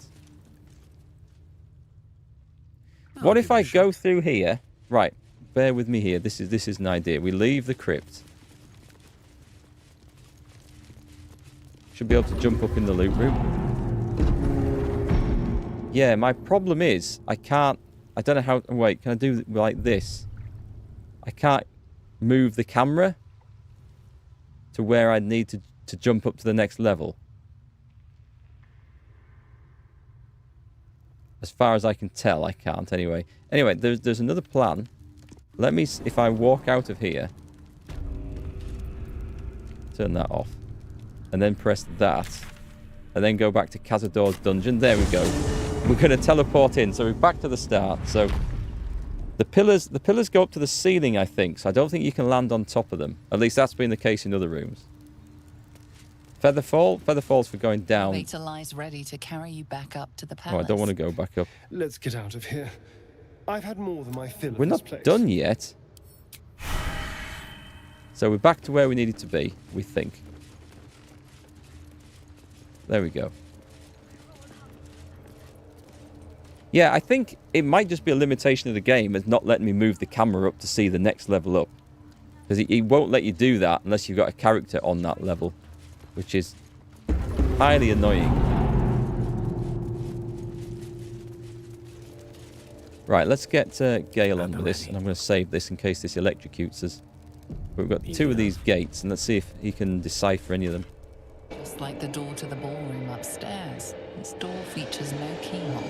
What if I go through here? Right. Bear with me here. This is an idea. We leave the crypt. Should be able to jump up in the loot room. Yeah, my problem is I don't know how... Wait, can I do like this? I can't move the camera to where I need to jump up to the next level. As far as I can tell, I can't anyway. Anyway, there's another plan. Let me... If I walk out of here... Turn that off. And then press that. And then go back to Cazador's dungeon. There we go. We're going to teleport in. So we're back to the start. So the pillars go up to the ceiling, I think. So I don't think you can land on top of them. At least that's been the case in other rooms. Featherfall? Featherfall's for going down. Later lies ready to carry you back up to the palace. Oh, I don't want to go back up. Let's get out of here. I've had more than my fill of We're this not place. done yet. So we're back to where we needed to be, we think. There we go. Yeah, I think it might just be a limitation of the game as not letting me move the camera up to see the next level up. Because he won't let you do that unless you've got a character on that level. Which is highly annoying. Right, let's get Gale on with this. And I'm going to save this in case this electrocutes us. We've got two of these gates, and let's see if he can decipher any of them. Just like the door to the ballroom upstairs, its door features no keyhole,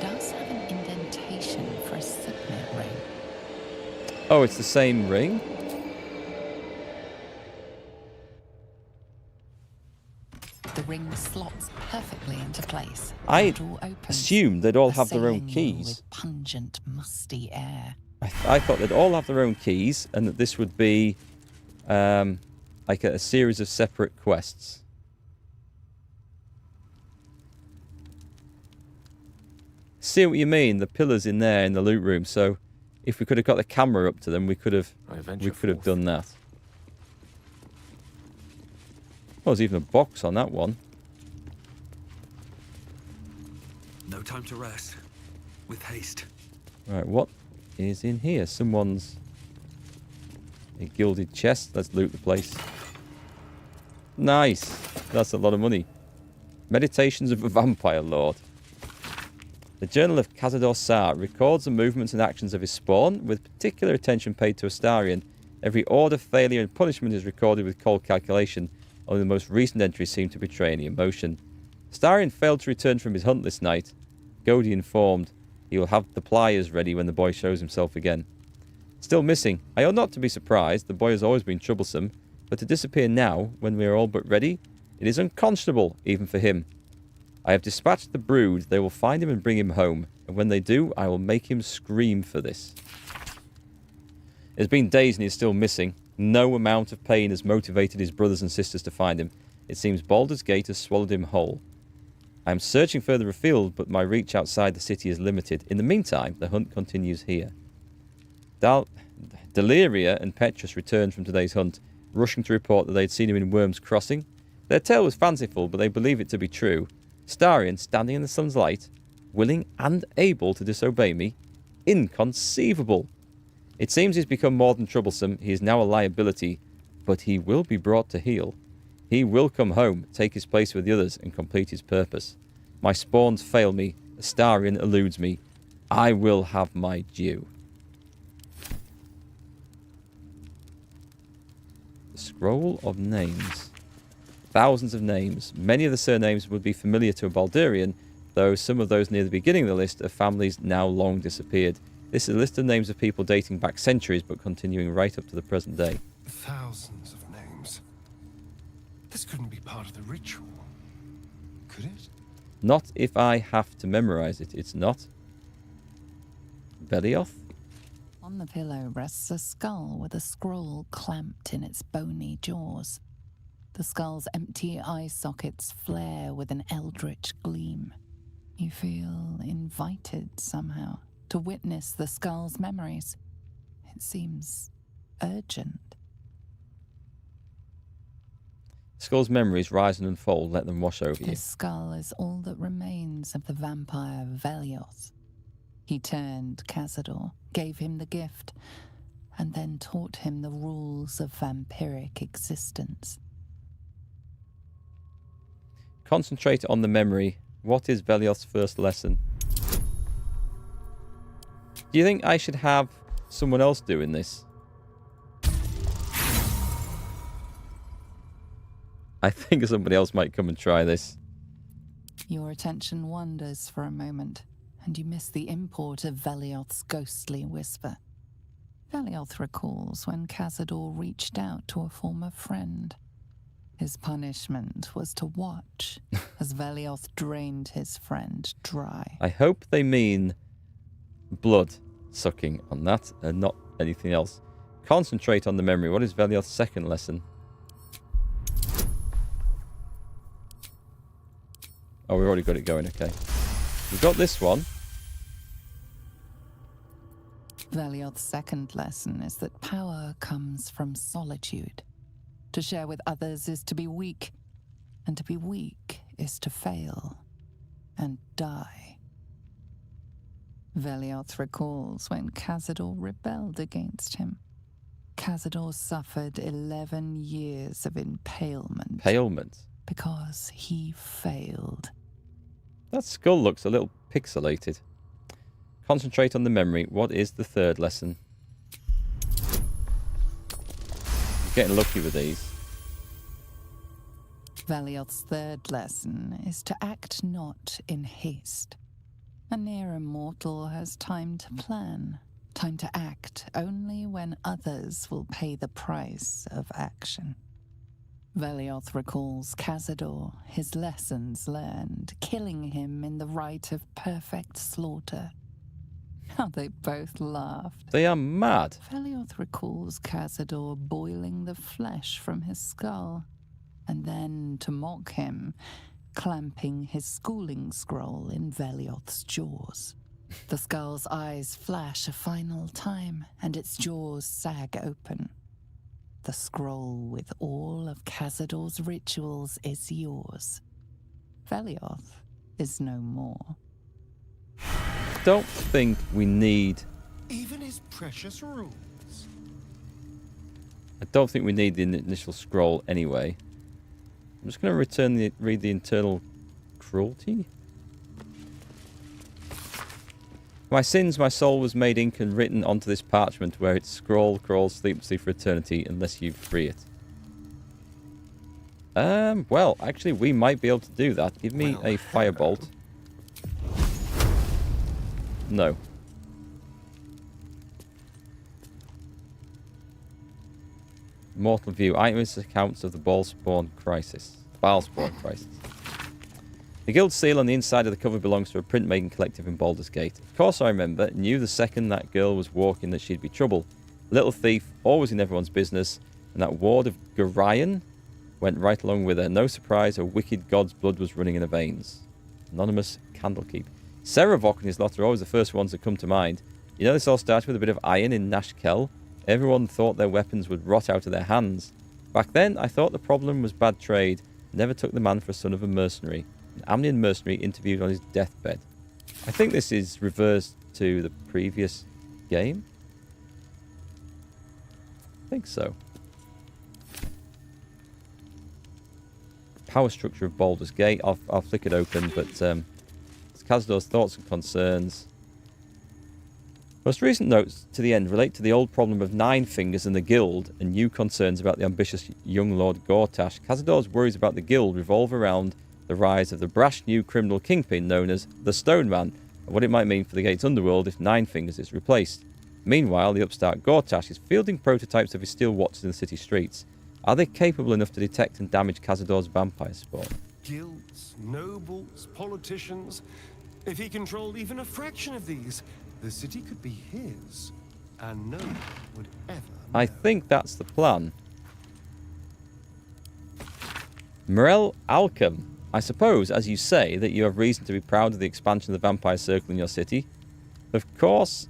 but does have an indentation for a signet ring. Oh, it's the same ring? The ring slots perfectly into place. I The door opens, assumed they'd all have their own assailing you keys. with pungent, musty air. I thought they'd all have their own keys, and that this would be like a series of separate quests. See what you mean? The pillars in there in the loot room. So, if we could have got the camera up to them, we could have done that. Oh, there's even a box on that one. No time to rest. With haste. Right, what is in here? Someone's... A gilded chest. Let's loot the place. Nice. That's a lot of money. Meditations of a Vampire Lord. The Journal of Cazador Sar records the movements and actions of his spawn, with particular attention paid to Astarion. Every order, failure, and punishment is recorded with cold calculation. Only the most recent entries seem to betray any emotion. Astarion failed to return from his hunt this night. Godi informed he will have the pliers ready when the boy shows himself again. Still missing. I ought not to be surprised. The boy has always been troublesome. But to disappear now, when we are all but ready, it is unconscionable, even for him. I have dispatched the brood. They will find him and bring him home. And when they do, I will make him scream for this. It's been days and he is still missing. No amount of pain has motivated his brothers and sisters to find him. It seems Baldurs Gate has swallowed him whole. I am searching further afield, but my reach outside the city is limited. In the meantime, the hunt continues here. Deliria and Petrus returned from today's hunt, rushing to report that they had seen him in Worm's Crossing. Their tale was fanciful, but they believe it to be true. Starion, standing in the sun's light, willing and able to disobey me? Inconceivable! It seems he's become more than troublesome. He is now a liability, but he will be brought to heel. He will come home, take his place with the others, and complete his purpose. My spawns fail me. Astarion eludes me. I will have my due. Scroll of names. Thousands of names. Many of the surnames would be familiar to a Baldurian, though some of those near the beginning of the list are families now long disappeared. This is a list of names of people dating back centuries, but continuing right up to the present day. Thousands of names. This couldn't be part of the ritual, could it? Not if I have to memorize it. It's not. Belioth? On the pillow rests a skull with a scroll clamped in its bony jaws. The skull's empty eye sockets flare with an eldritch gleam. You feel invited somehow to witness the skull's memories. It seems urgent. Skull's memories rise and unfold. Let them wash over you. This skull is all that remains of the vampire Velioth. He turned Cazador, gave him the gift, and then taught him the rules of vampiric existence. Concentrate on the memory What is Velioth's first lesson? Do you think I should have someone else doing this? I think somebody else might come and try this. Your attention wanders for a moment, and you miss the import of Velioth's ghostly whisper. Velioth recalls when Cazador reached out to a former friend. His punishment was to watch as Velioth drained his friend dry. I hope they mean blood sucking on that and not anything else. Concentrate on the memory. What is Velioth's second lesson? Oh, we've already got it going, okay. We've got this one. Velioth's second lesson is that power comes from solitude. To share with others is to be weak, and to be weak is to fail and die. Velioth recalls when Cazador rebelled against him. Cazador suffered 11 years of impalement. Impalement? Because he failed. That skull looks a little pixelated. Concentrate on the memory. What is the third lesson? I'm getting lucky with these. Velioth's third lesson is to act not in haste. A near immortal has time to plan, time to act only when others will pay the price of action. Velioth recalls Cazador, his lessons learned, killing him in the rite of perfect slaughter. How they both laughed. They are mad. Velioth recalls Cazador boiling the flesh from his skull, and then, to mock him, clamping his schooling scroll in Velioth's jaws. The skull's eyes flash a final time, and its jaws sag open. The scroll with all of Cazador's rituals is yours. Velioth is no more. Don't think we need... Even his precious rules. I don't think we need the initial scroll anyway. I'm just going to read the internal cruelty. My sins, my soul was made ink and written onto this parchment, where its scroll crawls sleeplessly for eternity unless you free it. Well, actually, we might be able to do that. Give me a firebolt. No. Mortal view. Eyewitness accounts of the Balspawn crisis. The guild seal on the inside of the cover belongs to a printmaking collective in Baldurs Gate. Of course I remember, knew the second that girl was walking that she'd be trouble. Little thief, always in everyone's business, and that ward of Gorion went right along with her. No surprise, a wicked god's blood was running in her veins. Anonymous Candlekeep. Serevok and his lot are always the first ones that come to mind. You know, this all started with a bit of iron in Nashkel. Everyone thought their weapons would rot out of their hands. Back then, I thought the problem was bad trade. Never took the man for a son of a mercenary. An Amnian mercenary interviewed on his deathbed. I think this is reversed to the previous game. I think so. Power structure of Baldurs Gate. I'll flick it open, but it's Cazador's thoughts and concerns. Most recent notes to the end relate to the old problem of Nine Fingers and the Guild, and new concerns about the ambitious young Lord Gortash. Cazador's worries about the Guild revolve around the rise of the brash new criminal kingpin known as the Stone Man, and what it might mean for the Gate's underworld if Nine Fingers is replaced. Meanwhile, the upstart Gortash is fielding prototypes of his steel watches in the city streets. Are they capable enough to detect and damage Cazador's vampire spawn? Guilds, nobles, politicians. If he controlled even a fraction of these, the city could be his, and no one would ever know. I think that's the plan. Morel Alchem. I suppose, as you say, that you have reason to be proud of the expansion of the vampire circle in your city. Of course,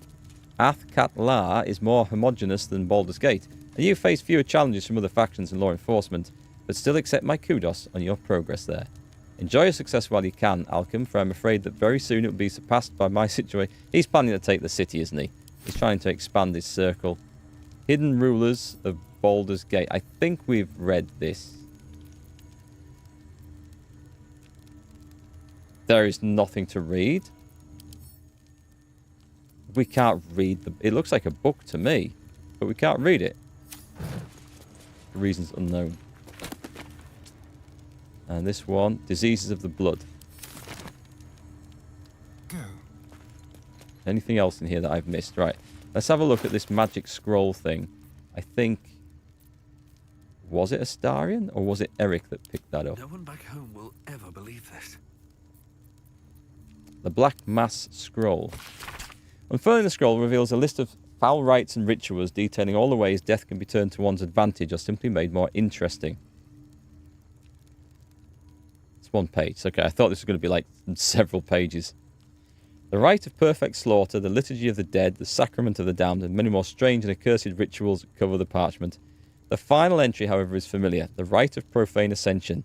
Athkatla is more homogeneous than Baldur's Gate, and you face fewer challenges from other factions and law enforcement, but still accept my kudos on your progress there. Enjoy your success while you can, Alchem, for I'm afraid that very soon it will be surpassed by my situation. He's planning to take the city, isn't he? He's trying to expand his circle. Hidden Rulers of Baldur's Gate. I think we've read this. There is nothing to read. We can't read the... It looks like a book to me, but we can't read it. For reasons unknown. And this one, Diseases of the Blood. Go. Anything else in here that I've missed? Right. Let's have a look at this magic scroll thing. I think... Was it Astarion, or was it Erikk that picked that up? No one back home will ever believe this. The Black Mass Scroll. Unfurling the scroll reveals a list of foul rites and rituals detailing all the ways death can be turned to one's advantage or simply made more interesting. It's one page. Okay, I thought this was going to be like several pages. The rite of perfect slaughter, the liturgy of the dead, the sacrament of the damned, and many more strange and accursed rituals cover the parchment. The final entry, however, is familiar. The rite of profane ascension.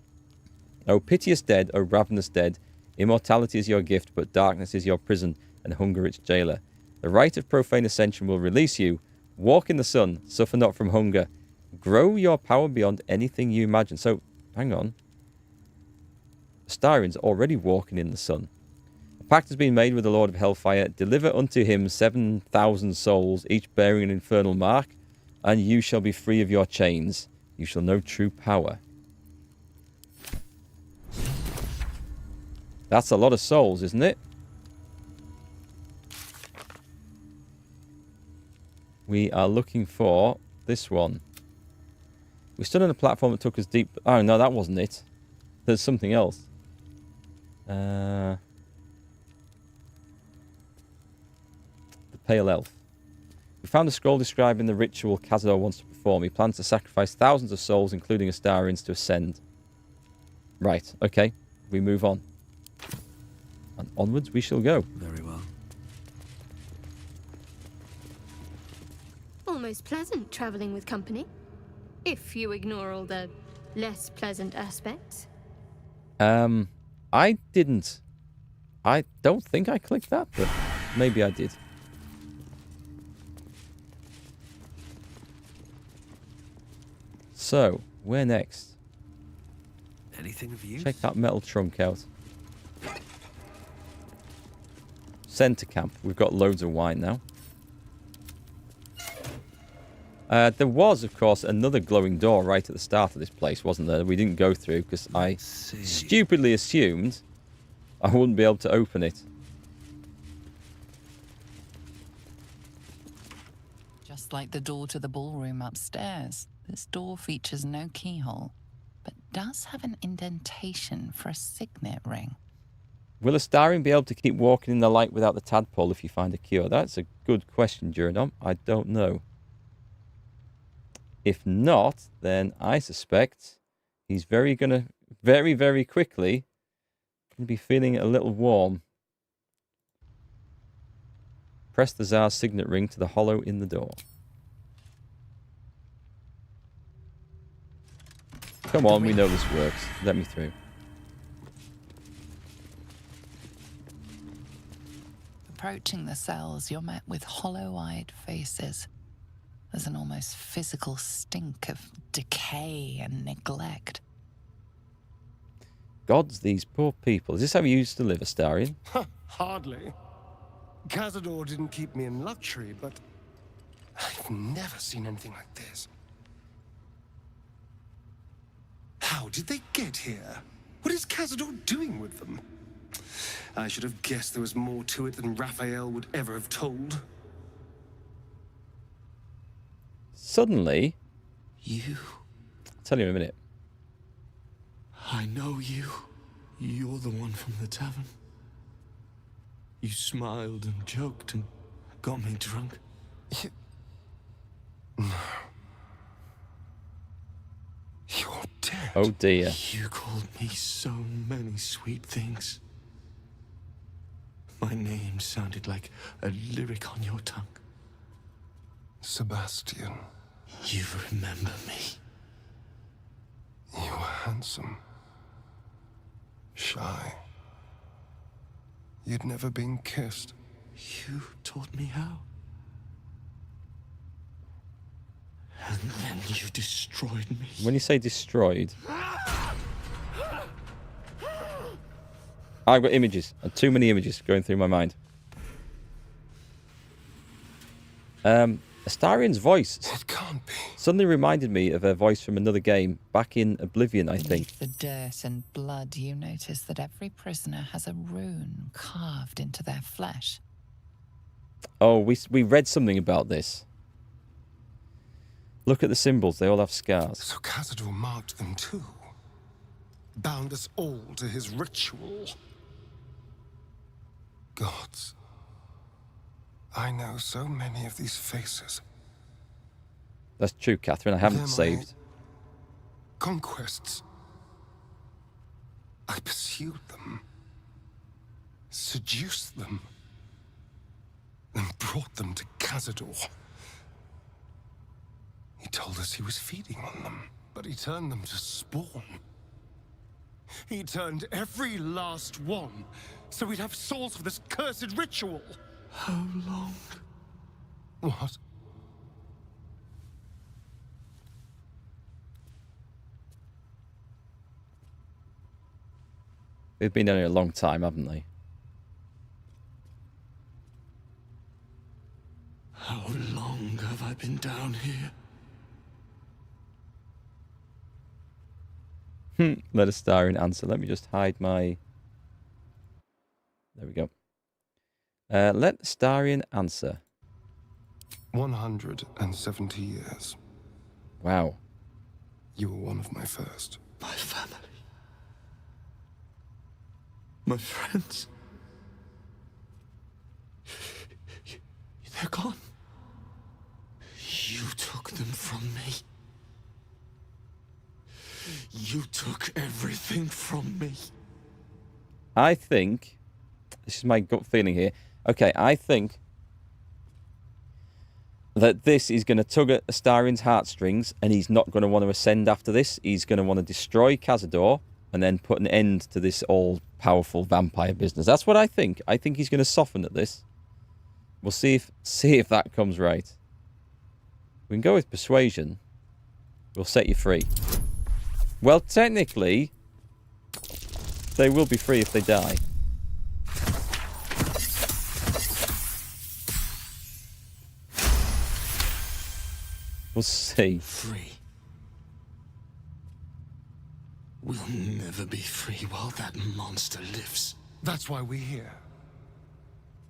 O piteous dead, O ravenous dead, immortality is your gift, but darkness is your prison, and hunger its jailer. The rite of profane ascension will release you. Walk in the sun, suffer not from hunger. Grow your power beyond anything you imagine. So, hang on. Astarion's already walking in the sun. A pact has been made with the Lord of Hellfire. Deliver unto him 7,000 souls, each bearing an infernal mark, and you shall be free of your chains. You shall know true power. That's a lot of souls, isn't it? We are looking for this one. We stood on a platform that took us deep... Oh, no, that wasn't it. There's something else. The Pale Elf. We found a scroll describing the ritual Cazador wants to perform. He plans to sacrifice thousands of souls, including Astarions, to ascend. Right, okay. We move on. And onwards we shall go. Very well. Almost pleasant traveling with company, if you ignore all the less pleasant aspects. I didn't. I don't think I clicked that, but maybe I did. So, where next? Anything of use? Check that metal trunk out. Centre camp. We've got loads of wine now. There was, of course, another glowing door right at the start of this place, wasn't there? We didn't go through because I stupidly assumed I wouldn't be able to open it. Just like the door to the ballroom upstairs, this door features no keyhole, but does have an indentation for a signet ring. Will Astarion be able to keep walking in the light without the tadpole if you find a cure? That's a good question, Duradom. I don't know. If not, then I suspect he's very quickly going to be feeling a little warm. Press the Tsar's signet ring to the hollow in the door. Come on, we know this works. Let me through. Approaching the cells, you're met with hollow-eyed faces. There's an almost physical stink of decay and neglect. Gods, these poor people. Is this how you used to live, Astarion? Hardly. Cazador didn't keep me in luxury, but I've never seen anything like this. How did they get here? What is Cazador doing with them? I should have guessed there was more to it than Raphael would ever have told. Suddenly... You... I'll tell you in a minute. I know you. You're the one from the tavern. You smiled and joked and got me drunk. No. You're dead. Oh dear. You called me so many sweet things. My name sounded like a lyric on your tongue. Sebastian. You remember me. You were handsome. Shy. You'd never been kissed. You taught me how. And then you destroyed me. When you say destroyed... I've got images. Too many images going through my mind. Astarion's voice suddenly reminded me of a voice from another game back in Oblivion, I think. Beneath the dirt and blood, you notice that every prisoner has a rune carved into their flesh. Oh, we read something about this. Look at the symbols. They all have scars. So Cazador marked them too. Bound us all to his ritual. Gods. I know so many of these faces. That's true, Catherine. I haven't saved. Conquests. I pursued them. Seduced them. And brought them to Cazador. He told us he was feeding on them, but he turned them to spawn. He turned every last one, so we'd have souls for this cursed ritual. How long? What? They've been down here a long time, haven't they? How long have I been down here? Let Astarion answer. Let me just hide my... There we go. Let Astarion answer. 170 years. Wow. You were one of my first. My family. My friends. They're gone. You took them from me. You took everything from me. I think... This is my gut feeling here. Okay, I think that this is going to tug at Astarion's heartstrings, and he's not going to want to ascend after this. He's going to want to destroy Cazador and then put an end to this all-powerful vampire business. That's what I think. I think he's going to soften at this. We'll see if that comes right. We can go with persuasion. We'll set you free. Well, technically, they will be free if they die. We'll see. Free. We'll never be free while that monster lives. That's why we're here.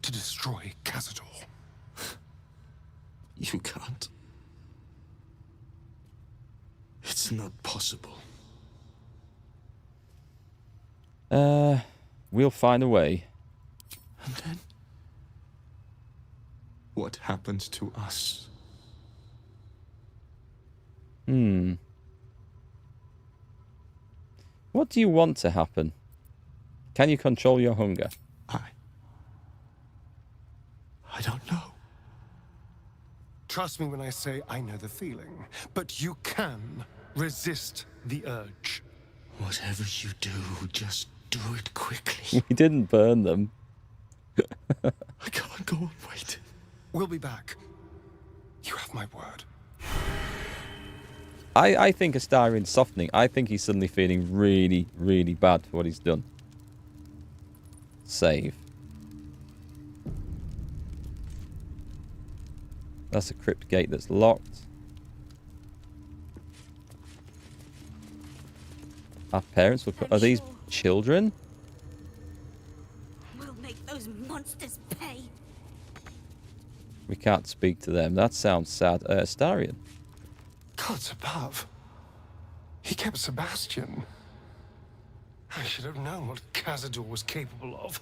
To destroy Cazador. You can't. It's not possible. We'll find a way. And then? What happens to us? What do you want to happen? Can you control your hunger? I don't know. Trust me when I say I know the feeling, but you can resist the urge. Whatever you do, just do it quickly. We didn't burn them. I can't go on waiting. We'll be back. You have my word. I think Astarion's softening. I think he's suddenly feeling really, really bad for what he's done. Save. That's a crypt gate that's locked. Our parents will... Are these children? We'll make those monsters pay. We can't speak to them. That sounds sad. Astarion. Gods above. He kept Sebastian. I should have known what Cazador was capable of.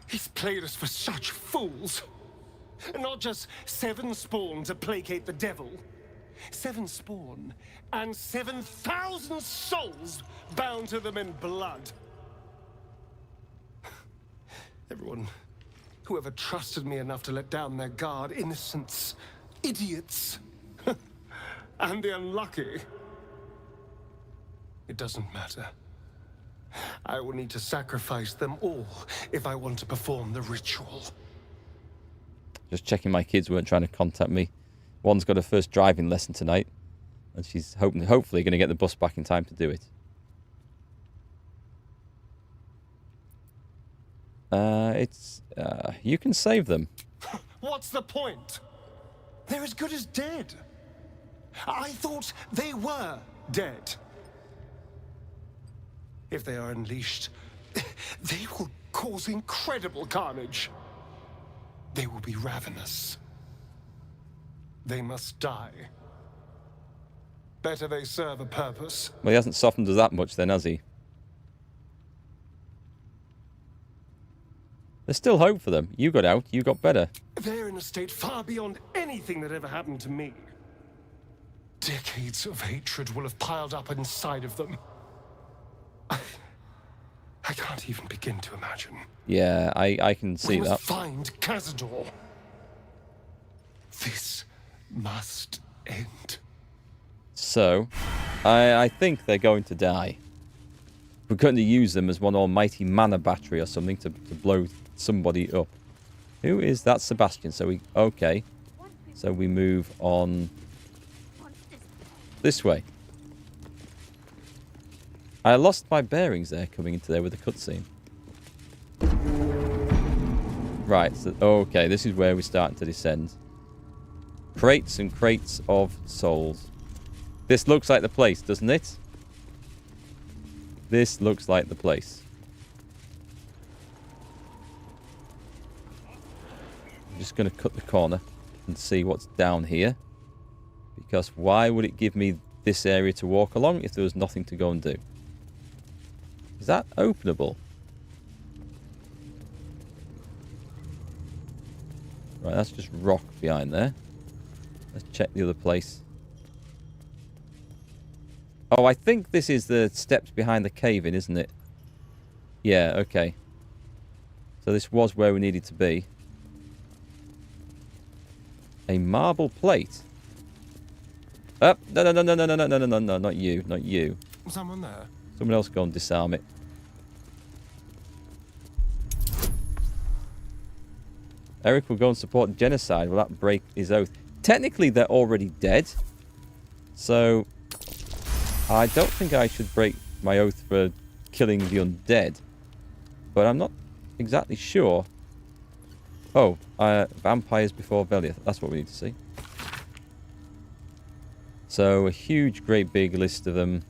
He's played us for such fools. And not just 7 spawn to placate the devil. 7 spawn and 7,000 souls bound to them in blood. Everyone, whoever trusted me enough to let down their guard, innocents, idiots, and the unlucky. It doesn't matter. I will need to sacrifice them all if I want to perform the ritual. Just checking my kids weren't trying to contact me. One's got her first driving lesson tonight, and she's hopefully going to get the bus back in time to do it. You can save them. What's the point? They're as good as dead. I thought they were dead. If they are unleashed, they will cause incredible carnage. They will be ravenous. They must die. Better they serve a purpose. Well, he hasn't softened us that much then, has he? There's still hope for them. You got out, you got better. They're in a state far beyond anything that ever happened to me. Decades of hatred will have piled up inside of them. I can't even begin to imagine. Yeah, I can see we that. must find Cazador. This must end. So, I think they're going to die. We're going to use them as one almighty mana battery or something to blow somebody up. Who is that? Sebastian. So we... Okay. So we move on this way. I lost my bearings there coming into there with the cutscene. Right. So, okay, this is where we're starting to descend. Crates and crates of souls. This looks like the place, doesn't it? This looks like the place. I'm just going to cut the corner and see what's down here. Because why would it give me this area to walk along if there was nothing to go and do? Is that openable? Right, that's just rock behind there. Let's check the other place. Oh, I think this is the steps behind the cave-in, isn't it? Yeah, okay. So this was where we needed to be. A marble plate. Oh, no, not you, not you. Someone there? Someone else go and disarm it. Erikk will go and support genocide. Will that break his oath? Technically, they're already dead. So, I don't think I should break my oath for killing the undead. But I'm not exactly sure. Oh, vampires before Veliath. That's what we need to see. So, a huge, great big list of them.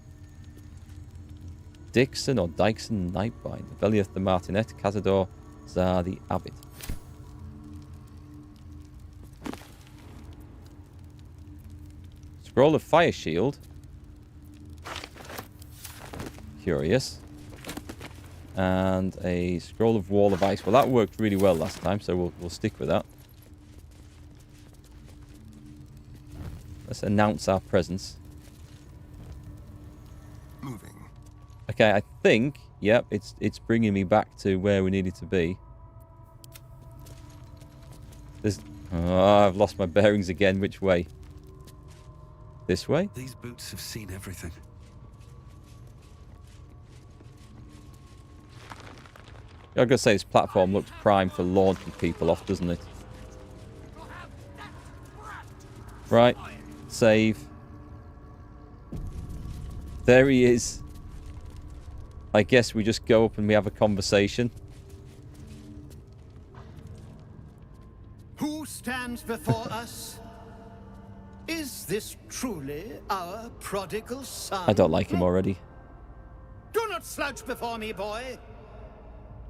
Dixon or Dyson Nightbind, Veliath the Martinet, Cazador, Zar the Abbot. Scroll of Fire Shield. Curious. And a Scroll of Wall of Ice. Well, that worked really well last time, so we'll stick with that. Let's announce our presence. Moving. Okay, I think, yep, it's bringing me back to where we needed to be. There's... Oh, I've lost my bearings again. Which way? This way? These boots have seen everything. I've got to say, this platform looks prime for launching people off, doesn't it? Right. Save. There he is. I guess we just go up and we have a conversation. Who stands before us? Is this truly our prodigal son? I don't like him already. Do not slouch before me, boy.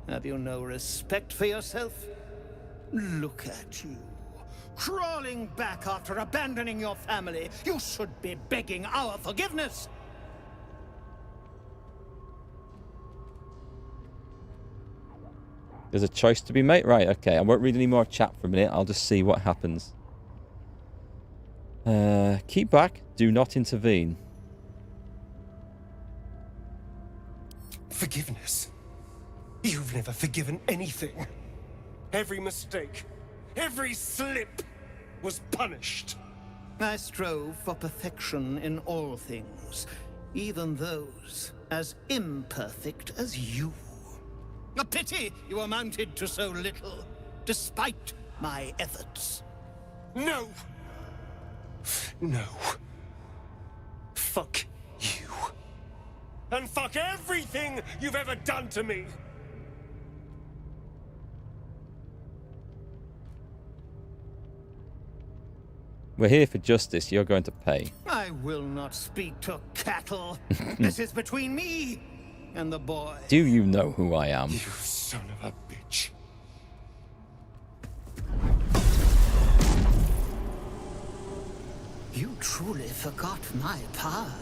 Have you no respect for yourself? Look at you. Crawling back after abandoning your family. You should be begging our forgiveness. There's a choice to be made. Right, okay. I won't read any more chat for a minute. I'll just see what happens. Keep back. Do not intervene. Forgiveness? You've never forgiven anything. Every mistake, every slip was punished. I strove for perfection in all things, even those as imperfect as you. A pity you amounted to so little, despite my efforts. No! No. Fuck you. And fuck everything you've ever done to me! We're here for justice. You're going to pay. I will not speak to cattle. This is between me and the boy. Do you know who I am? You son of a bitch. You truly forgot my power.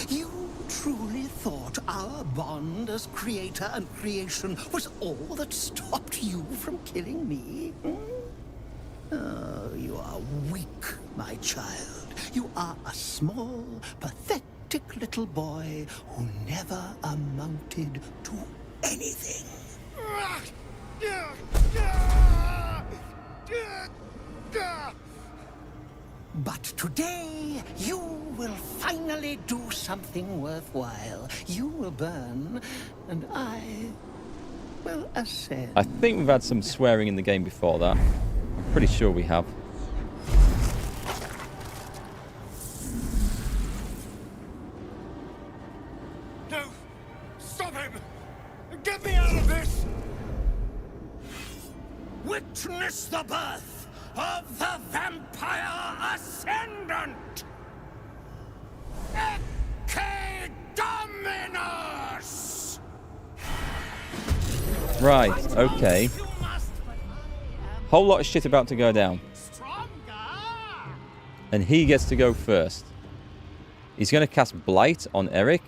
You truly thought our bond as creator and creation was all that stopped you from killing me? Oh, you are weak, my child. You are a small, pathetic little boy who never amounted to anything. But today, you will finally do something worthwhile. You will burn, and I will ascend. I think we've had some swearing in the game before that. I'm pretty sure we have. No! Stop him! Get me out of this! Witness the birth of the Vampire Ascendant! Ecce Dominus! Right, okay. Whole lot of shit about to go down. And he gets to go first. He's going to cast Blight on Erikk.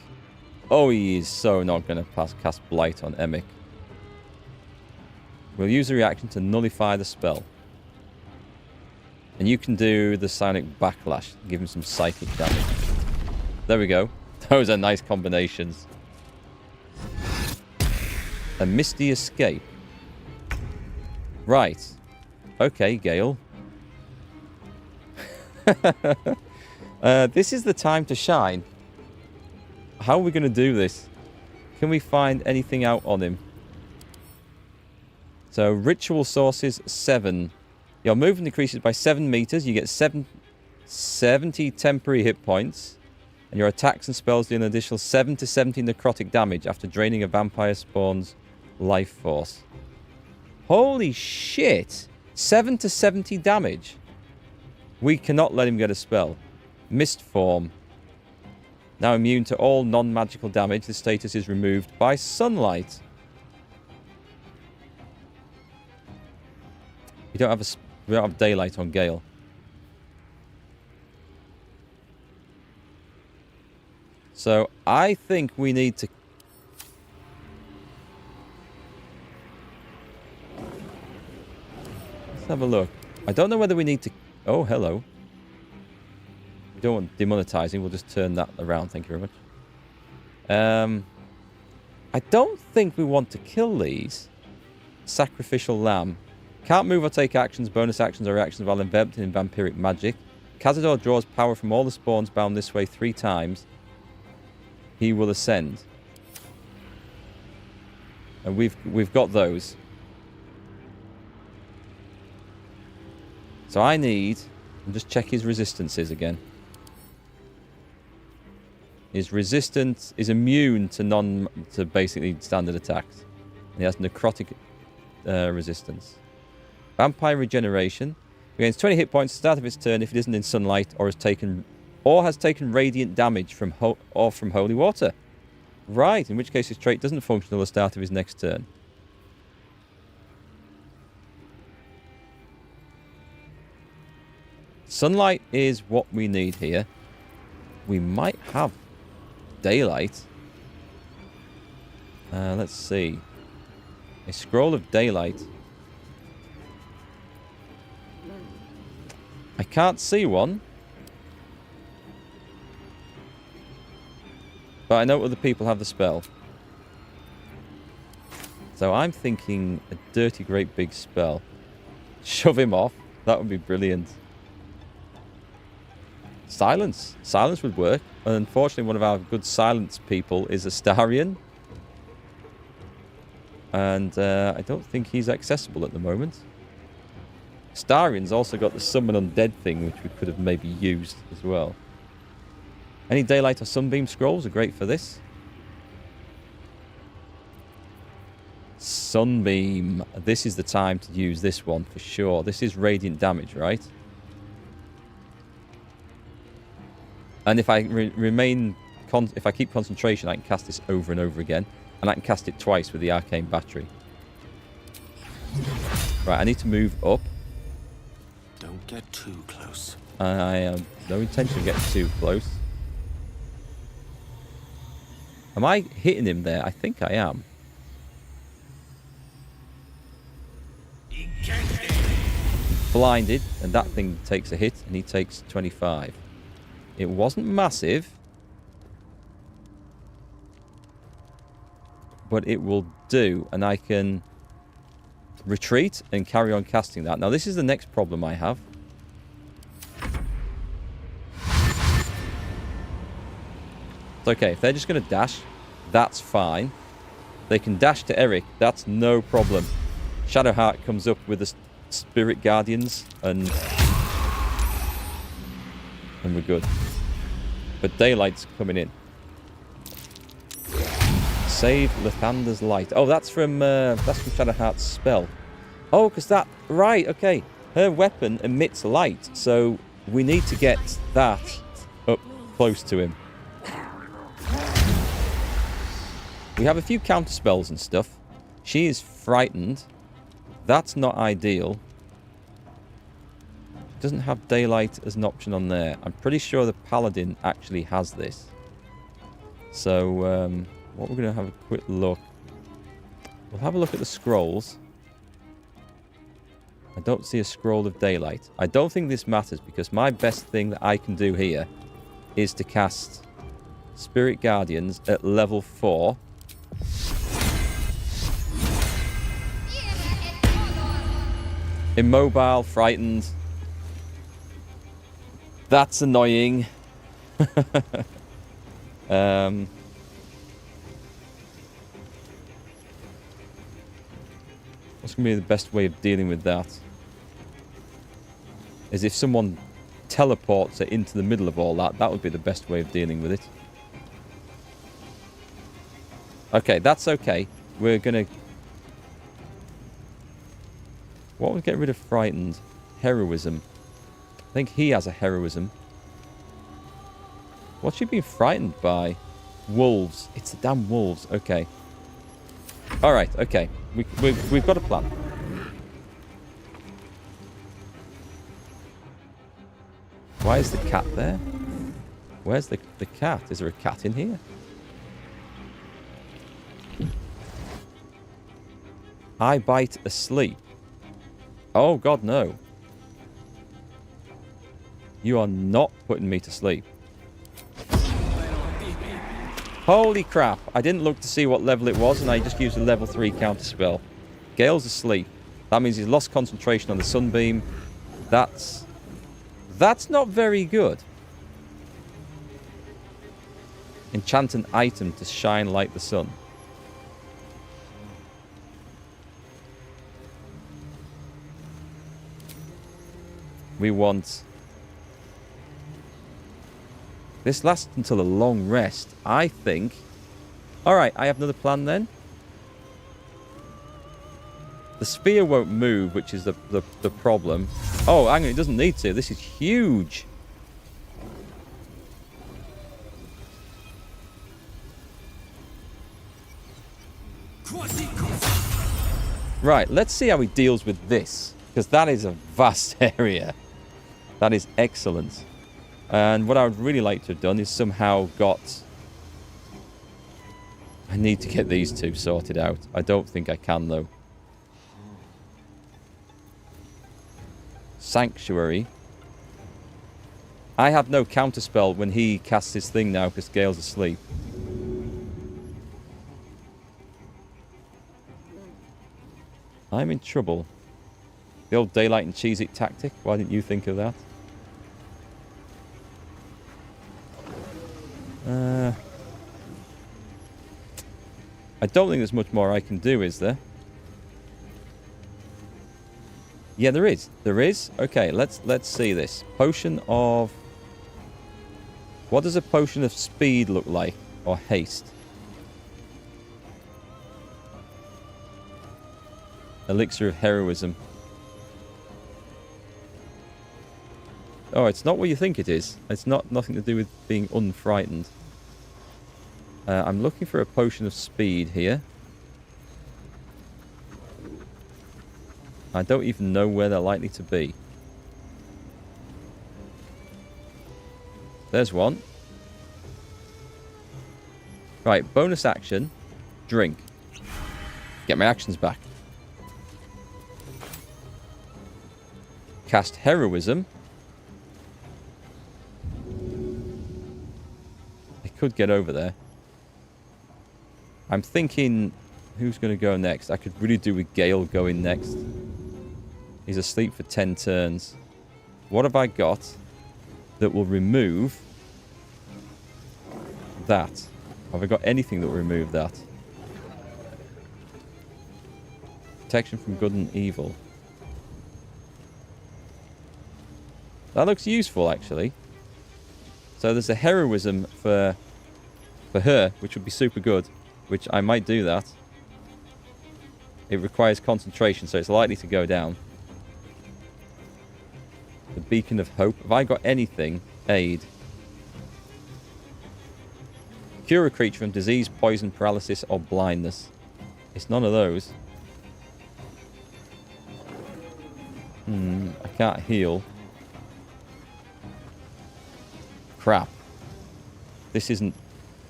Oh, he is so not going to cast Blight on Erikk. We'll use a reaction to nullify the spell. And you can do the Psionic Backlash. Give him some psychic damage. There we go. Those are nice combinations. A Misty Escape. Right. Okay, Gale. This is the time to shine. How are we going to do this? Can we find anything out on him? So, Ritual Sources 7. Your movement decreases by 7 meters. You get 70 temporary hit points. And your attacks and spells do an additional 7 to 70 necrotic damage after draining a vampire spawn's life force. Holy shit! 7 to 70 damage. We cannot let him get a spell. Mist Form. Now immune to all non-magical damage. The status is removed by sunlight. We don't have daylight on Gale. So I think we need to... Let's have a look. I don't know whether we need to... Oh, hello. We don't want demonetizing. We'll just turn that around. Thank you very much. I don't think we want to kill these. Sacrificial Lamb. Can't move or take actions, bonus actions, or reactions while enveloped in vampiric magic. Cazador draws power from all the spawns bound this way 3 times. He will ascend. And we've got those. So I need... I'll just check his resistances again. His resistance is immune to basically standard attacks. And he has necrotic resistance. Vampire Regeneration. Gains 20 hit points at the start of its turn if it isn't in sunlight or has taken radiant damage from holy water. Right, in which case his trait doesn't function until the start of his next turn. Sunlight is what we need here. We might have daylight. Let's see. A scroll of daylight. I can't see one. But I know other people have the spell. So I'm thinking a dirty great big spell. Shove him off. That would be brilliant. Silence. Silence would work. And unfortunately, one of our good silence people is Astarion. And I don't think he's accessible at the moment. Astarion's also got the summon undead thing, which we could have maybe used as well. Any daylight or sunbeam scrolls are great for this. Sunbeam. This is the time to use this one for sure. This is radiant damage, right? And if I if I keep concentration, I can cast this over and over again. And I can cast it twice with the arcane battery. Right, I need to move up. Don't get too close. I have no intention of getting too close. Am I hitting him there? I think I am. Blinded, and that thing takes a hit, and he takes 25. It wasn't massive, but it will do, and I can retreat and carry on casting that. Now, this is the next problem I have. It's okay, if they're just going to dash, that's fine. They can dash to Erikk, that's no problem. Shadowheart comes up with the Spirit Guardians, and we're good. But Daylight's coming in. Save Lathander's Light. Oh, that's from Shadowheart's spell. Oh, because that... Right, okay. Her weapon emits light, so we need to get that up close to him. We have a few counter spells and stuff. She is frightened. That's not ideal. Doesn't have daylight as an option on there. I'm pretty sure the Paladin actually has this. So, what we're going to have a quick look. We'll have a look at the scrolls. I don't see a scroll of daylight. I don't think this matters because my best thing that I can do here is to cast Spirit Guardians at level 4. Immobile, frightened. That's annoying. What's going to be the best way of dealing with that? Is if someone teleports it into the middle of all that. That would be the best way of dealing with it. Okay, that's okay. We're going to... What would get rid of frightened? Heroism. I think he has a heroism. What's she being frightened by? Wolves. It's the damn wolves. Okay. Alright, okay. We've got a plan. Why is the cat there? Where's the cat? Is there a cat in here? I bite asleep. Oh, God, no. You are not putting me to sleep. Holy crap. I didn't look to see what level it was, and I just used a level 3 counter spell. Gale's asleep. That means he's lost concentration on the sunbeam. That's not very good. Enchant an item to shine like the sun. We want... This lasts until a long rest. I think... Alright, I have another plan then. The spear won't move, which is the problem. Oh, hang on, it doesn't need to. This is huge. Right, let's see how he deals with this. Because that is a vast area. That is excellent. And what I would really like to have done is somehow got... I need to get these two sorted out. I don't think I can, though. Sanctuary. I have no counterspell when he casts his thing now because Gale's asleep. I'm in trouble. The old daylight and cheese it tactic. Why didn't you think of that? I don't think there's much more I can do, is there? Yeah, there is. There is. Okay, let's see this. Potion of... What does a potion of speed look like? Or haste? Elixir of heroism. Oh, it's not what you think it is. It's nothing to do with being unfrightened. I'm looking for a potion of speed here. I don't even know where they're likely to be. There's one. Right, bonus action. Drink. Get my actions back. Cast Heroism. I could get over there. I'm thinking, who's going to go next? I could really do with Gale going next. He's asleep for 10 turns. What have I got that will remove that? Have I got anything that will remove that? Protection from good and evil. That looks useful, actually. So there's a heroism for her, which would be super good, which I might do that. It requires concentration, so it's likely to go down. The Beacon of Hope. Have I got anything? Aid. Cure a creature from disease, poison, paralysis, or blindness. It's none of those. I can't heal. Crap. This isn't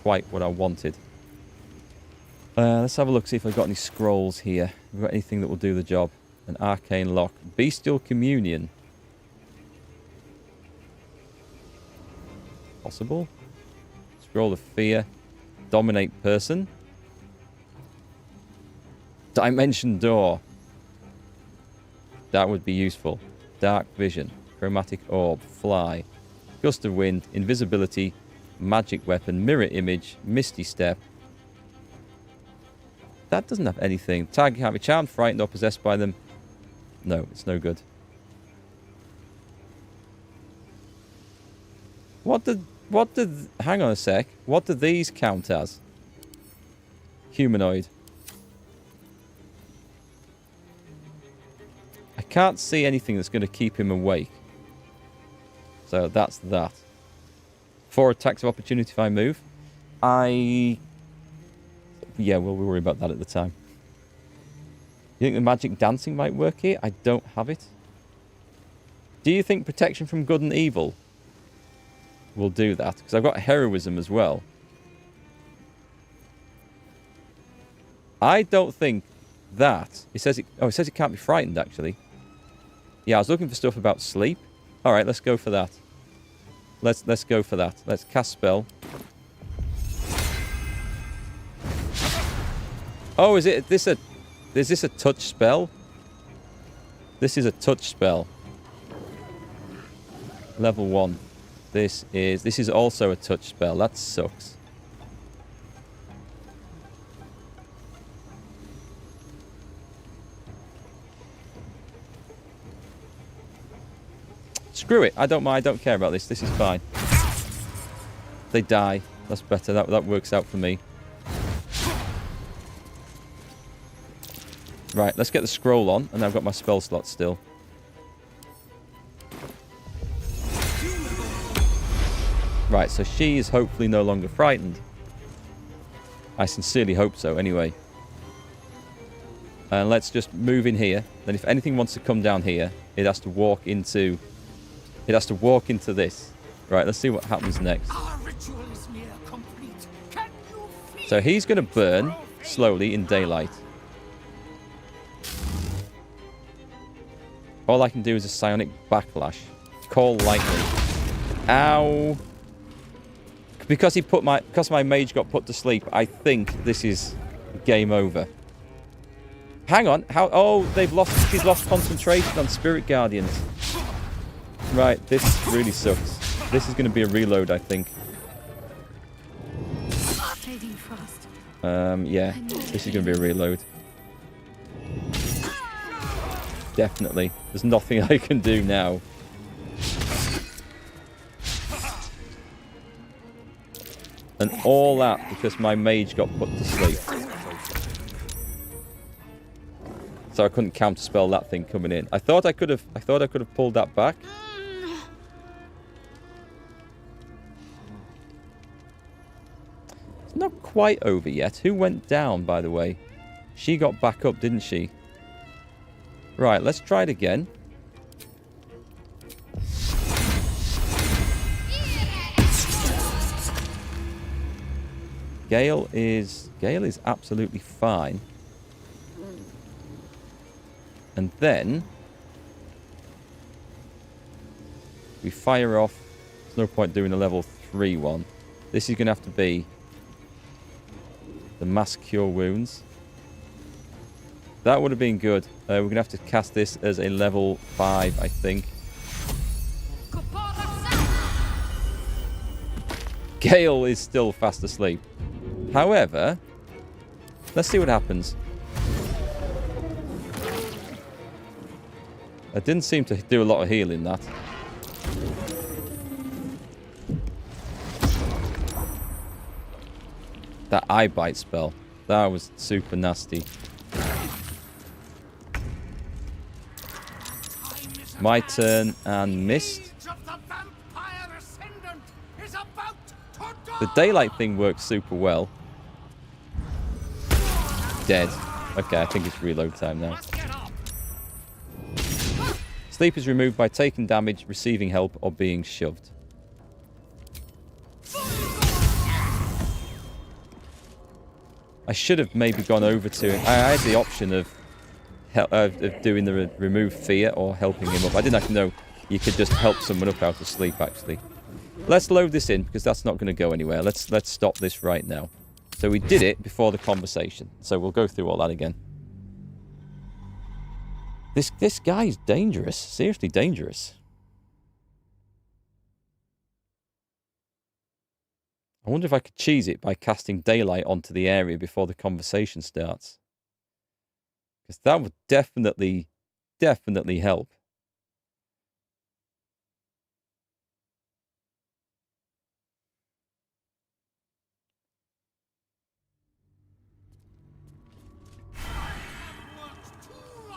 quite what I wanted. Let's have a look, see if I've got any scrolls here. Have we got anything that will do the job? An arcane lock. Bestial communion. Possible. Scroll of fear. Dominate person. Dimension door. That would be useful. Dark vision. Chromatic orb. Fly. Gust of wind. Invisibility. Magic weapon. Mirror image. Misty step. That doesn't have anything. Target can't be charmed, frightened, or possessed by them. No, it's no good. What did... Hang on a sec. What do these count as? Humanoid. I can't see anything that's going to keep him awake. So that's that. 4 attacks of opportunity if I move. Yeah, we'll worry about that at the time. You think the magic dancing might work here? I don't have it. Do you think protection from good and evil will do that? Because I've got heroism as well. I don't think that... It says it can't be frightened, actually. Yeah, I was looking for stuff about sleep. All right, let's go for that. Let's go for that. Let's cast spell. Oh, is this a touch spell? This is a touch spell. Level 1. This is also a touch spell. That sucks. Screw it. I don't mind. I don't care about this. This is fine. They die. That's better. That works out for me. Right, let's get the scroll on, and I've got my spell slot still. Right, so she is hopefully no longer frightened. I sincerely hope so, anyway. And let's just move in here. Then if anything wants to come down here, it has to walk into... It has to walk into this. Right, let's see what happens next. So he's going to burn slowly in daylight. All I can do is a psionic backlash. Call lightning. Ow. Because my mage got put to sleep, I think this is game over. Hang on. Oh, she's lost concentration on Spirit Guardians. Right, this really sucks. This is going to be a reload, I think. Yeah, this is going to be a reload. Definitely. There's nothing I can do now. And all that because my mage got put to sleep. So I couldn't counterspell that thing coming in. I thought I could have pulled that back. not quite over yet. Who went down, by the way? She got back up, didn't she? Right, let's try it again. Gale is absolutely fine. And then we fire off. There's no point doing a level 3 one. This is going to have to be the Mass Cure Wounds. That would have been good. We're going to have to cast this as a level 5, I think. Gale is still fast asleep. However, let's see what happens. I didn't seem to do a lot of healing, that. That eye bite spell. That was super nasty. My turn and missed. The daylight thing works super well. Dead. Okay, I think it's reload time now. Sleep is removed by taking damage, receiving help, or being shoved. I should have maybe gone over to him. I had the option of doing the remove fear or helping him up. I didn't actually know you could just help someone up out of sleep, actually. Let's load this in, because that's not going to go anywhere. Let's stop this right now. So we did it before the conversation. So we'll go through all that again. This guy's dangerous. Seriously dangerous. I wonder if I could cheese it by casting daylight onto the area before the conversation starts. Because that would definitely help.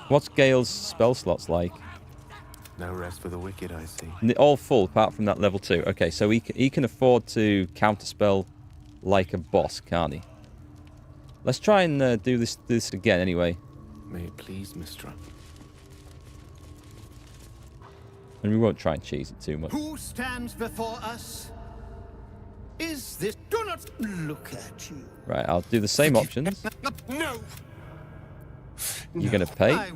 What's Gale's spell slots like? No rest for the wicked, I see. All full, apart from that level 2. Okay, so he can afford to counterspell like a boss, can't he? Let's try and do this again anyway. May it please, Mistra. And we won't try and cheese it too much. Who stands before us? Is this... Do not look at you. Right, I'll do the same options. No! You're going to pay?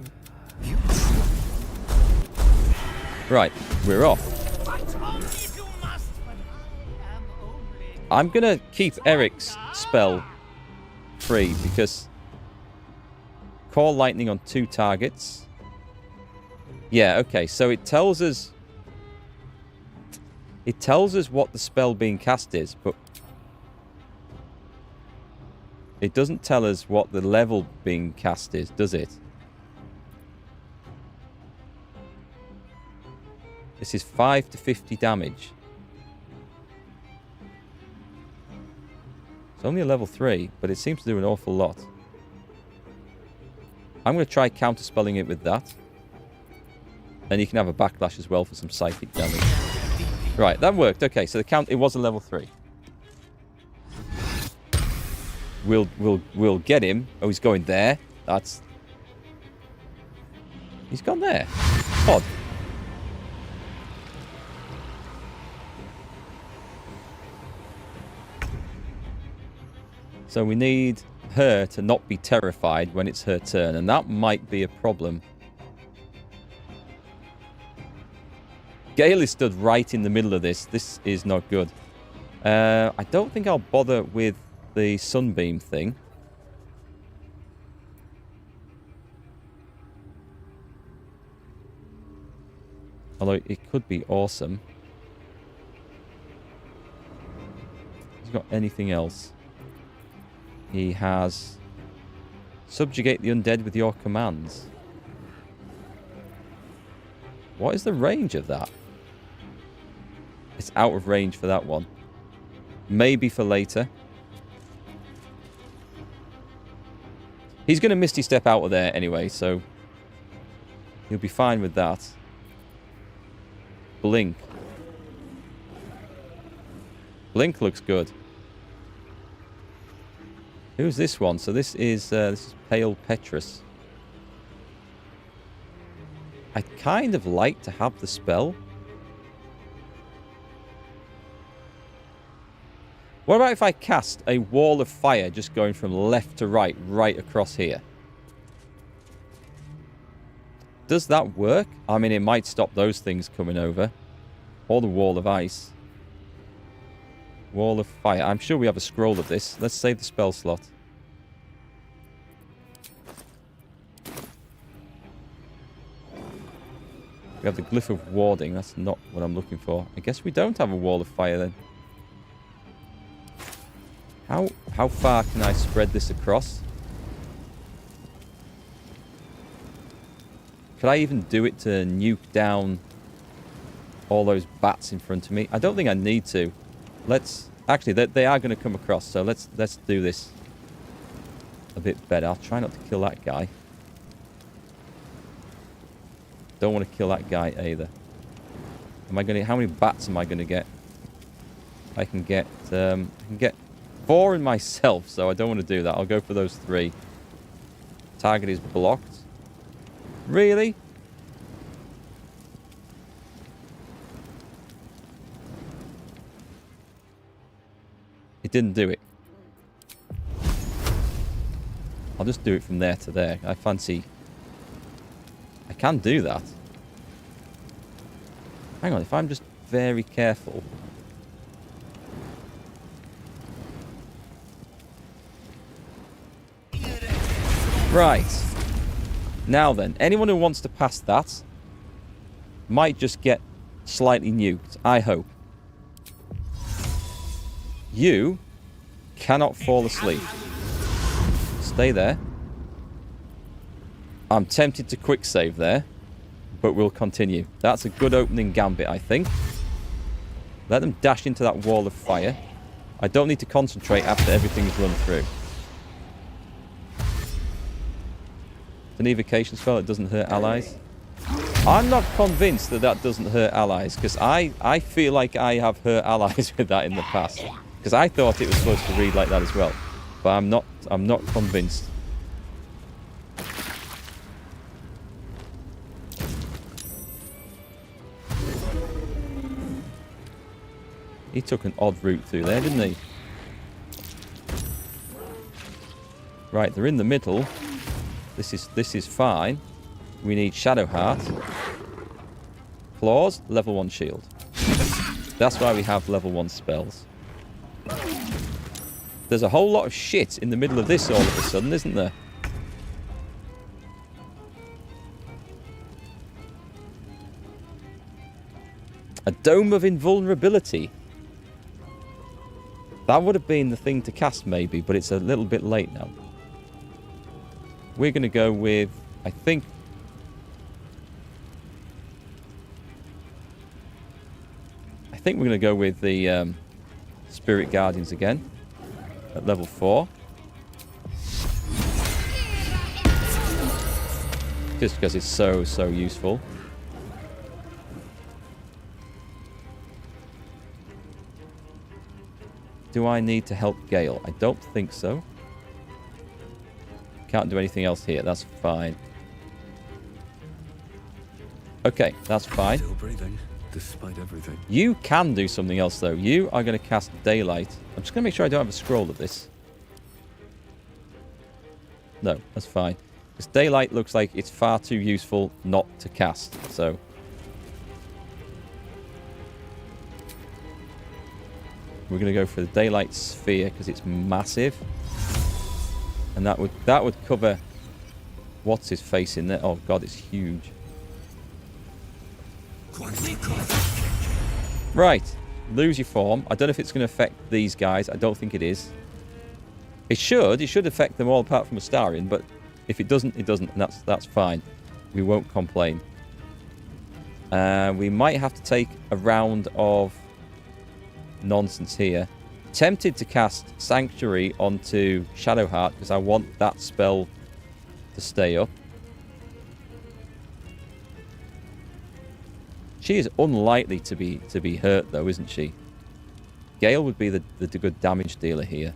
Right, we're off. I'm going to keep Erikk's spell free because Call Lightning on 2 targets. Yeah, okay, so it tells us what the spell being cast is, but it doesn't tell us what the level being cast is, does it? This is 5 to 50 damage. It's only a level 3, but it seems to do an awful lot. I'm going to try counterspelling it with that. And you can have a backlash as well for some psychic damage. Right, that worked. Okay, so it was a level 3. We'll get him. Oh, he's going there. He's gone there. Odd. So we need her to not be terrified when it's her turn, and that might be a problem. Gale is stood right in the middle of this. This is not good. I don't think I'll bother with the sunbeam thing. Although it could be awesome. Has he got anything else? He has subjugate the undead with your commands. What is the range of that? It's out of range for that one. Maybe for later. He's going to Misty Step out of there anyway, so he'll be fine with that. Blink. Blink looks good. Who's this one? So this is Pale Petrus. I'd kind of like to have the spell. What about if I cast a wall of fire just going from left to right, right across here? Does that work? I mean, it might stop those things coming over. Or the wall of ice. Wall of fire. I'm sure we have a scroll of this. Let's save the spell slot. We have the glyph of warding. That's not what I'm looking for. I guess we don't have a wall of fire then. How far can I spread this across? Could I even do it to nuke down all those bats in front of me? I don't think I need to. Let's... Actually, they are going to come across, so let's do this a bit better. I'll try not to kill that guy. Don't want to kill that guy either. Am I going to... How many bats am I going to get? I can get 4 in myself, so I don't want to do that. I'll go for those 3. Target is blocked. Really? It didn't do it. I'll just do it from there to there. I fancy... I can do that. Hang on, if I'm just very careful... Right. Now then, anyone who wants to pass that might just get slightly nuked, I hope. You cannot fall asleep. Stay there. I'm tempted to quick save there, but we'll continue. That's a good opening gambit, I think. Let them dash into that wall of fire. I don't need to concentrate after everything's run through. An evocation spell that doesn't hurt allies. I'm not convinced that that doesn't hurt allies, because I feel like I have hurt allies with that in the past. Because I thought it was supposed to read like that as well, but I'm not convinced. He took an odd route through there, didn't he? Right, they're in the middle. This is fine. We need Shadowheart. Claws, level 1 shield. That's why we have level 1 spells. There's a whole lot of shit in the middle of this all of a sudden, isn't there? A Dome of Invulnerability. That would have been the thing to cast maybe, but it's a little bit late now. We're going to go with, I think... we're going to go with the Spirit Guardians again. At level 4. Just because it's so useful. Do I need to help Gale? I don't think so. Can't do anything else here. That's fine. Okay, that's fine. Still breathing, despite everything. You can do something else, though. You are going to cast Daylight. I'm just going to make sure I don't have a scroll of this. No, that's fine. Because Daylight looks like it's far too useful not to cast. So... we're going to go for the Daylight Sphere because it's massive. And that would cover... what's his face in there? Oh god, it's huge. Right. Lose your form. I don't know if it's going to affect these guys. I don't think it is. It should. It should affect them all apart from Astarion. But if it doesn't, it doesn't. And that's fine. We won't complain. We might have to take a round of... nonsense here. Tempted to cast Sanctuary onto Shadowheart because I want that spell to stay up. She is unlikely to be hurt though, isn't she? Gale would be the good damage dealer here.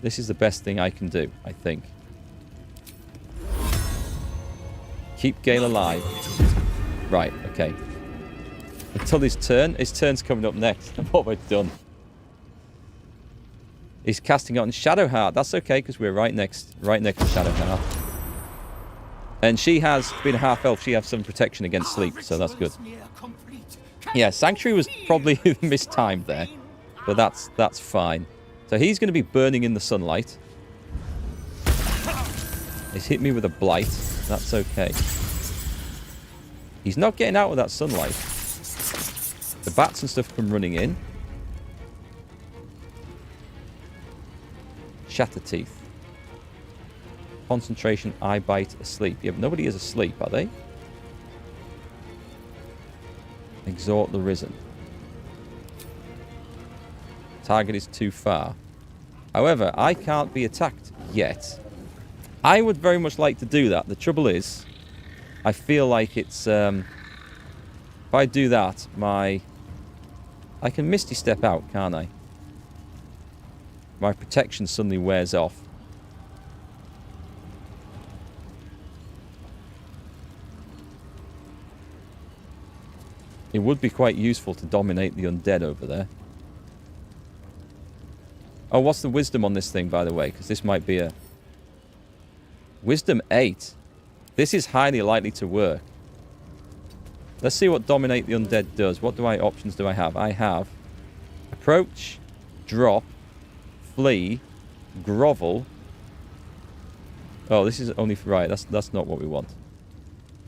This is the best thing I can do, I think. Keep Gale alive. Right, okay. Until his turn. His turn's coming up next. What we've done. He's casting on Shadowheart. That's okay, because we're right next to Shadowheart. And she has, being a half-elf, she has some protection against sleep, so that's good. Yeah, Sanctuary was probably mistimed there, but that's fine. So he's going to be burning in the sunlight. He's hit me with a blight. That's okay. He's not getting out of that sunlight. The bats and stuff come running in. Shatter Teeth. Concentration, eye bite, asleep. Yeah, but nobody is asleep, are they? Exhort the Risen. Target is too far. However, I can't be attacked yet. I would very much like to do that. The trouble is, I feel like it's... if I do that, I can Misty Step out, can't I? My protection suddenly wears off. It would be quite useful to dominate the undead over there. Oh, what's the wisdom on this thing, by the way? Because this might be a... Wisdom 8. This is highly likely to work. Let's see what dominate the undead does. What options do I have? I have approach, drop, flee, grovel. Oh, this is only for... Right, that's not what we want.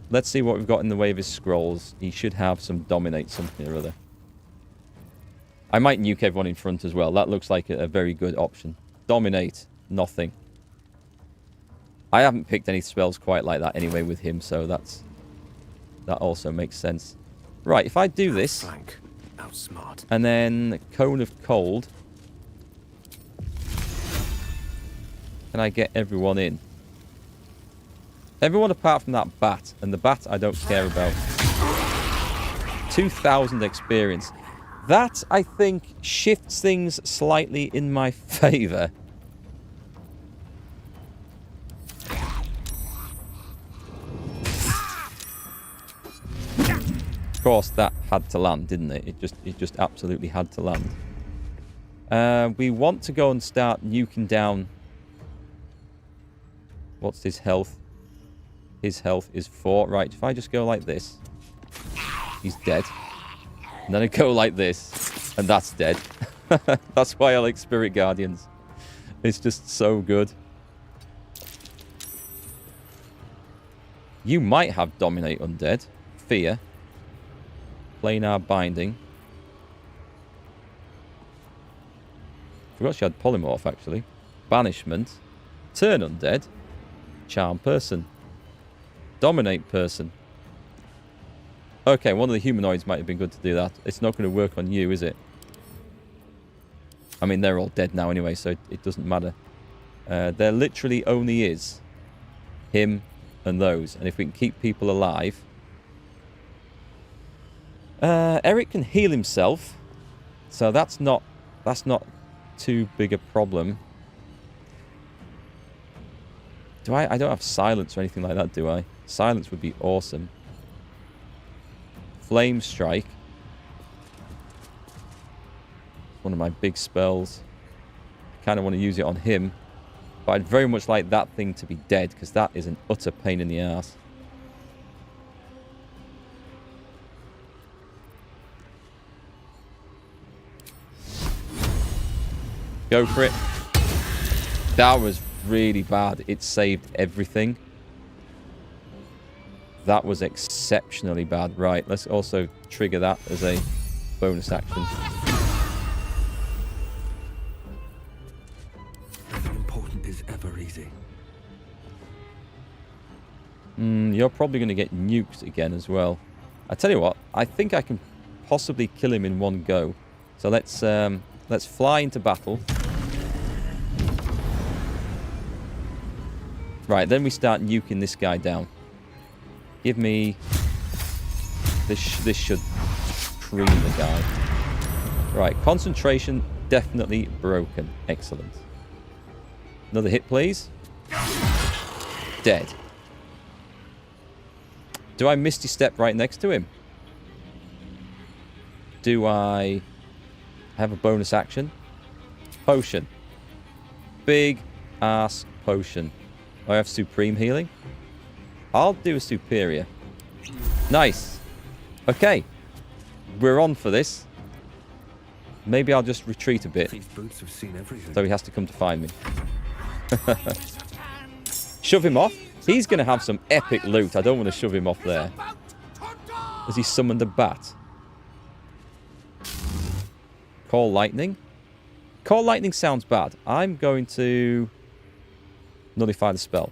Let's see what we've got in the way of his scrolls. He should have some dominate something or other. I might nuke everyone in front as well. That looks like a very good option. Dominate. Nothing. I haven't picked any spells quite like that anyway with him, so that also makes sense. Right, if I do this... Outsmart. And then Cone of Cold. Can I get everyone in? Everyone apart from that bat. And the bat I don't care about. 2,000 experience. That, I think, shifts things slightly in my favour. Of course, that had to land, didn't it? It just absolutely had to land. We want to go and start nuking down... What's his health? His health is 4. Right, if I just go like this... He's dead. And then I go like this, and that's dead. That's why I like Spirit Guardians. It's just so good. You might have Dominate Undead. Fear. Planar Binding. Forgot she had Polymorph, actually. Banishment. Turn Undead. Charm Person. Dominate Person. Okay, one of the humanoids might have been good to do that. It's not going to work on you, is it? I mean, they're all dead now anyway, so it doesn't matter. There literally only is him and those. And if we can keep people alive... Erikk can heal himself. So that's not too big a problem. I don't have silence or anything like that, do I? Silence would be awesome. Flame Strike. One of my big spells. I kind of want to use it on him. But I'd very much like that thing to be dead, because that is an utter pain in the ass. Go for it. That was really bad. It saved everything. That was exceptionally bad. Right, let's also trigger that as a bonus action. Nothing important is ever easy. You're probably going to get nuked again as well. I tell you what, I think I can possibly kill him in one go. So let's fly into battle. Right, then we start nuking this guy down. Give me... This should cream the guy. Right, concentration definitely broken. Excellent. Another hit, please. Dead. Do I Misty Step right next to him? Do I have a bonus action? Potion. Big ass potion. I have Supreme Healing. I'll do a Superior. Nice. Okay. We're on for this. Maybe I'll just retreat a bit. These boots have seen everything. So he has to come to find me. Shove him off. He's going to have some epic loot. I don't want to shove him off there. Has he summoned a bat? Call Lightning. Call Lightning sounds bad. I'm going to nullify the spell.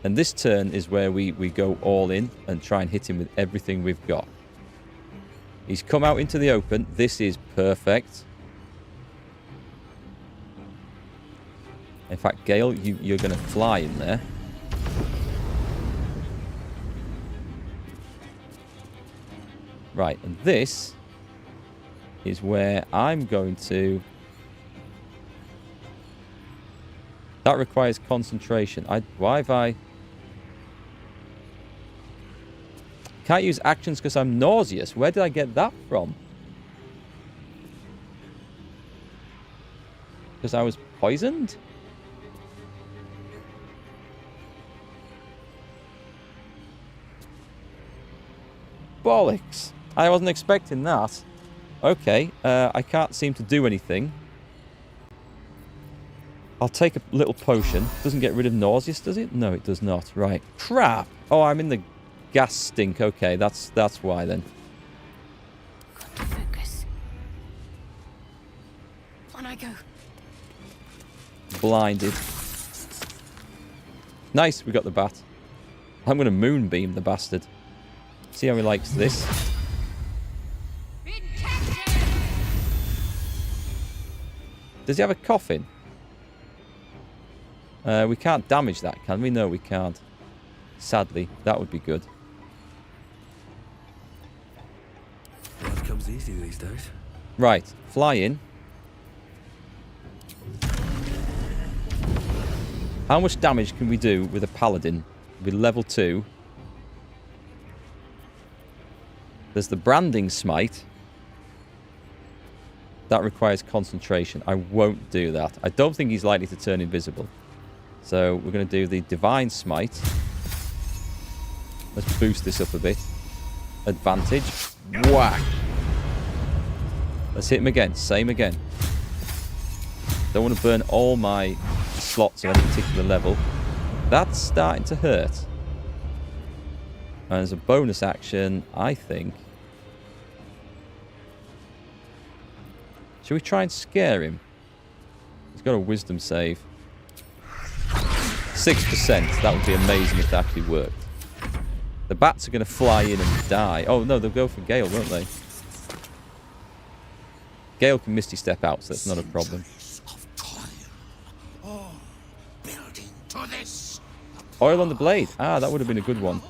And this turn is where we go all in and try and hit him with everything we've got. He's come out into the open. This is perfect. In fact, Gale, you're going to fly in there. Right, and this is where I'm going to... That requires concentration. Why have I... Can't use actions because I'm nauseous. Where did I get that from? Because I was poisoned? Bollocks. I wasn't expecting that. Okay, I can't seem to do anything. I'll take a little potion. Doesn't get rid of nauseous, does it? No, it does not. Right. Crap! Oh, I'm in the gas stink. Okay, that's why then. Got to focus. On I go. Blinded. Nice, we got the bat. I'm going to moonbeam the bastard. See how he likes this. Does he have a coffin? We can't damage that, can we? No, we can't. Sadly, that would be good. Life comes easy these days. Right, fly in. How much damage can we do with a paladin? With level 2. There's the branding smite. That requires concentration. I won't do that. I don't think he's likely to turn invisible. So we're going to do the divine smite. Let's boost this up a bit. Advantage. Whack. Let's hit him again. Same again. Don't want to burn all my slots of any particular level. That's starting to hurt. And as a bonus action, I think... Should we try and scare him? He's got a wisdom save. 6%. That would be amazing if that actually worked. The bats are going to fly in and die. Oh, no, they'll go for Gale, won't they? Gale can Misty Step out, so that's not a problem. Oil on the blade. Ah, that would have been a good one.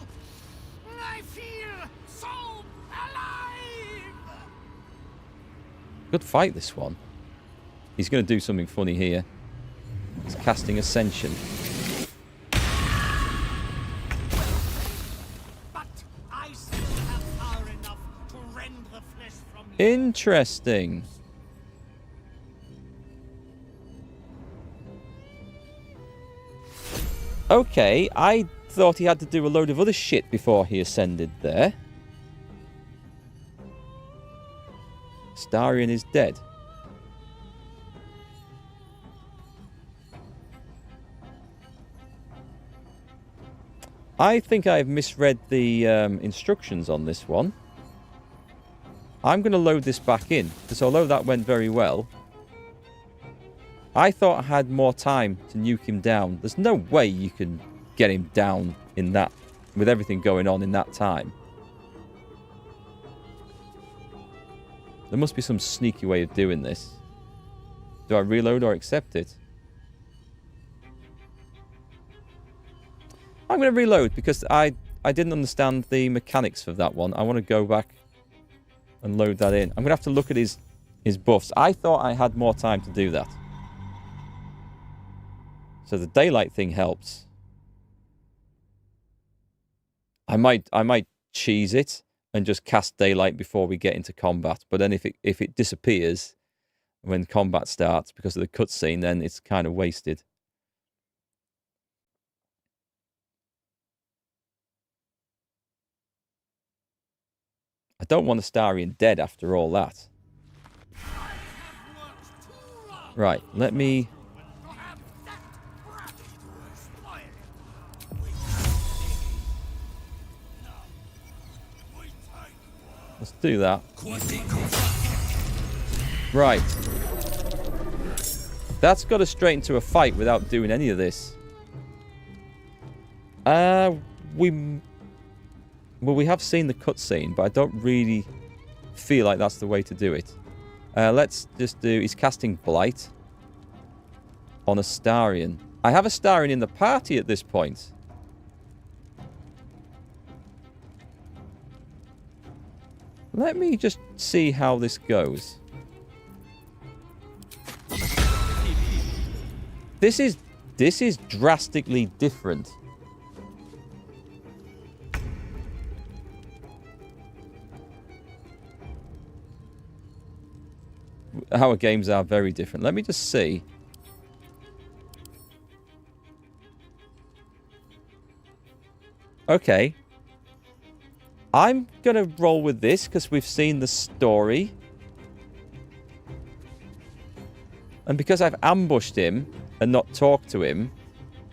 Good fight, this one. He's going to do something funny here. He's casting Ascension. Interesting. Okay, I thought he had to do a load of other shit before he ascended there. Starion is dead. I think I've misread the instructions on this one. I'm going to load this back in, because although that went very well, I thought I had more time to nuke him down. There's no way you can get him down in that, with everything going on in that time. There must be some sneaky way of doing this. Do I reload or accept it? I'm going to reload because I didn't understand the mechanics of that one. I want to go back and load that in. I'm going to have to look at his buffs. I thought I had more time to do that. So the daylight thing helps. I might cheese it and just cast daylight before we get into combat. But then if it disappears when combat starts because of the cutscene, then it's kind of wasted. I don't want Astarion dead after all that. Right, let me... Let's do that. Right. That's got us straight into a fight without doing any of this. Well, we have seen the cutscene, but I don't really feel like that's the way to do it. Let's just do... He's casting Blight on Astarion. I have Astarion in the party at this point. Let me just see how this goes. This is drastically different. Our games are very different. Let me just see. Okay. I'm going to roll with this because we've seen the story. And because I've ambushed him and not talked to him,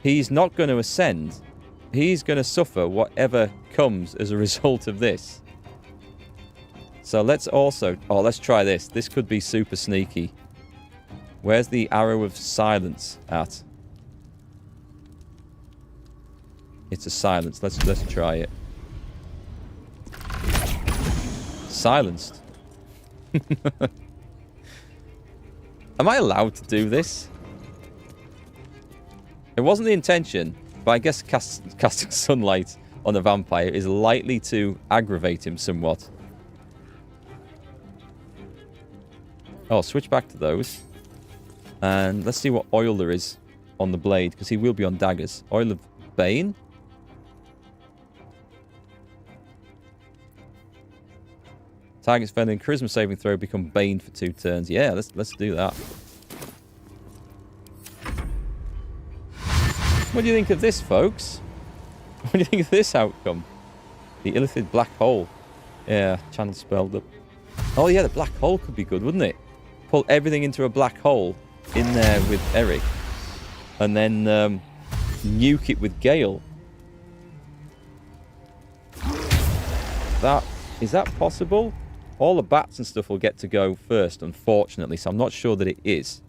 he's not going to ascend. He's going to suffer whatever comes as a result of this. So let's also... Oh, let's try this. This could be super sneaky. Where's the arrow of silence at? It's a silence. Let's try it. Silenced. Am I allowed to do this? It wasn't the intention, but I guess casting sunlight on a vampire is likely to aggravate him somewhat. Oh, switch back to those. And let's see what oil there is on the blade, because he will be on daggers. Oil of Bane? Target's failing charisma saving throw become Bane for 2 turns. Yeah, let's do that. What do you think of this, folks? What do you think of this outcome? The Illithid Black Hole. Yeah, channel spelled up. Oh yeah, the Black Hole could be good, wouldn't it? Pull everything into a black hole in there with Erikk. And then nuke it with Gale. Is that possible? All the bats and stuff will get to go first, unfortunately, so I'm not sure that it is.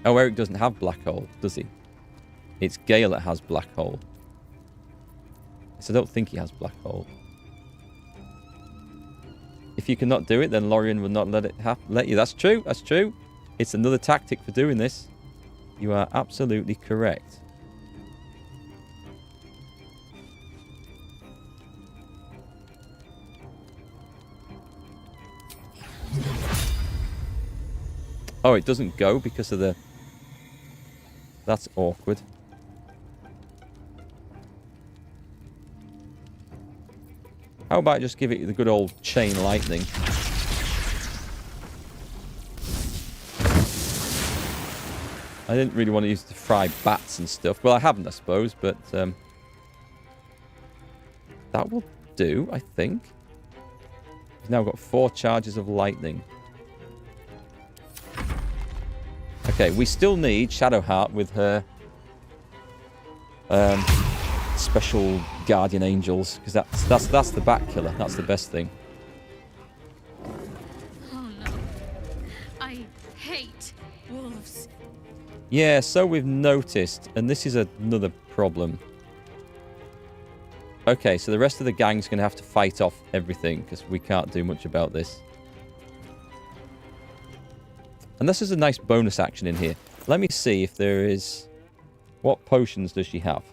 Oh, Erikk doesn't have Black Hole, does he? It's Gale that has Black Hole. So I don't think he has Black Hole. If you cannot do it, then Lorien will not let you. That's true, that's true. It's another tactic for doing this. You are absolutely correct. Oh, it doesn't go because of the... That's awkward. How about just give it the good old chain lightning? I didn't really want to use it to fry bats and stuff. Well, I haven't, I suppose, but... that will do, I think. He's now got 4 charges of lightning. Okay, we still need Shadowheart with her special guardian angels, because that's the bat killer. That's the best thing. Oh no. I hate wolves. Yeah, so we've noticed, and this is another problem. Okay, so the rest of the gang's going to have to fight off everything, because we can't do much about this. And this is a nice bonus action in here. Let me see if there is... What potions does she have?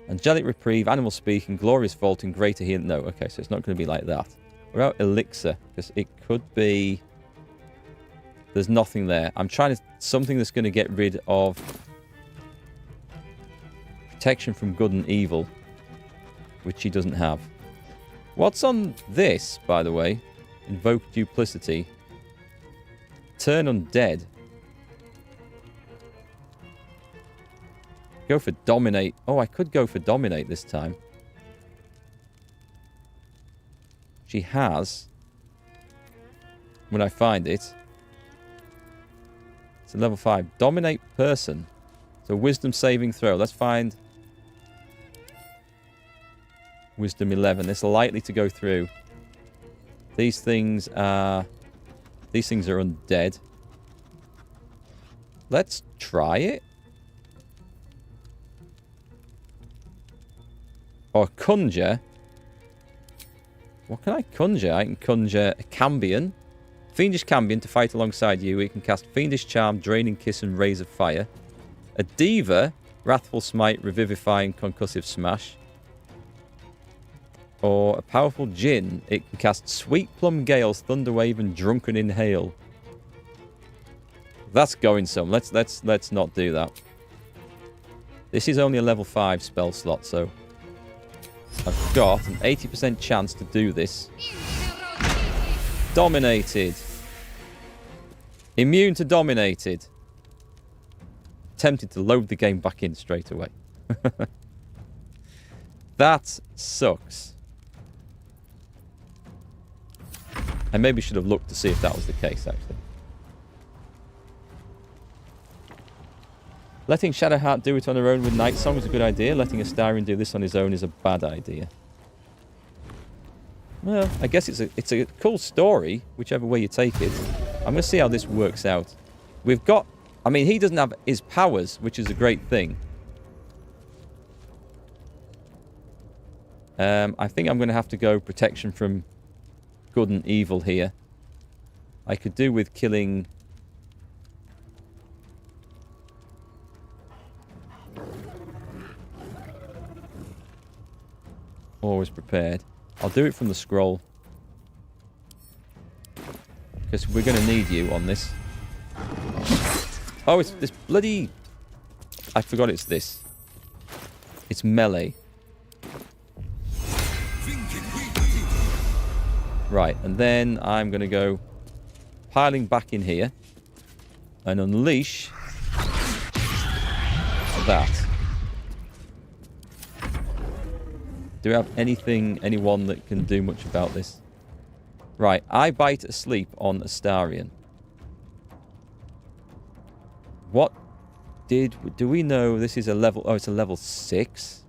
Angelic Reprieve, Animal Speak, and Glorious Vault, and Greater Healing. No, okay, so it's not going to be like that. What about Elixir? Because it could be... There's nothing there. I'm trying to... Something that's going to get rid of... protection from good and evil. Which he doesn't have. What's on this, by the way? Invoke duplicity. Turn undead. Go for dominate. Oh, I could go for dominate this time. She has... when I find it... it's a level 5. Dominate person. So wisdom saving throw. Let's find... wisdom 11. This is likely to go through. These things are... these things are undead. Let's try it. Or conjure. What can I conjure? I can conjure a Cambion. Fiendish Cambion to fight alongside you. It can cast Fiendish Charm, Draining Kiss, and Raise of Fire. A Diva, Wrathful Smite, Revivify, and Concussive Smash. Or a powerful Djinn. It can cast Sweet Plum Gales, Thunderwave, and Drunken Inhale. That's going some. Let's not do that. This is only a level 5 spell slot, so I've got an 80% chance to do this. Dominated. Immune to dominated. Tempted to load the game back in straight away. That sucks. I maybe should have looked to see if that was the case, actually. Letting Shadowheart do it on her own with Night Song is a good idea. Letting Astarion do this on his own is a bad idea. Well, I guess it's a cool story, whichever way you take it. I'm going to see how this works out. We've got... I mean, he doesn't have his powers, which is a great thing. I think I'm going to have to go protection from good and evil here. I could do with killing... always prepared. I'll do it from the scroll. Because we're going to need you on this. Oh, it's this bloody... I forgot it's this. It's melee. Right, and then I'm going to go piling back in here and unleash that. Do we have anyone that can do much about this? Right, I bite asleep on Astarion. What do we know this is a level... oh, it's a level 6?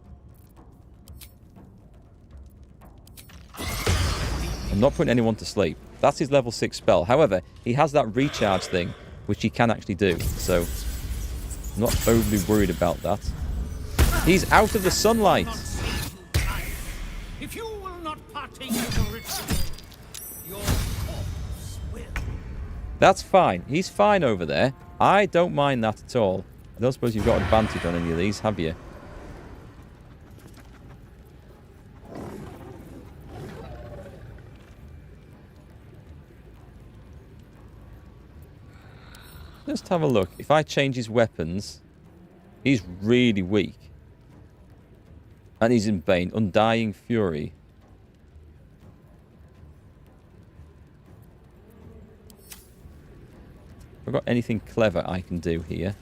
I'm not putting anyone to sleep. That's his level 6 spell. However, he has that recharge thing, which he can actually do. So, I'm not overly worried about that. He's out of the sunlight. If you will not partake of the ritual, your corpse will. That's fine. He's fine over there. I don't mind that at all. I don't suppose you've got advantage on any of these, have you? Let's have a look. If I change his weapons, he's really weak. And he's in Bane. Undying Fury. Have I got anything clever I can do here?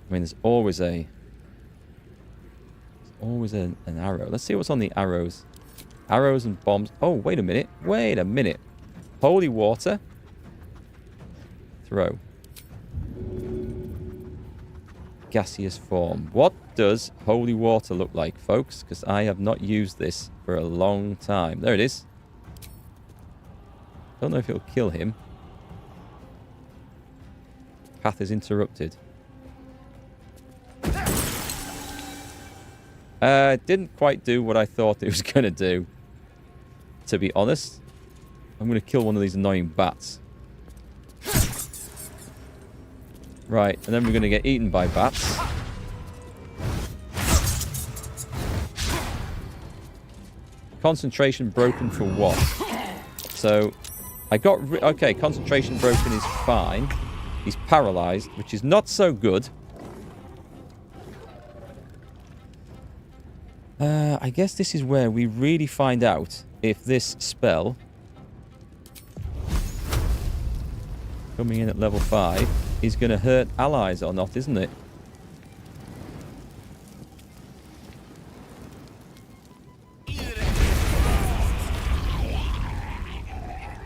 I mean, there's always an arrow. Let's see what's on the arrows. Arrows and bombs. Oh, wait a minute. Wait a minute. Holy water. Throw. Gaseous form. What does holy water look like, folks? Because I have not used this for a long time. There it is. Don't know if it'll kill him. Path is interrupted. Didn't quite do what I thought it was going to do. To be honest. I'm going to kill one of these annoying bats. Right, and then we're going to get eaten by bats. Concentration broken for what? So I got... okay, concentration broken is fine. He's paralyzed, which is not so good. I guess this is where we really find out if this spell, coming in at level 5, is going to hurt allies or not, isn't it?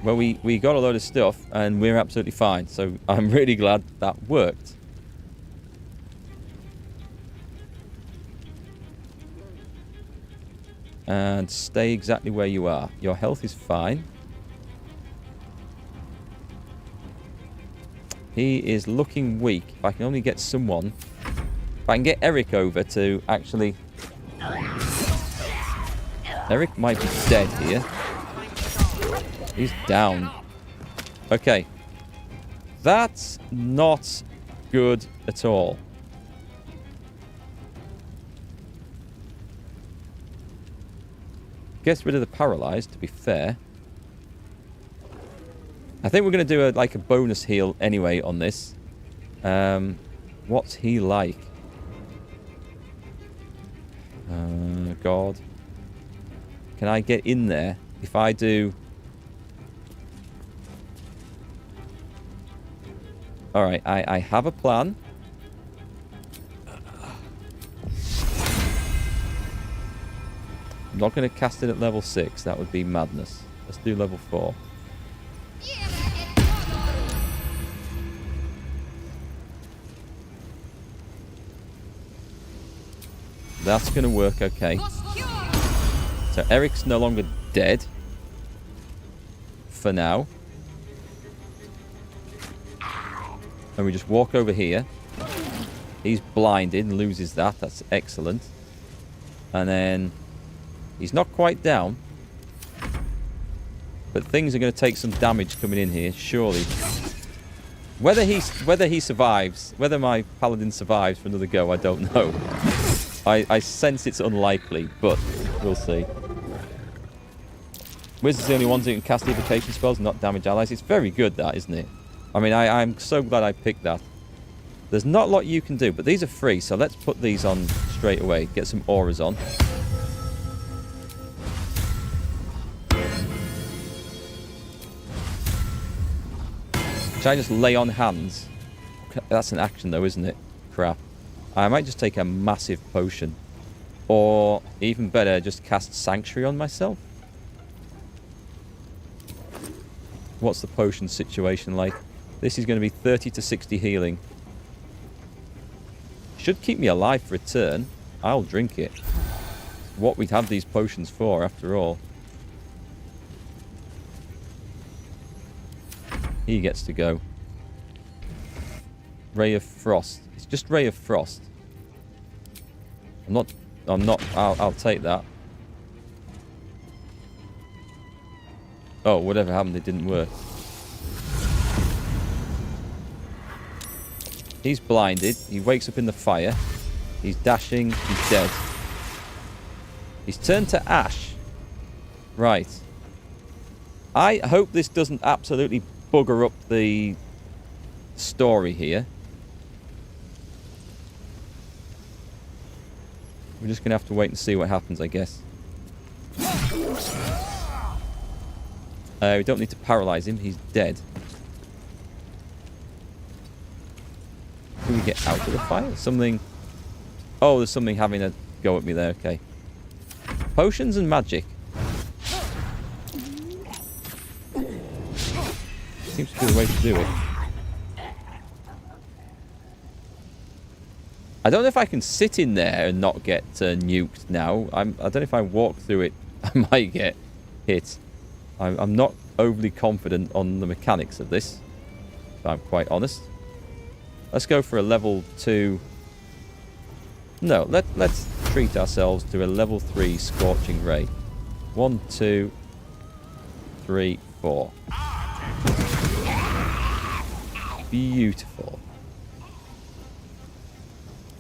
Well, we got a load of stuff, and we're absolutely fine. So I'm really glad that worked. And stay exactly where you are. Your health is fine. He is looking weak. If I can only get someone... if I can get Erikk over to actually... Erikk might be dead here. He's down. Okay. That's not good at all. Gets rid of the paralyzed, to be fair. I think we're going to do like a bonus heal anyway on this. What's he like? God. Can I get in there? If I do... Alright, I have a plan. I'm not going to cast it at level 6. That would be madness. Let's do level 4. That's going to work okay. So Erikk's no longer dead. For now. And we just walk over here. He's blinded and loses that. That's excellent. And then... he's not quite down. But things are going to take some damage coming in here, surely. Whether he survives, whether my paladin survives for another go, I don't know. I sense it's unlikely, but we'll see. Wizards are the only ones who can cast evocation spells and not damage allies. It's very good, that, isn't it? I mean, I'm so glad I picked that. There's not a lot you can do, but these are free, so let's put these on straight away. Get some auras on. Should I just lay on hands? That's an action though, isn't it? Crap. I might just take a massive potion. Or, even better, just cast Sanctuary on myself. What's the potion situation like? This is going to be 30 to 60 healing. Should keep me alive for a turn. I'll drink it. What we'd have these potions for, after all. He gets to go. Ray of Frost. It's just Ray of Frost. I'll take that. Oh, whatever happened, it didn't work. He's blinded. He wakes up in the fire. He's dashing. He's dead. He's turned to ash. Right. I hope this doesn't absolutely bugger up the story here. We're just going to have to wait and see what happens, I guess. We don't need to paralyze him. He's dead. Can we get out of the fire? Something... oh, there's something having a go at me there. Okay. Potions and magic. Seems to be the way to do it. I don't know if I can sit in there and not get nuked now. I don't know if I walk through it, I might get hit. I'm not overly confident on the mechanics of this, if I'm quite honest. Let's go for a level 2. No, let's treat ourselves to a level 3 Scorching Ray. 1, 2, 3, 4. Beautiful.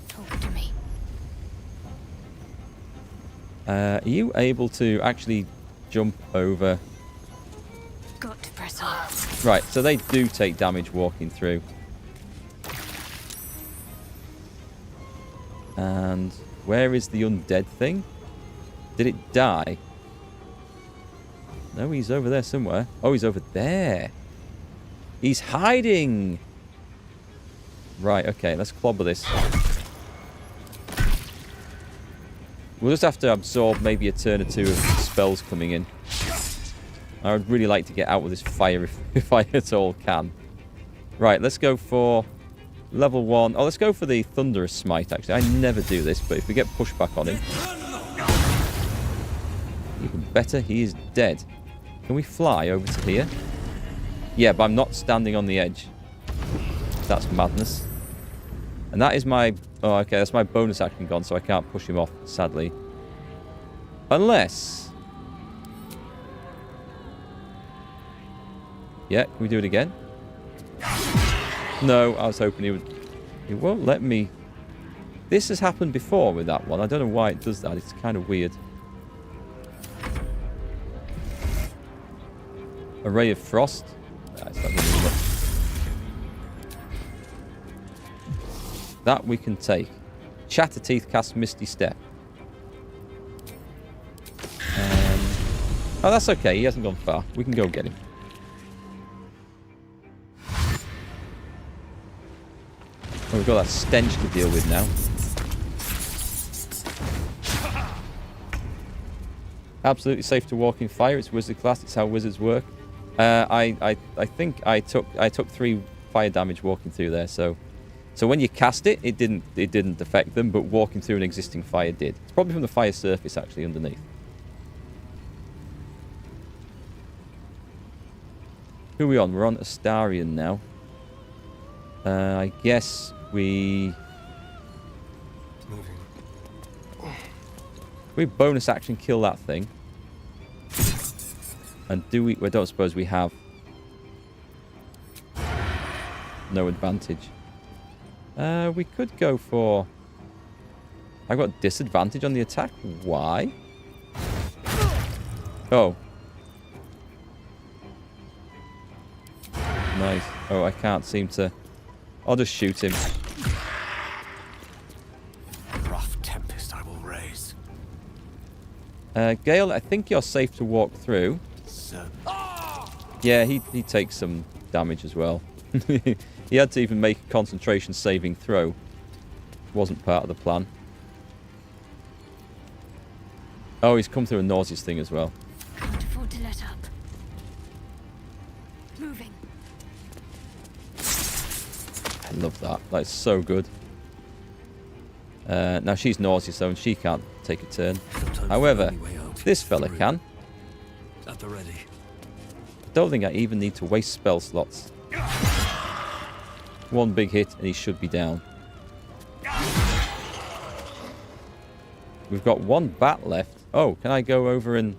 Talk to me. Are you able to actually jump over Right, so they do take damage walking through. And where is the undead thing? Did it die? No, he's over there somewhere. Oh, he's over there. He's hiding. Right, okay, let's clobber this. We'll just have to absorb maybe a turn or two of spells coming in. I would really like to get out with this fire if I at all can. Right, let's go for level 1. Oh, let's go for the Thunderous Smite, actually. I never do this, but if we get pushback on him... Even better, he is dead. Can we fly over to here? Yeah, but I'm not standing on the edge. That's madness. And that is my... Oh, okay, that's my bonus action gone, so I can't push him off, sadly. Unless... Yeah, can we do it again? No, I was hoping he would... He won't let me... This has happened before with that one. I don't know why it does that. It's kind of weird. A Ray of Frost. That's not really much. That we can take. Chatterteeth casts Misty Step. Oh, that's okay. He hasn't gone far. We can go get him. Oh, we've got that stench to deal with now. Absolutely safe to walk in fire. It's wizard class. It's how wizards work. I think I took 3 fire damage walking through there. So when you cast it, it didn't affect them, but walking through an existing fire did. It's probably from the fire surface actually underneath. Who are we on? We're on Astarion now. I guess we bonus action kill that thing. And do we... I don't suppose we have no advantage. We could go for... I've got disadvantage on the attack. Why? Oh. Nice. Oh, I can't seem to... I'll just shoot him. Rough tempest I will raise. Gale, I think you're safe to walk through. Yeah, he takes some damage as well. He had to even make a concentration saving throw. Wasn't part of the plan. Oh, he's come through a nauseous thing as well. Can't afford to let up. Moving. I love that. That's so good. Now she's nauseous though, and she can't take a turn. However, this fella can. At the ready. Don't think I even need to waste spell slots. One big hit and he should be down. We've got 1 bat left. Oh, can I go over and...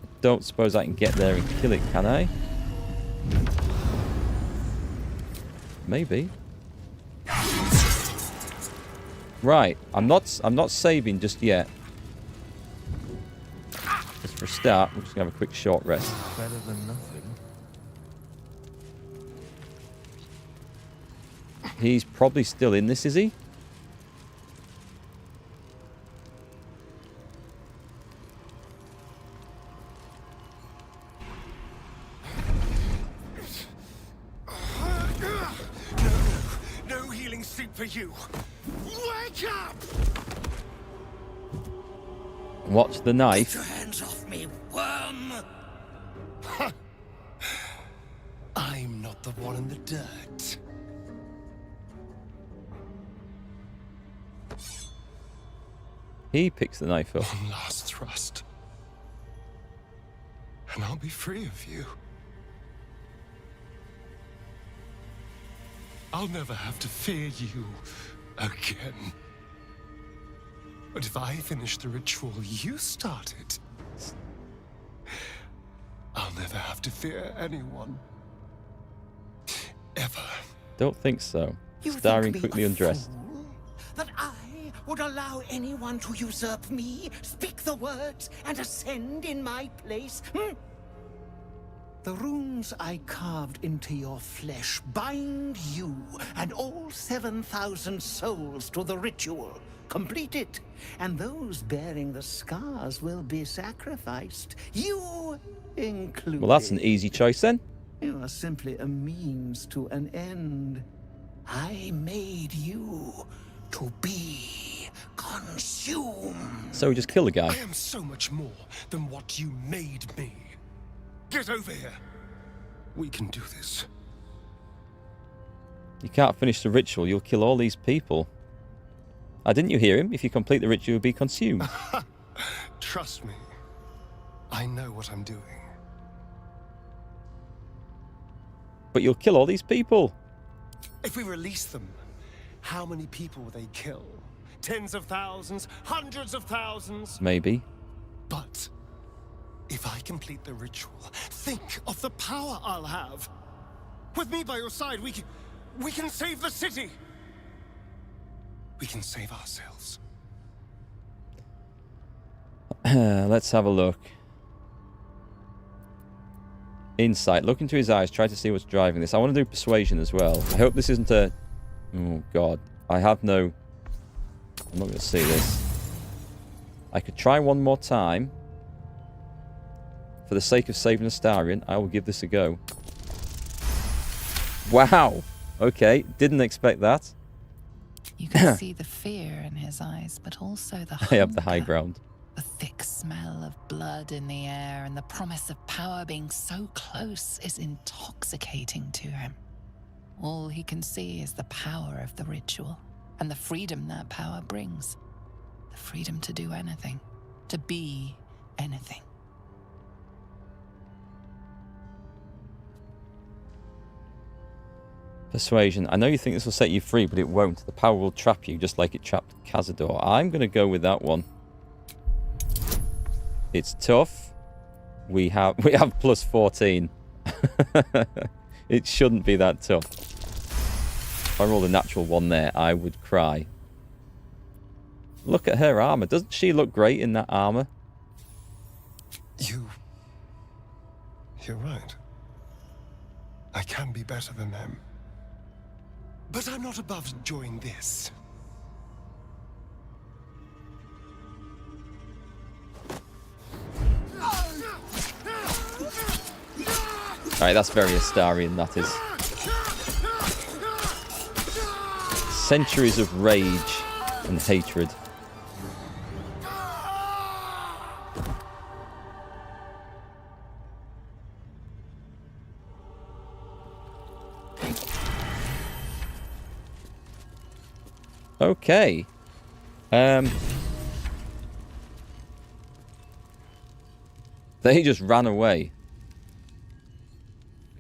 I don't suppose I can get there and kill it, can I? Maybe. Right, I'm not saving just yet. Just for a start, we're just gonna have a quick short rest. Better than nothing. He's probably still in this, is he? No healing sleep for you. Wake up! Watch the knife. Get your hands off me, worm! I'm not the one in the dirt. He picks the knife up. One last thrust. And I'll be free of you. I'll never have to fear you again. But if I finish the ritual you started, I'll never have to fear anyone. Ever. Don't think so. You Starring think me quickly a undressed. fool? That I would allow anyone to usurp me, speak the words, and ascend in my place? The runes I carved into your flesh bind you and all 7,000 souls to the ritual. Complete it, and those bearing the scars will be sacrificed. You included. Well, that's an easy choice then. You are simply a means to an end. I made you to be consumed. So we just kill the guy. I am so much more than what you made me. Get over here. We can do this. You can't finish the ritual. You'll kill all these people. Didn't you hear him? If you complete the ritual, you'll be consumed. Trust me. I know what I'm doing. But you'll kill all these people. If we release them, how many people will they kill? Tens of thousands? Hundreds of thousands? Maybe. But if I complete the ritual, think of the power I'll have. With me by your side, we can save the city. We can save ourselves. Let's have a look. Insight. Look into his eyes. Try to see what's driving this. I want to do persuasion as well. I hope this isn't a... Oh, God. I have no... I'm not going to see this. I could try one more time. For the sake of saving Astarion, I will give this a go. Wow. Okay. Didn't expect that. You can see the fear in his eyes, but also the hunger. I have the high ground. The thick smell of blood in the air and the promise of power being so close is intoxicating to him. All he can see is the power of the ritual and the freedom that power brings. The freedom to do anything, to be anything. Persuasion. I know you think this will set you free, but it won't. The power will trap you, just like it trapped Cazador. I'm going to go with that one. It's tough. We have plus 14. It shouldn't be that tough. If I rolled a natural one there, I would cry. Look at her armor. Doesn't she look great in that armor? You're right. I can be better than them. But I'm not above enjoying this. Alright, that's very Astarion, that is. Centuries of rage and hatred. Okay. They just ran away.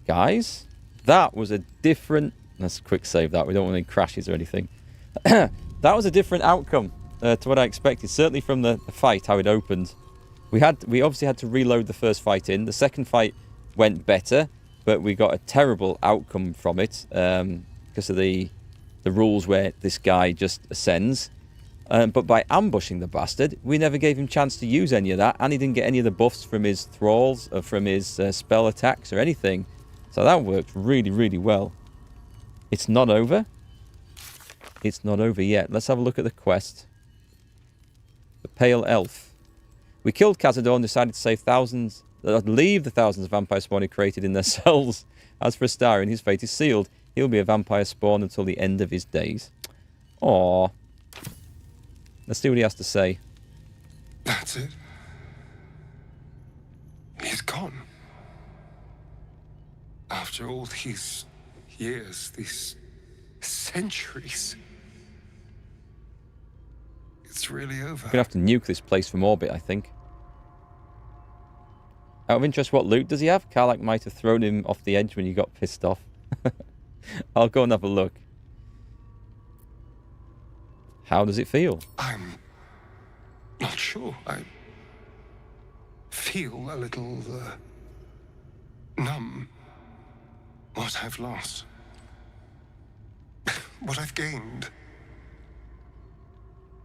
Guys, that was a different... Let's quick save that. We don't want any crashes or anything. That was a different outcome to what I expected. Certainly from the fight, how it opened. We obviously had to reload the first fight in. The second fight went better, but we got a terrible outcome from it because of the rules where this guy just ascends. But by ambushing the bastard, we never gave him chance to use any of that, and he didn't get any of the buffs from his thralls or from his spell attacks or anything. So that worked really, really well. It's not over. It's not over yet. Let's have a look at the quest. The Pale Elf. We killed Cazador and decided to save thousands, leave the thousands of vampire spawn he created in their souls. As for Astarion, his fate is sealed. He'll be a vampire spawn until the end of his days. Aww. Let's see what he has to say. That's it. He's gone. After all these years, these centuries, it's really over. We're going to have to nuke this place from orbit, I think. Out of interest, what loot does he have? Karlach might have thrown him off the edge when you got pissed off. I'll go and have a look. How does it feel? I'm not sure. I feel a little numb. What I've lost. What I've gained.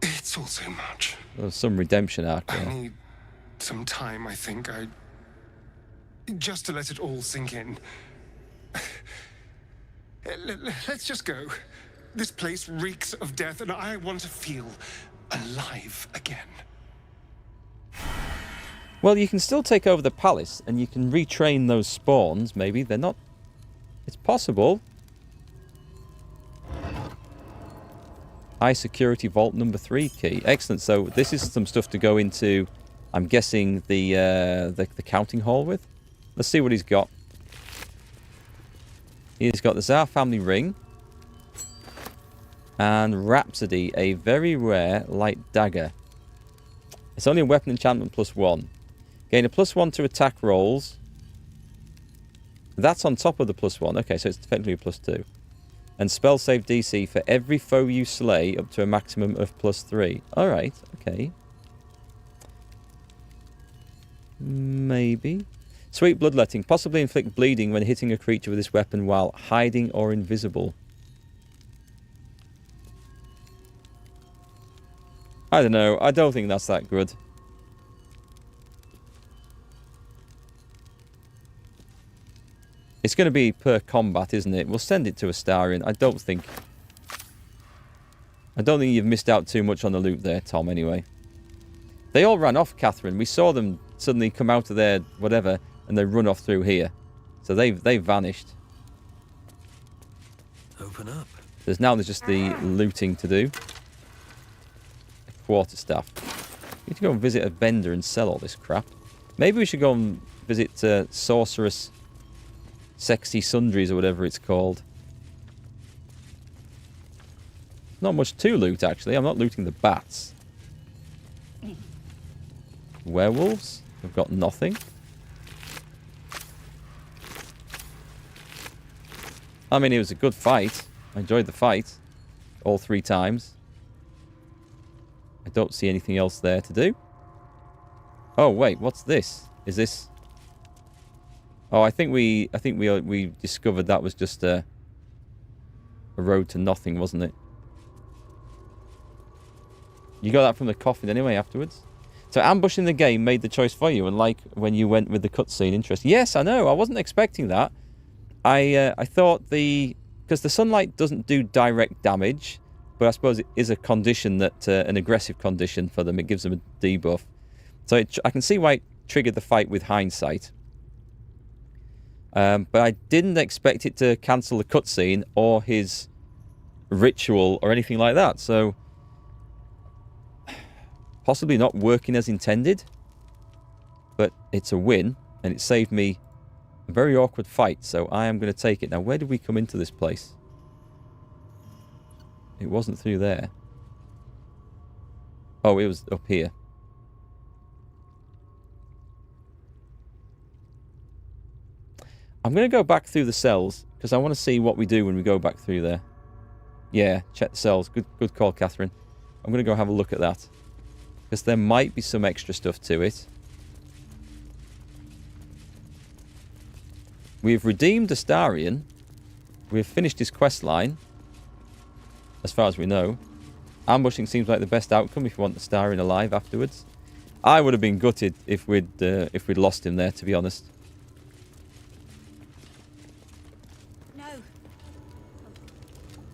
It's all so much. There's some redemption arc there. I need some time, I think. Just to let it all sink in. Let's just go. This place reeks of death, and I want to feel alive again. Well, you can still take over the palace, and you can retrain those spawns, maybe. They're not... It's possible. High security vault number 3 key. Excellent. So this is some stuff to go into, I'm guessing, the counting hall with. Let's see what he's got. He's got the Tsar family ring. And Rhapsody, a very rare light dagger. It's only a weapon enchantment +1. Gain a +1 to attack rolls. That's on top of the +1. Okay, so it's effectively a +2. And spell save DC for every foe you slay up to a maximum of +3. Alright, okay. Maybe. Sweet bloodletting. Possibly inflict bleeding when hitting a creature with this weapon while hiding or invisible. I don't know. I don't think that's that good. It's going to be per combat, isn't it? We'll send it to Astarion. I don't think you've missed out too much on the loot there, Tom, anyway. They all ran off, Catherine. We saw them suddenly come out of their whatever, and they run off through here. So they've vanished. Open up. There's just the looting to do. A quarterstaff. We need to go and visit a vendor and sell all this crap. Maybe we should go and visit Sorceress Sexy Sundries or whatever it's called. Not much to loot, actually. I'm not looting the bats. Werewolves? I've got nothing. I mean, it was a good fight. I enjoyed the fight. All 3 times. I don't see anything else there to do. Oh, wait. What's this? Is this... Oh, I think we discovered that was just a road to nothing, wasn't it? You got that from the coffin anyway afterwards. So ambushing the game made the choice for you, unlike when you went with the cutscene. Interesting. Yes, I know. I wasn't expecting that. I thought because the sunlight doesn't do direct damage, but I suppose it is a condition that an aggressive condition for them. It gives them a debuff. So I can see why it triggered the fight with hindsight. But I didn't expect it to cancel the cutscene or his ritual or anything like that. So, possibly not working as intended. But it's a win, and it saved me a very awkward fight. So I am going to take it. Now, where did we come into this place? It wasn't through there. Oh, it was up here. I'm going to go back through the cells, because I want to see what we do when we go back through there. Yeah, check the cells. Good call, Catherine. I'm going to go have a look at that. Because there might be some extra stuff to it. We've redeemed Astarion. We've finished his quest line. As far as we know. Ambushing seems like the best outcome if you want Astarion alive afterwards. I would have been gutted if we'd lost him there, to be honest.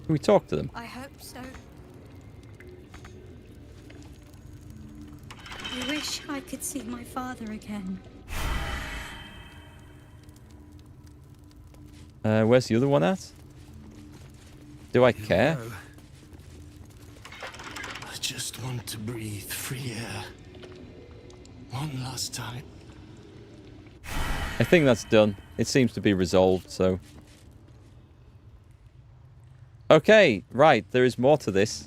Can we talk to them? I hope so. I wish I could see my father again. Where's the other one at? Do I care? I just want to breathe free air. One last time. I think that's done. It seems to be resolved, so... Okay, right, there is more to this.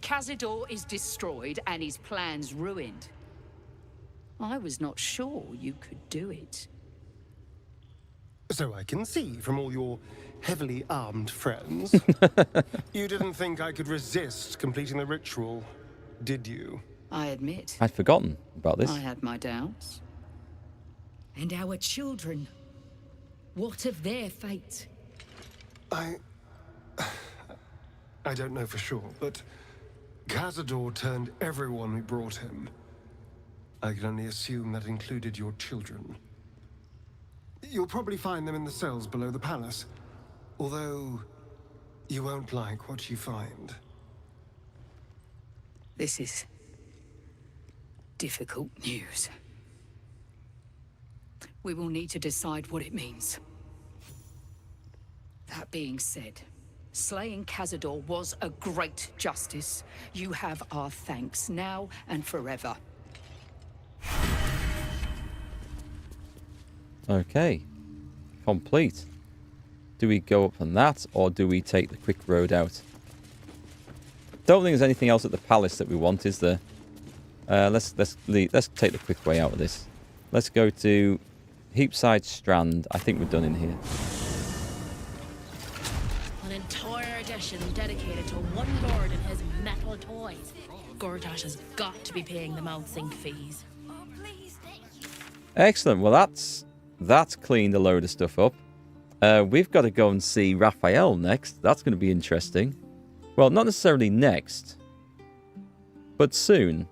Cazador is destroyed and his plans ruined. I was not sure you could do it. So I can see from all your heavily armed friends. You didn't think I could resist completing the ritual, did you? I admit. I'd forgotten about this. I had my doubts. And our children. What of their fate? I don't know for sure, but Cazador turned everyone we brought him. I can only assume that included your children. You'll probably find them in the cells below the palace. Although, you won't like what you find. This is difficult news. We will need to decide what it means. That being said, slaying Cazador was a great justice. You have our thanks now and forever. Okay. Complete. Do we go up on that, or do we take the quick road out? Don't think there's anything else at the palace that we want, is there? Let's take the quick way out of this. Let's go to Heapside Strand. I think we're done in here. An entire edition dedicated to one lord and his metal toys. Gortash has got to be paying the mouth-sync fees. Excellent. Well, that's cleaned a load of stuff up. We've got to go and see Raphael next. That's going to be interesting. Well, not necessarily next, but soon.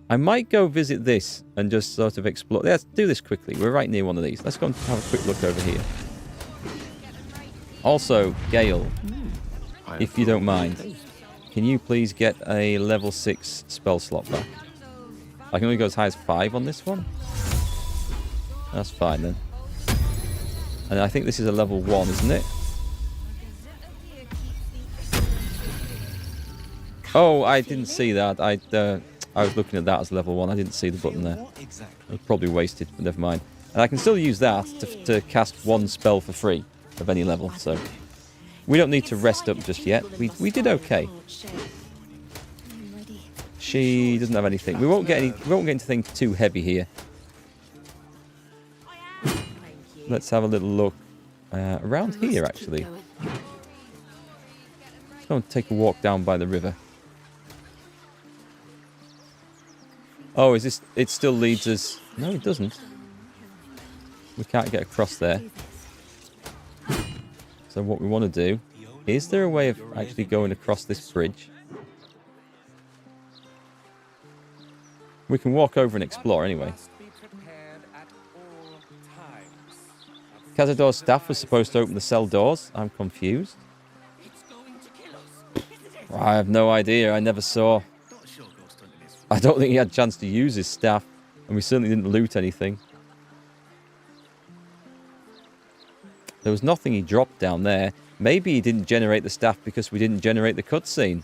I might go visit this and just sort of explore. Let's do this quickly. We're right near one of these. Let's go and have a quick look over here. Also, Gale, if you don't mind, can you please get a level 6 spell slot back? I can only go as high as 5 on this one. That's fine then. And I think this is a level 1, isn't it? Oh, I didn't see that. I was looking at that as level 1. I didn't see the button there. I was probably wasted, but never mind. And I can still use that to cast 1 spell for free of any level. So we don't need to rest up just yet. We did okay. She doesn't have anything. We won't get into things too heavy here. Let's have a little look around here, actually. Let's go and take a walk down by the river. Oh, is this... It still leads us... No, it doesn't. We can't get across there. So what we want to do... Is there a way of actually going across this bridge? We can walk over and explore anyway. Cazador's staff was supposed to open the cell doors. I'm confused. I have no idea. I never saw... I don't think he had a chance to use his staff. And we certainly didn't loot anything. There was nothing he dropped down there. Maybe he didn't generate the staff because we didn't generate the cutscene.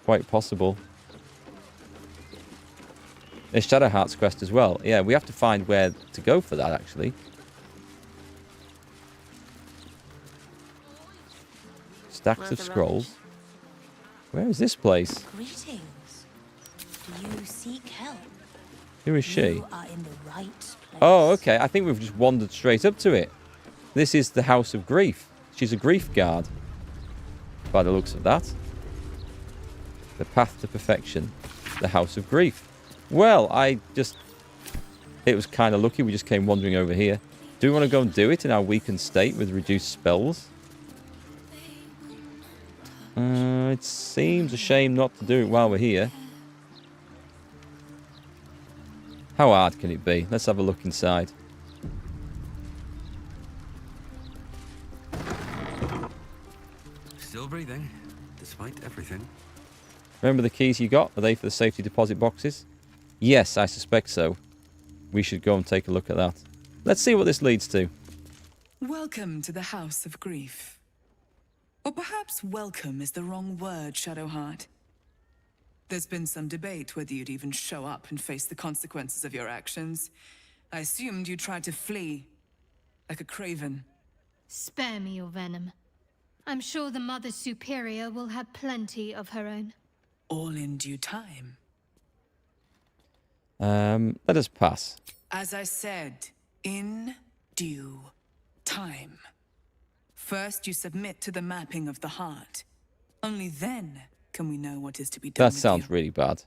Quite possible. There's Shadowheart's quest as well. Yeah, we have to find where to go for that, actually. Stacks of scrolls. Where is this place? Greetings. Do you seek help? Who is she? You are in the right place. Oh, okay. I think we've just wandered straight up to it. This is the House of Grief. She's a grief guard. By the looks of that. The path to perfection. The House of Grief. Well, it was kind of lucky we just came wandering over here. Do we want to go and do it in our weakened state with reduced spells? It seems a shame not to do it while we're here. How hard can it be? Let's have a look inside. Still breathing, despite everything. Remember the keys you got? Are they for the safety deposit boxes? Yes, I suspect so. We should go and take a look at that. Let's see what this leads to. Welcome to the House of Grief. Or perhaps welcome is the wrong word, Shadowheart. There's been some debate whether you'd even show up and face the consequences of your actions. I assumed you tried to flee, like a craven. Spare me your venom. I'm sure the Mother Superior will have plenty of her own. All in due time. Let us pass. As I said, in due time. First, you submit to the mapping of the heart. Only then can we know what is to be done. That sounds really bad.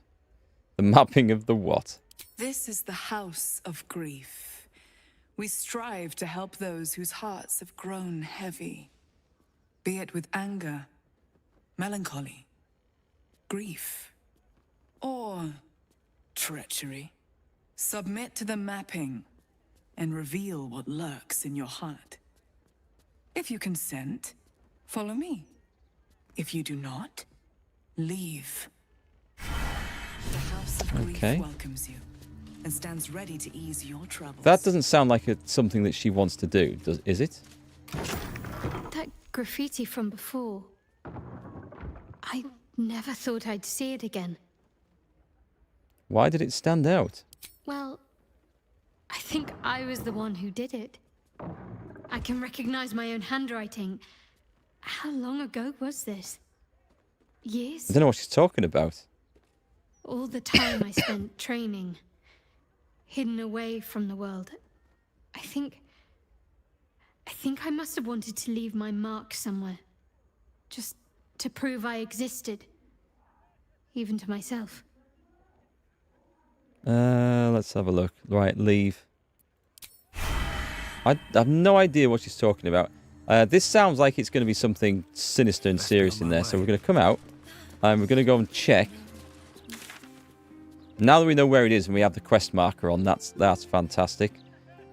The mapping of the what? This is the House of Grief. We strive to help those whose hearts have grown heavy. Be it with anger, melancholy, grief, Or treachery. Submit to the mapping and reveal what lurks in your heart. If you consent, follow me. If you do not, leave. The House of Grief welcomes you and stands ready to ease your troubles. That doesn't sound like it's something that she wants to do, is it? That graffiti from before. I never thought I'd see it again. Why did it stand out? Well, I think I was the one who did it. I can recognize my own handwriting. How long ago was this? Years? I don't know what she's talking about. All the time I spent training, hidden away from the world. I think I must have wanted to leave my mark somewhere. Just to prove I existed. Even to myself. Let's have a look. Right, leave. I have no idea what she's talking about. This sounds like it's going to be something sinister and serious in there. So we're going to come out and we're going to go and check. Now that we know where it is and we have the quest marker on, that's fantastic.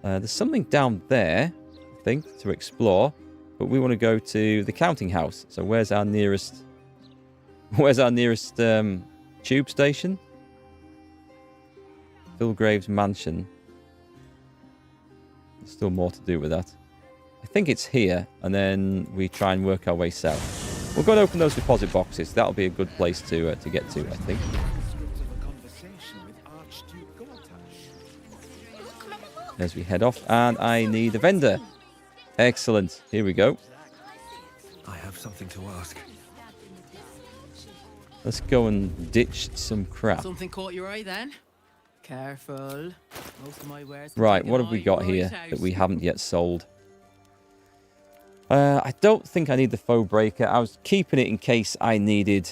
There's something down there, I think, to explore. But we want to go to the counting house. So where's our nearest tube station? Philgrave's mansion. There's still more to do with that. I think it's here, and then we try and work our way south. We'll go and open those deposit boxes. That'll be a good place to get to, I think. As we head off, and I need a vendor. Excellent. Here we go. I have something to ask. Let's go and ditch some crap. Something caught your eye then? Careful. Most of my wares Right, what have we got here that we haven't yet sold? I don't think I need the foe breaker. I was keeping it in case I needed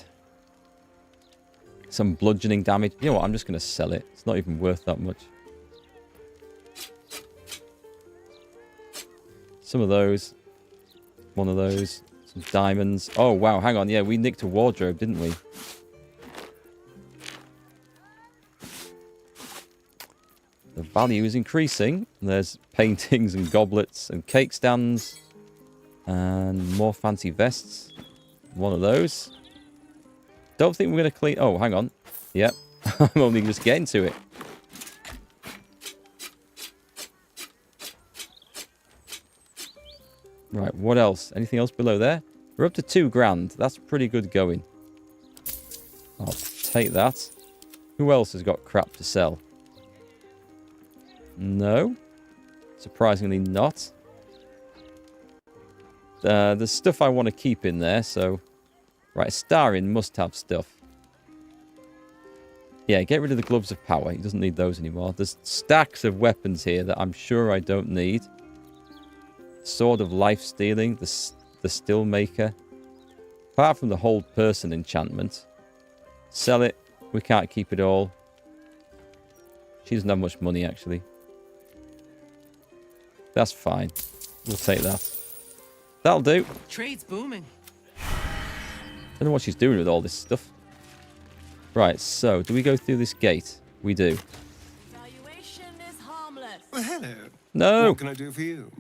some bludgeoning damage. You know what? I'm just going to sell it. It's not even worth that much. Some of those. One of those. Some diamonds. Oh, wow. Hang on. Yeah, we nicked a wardrobe, didn't we? The value is increasing. There's paintings and goblets and cake stands. And more fancy vests. One of those. Don't think we're going to clean... Oh, hang on. Yep. I'm only just getting to it. Right, what else? Anything else below there? We're up to 2 grand. That's pretty good going. I'll take that. Who else has got crap to sell? No. Surprisingly not. There's stuff I want to keep in there, so... Right, Starin must have stuff. Yeah, get rid of the gloves of power. He doesn't need those anymore. There's stacks of weapons here that I'm sure I don't need. Sword of life stealing, the still maker. Apart from the hold person enchantment. Sell it. We can't keep it all. She doesn't have much money, actually. That's fine. We'll take that. That'll do. Trade's booming. Don't know what she's doing with all this stuff. Right, so do we go through this gate? We do. Valuation is harmless. Well, hello. No. What can I do for you?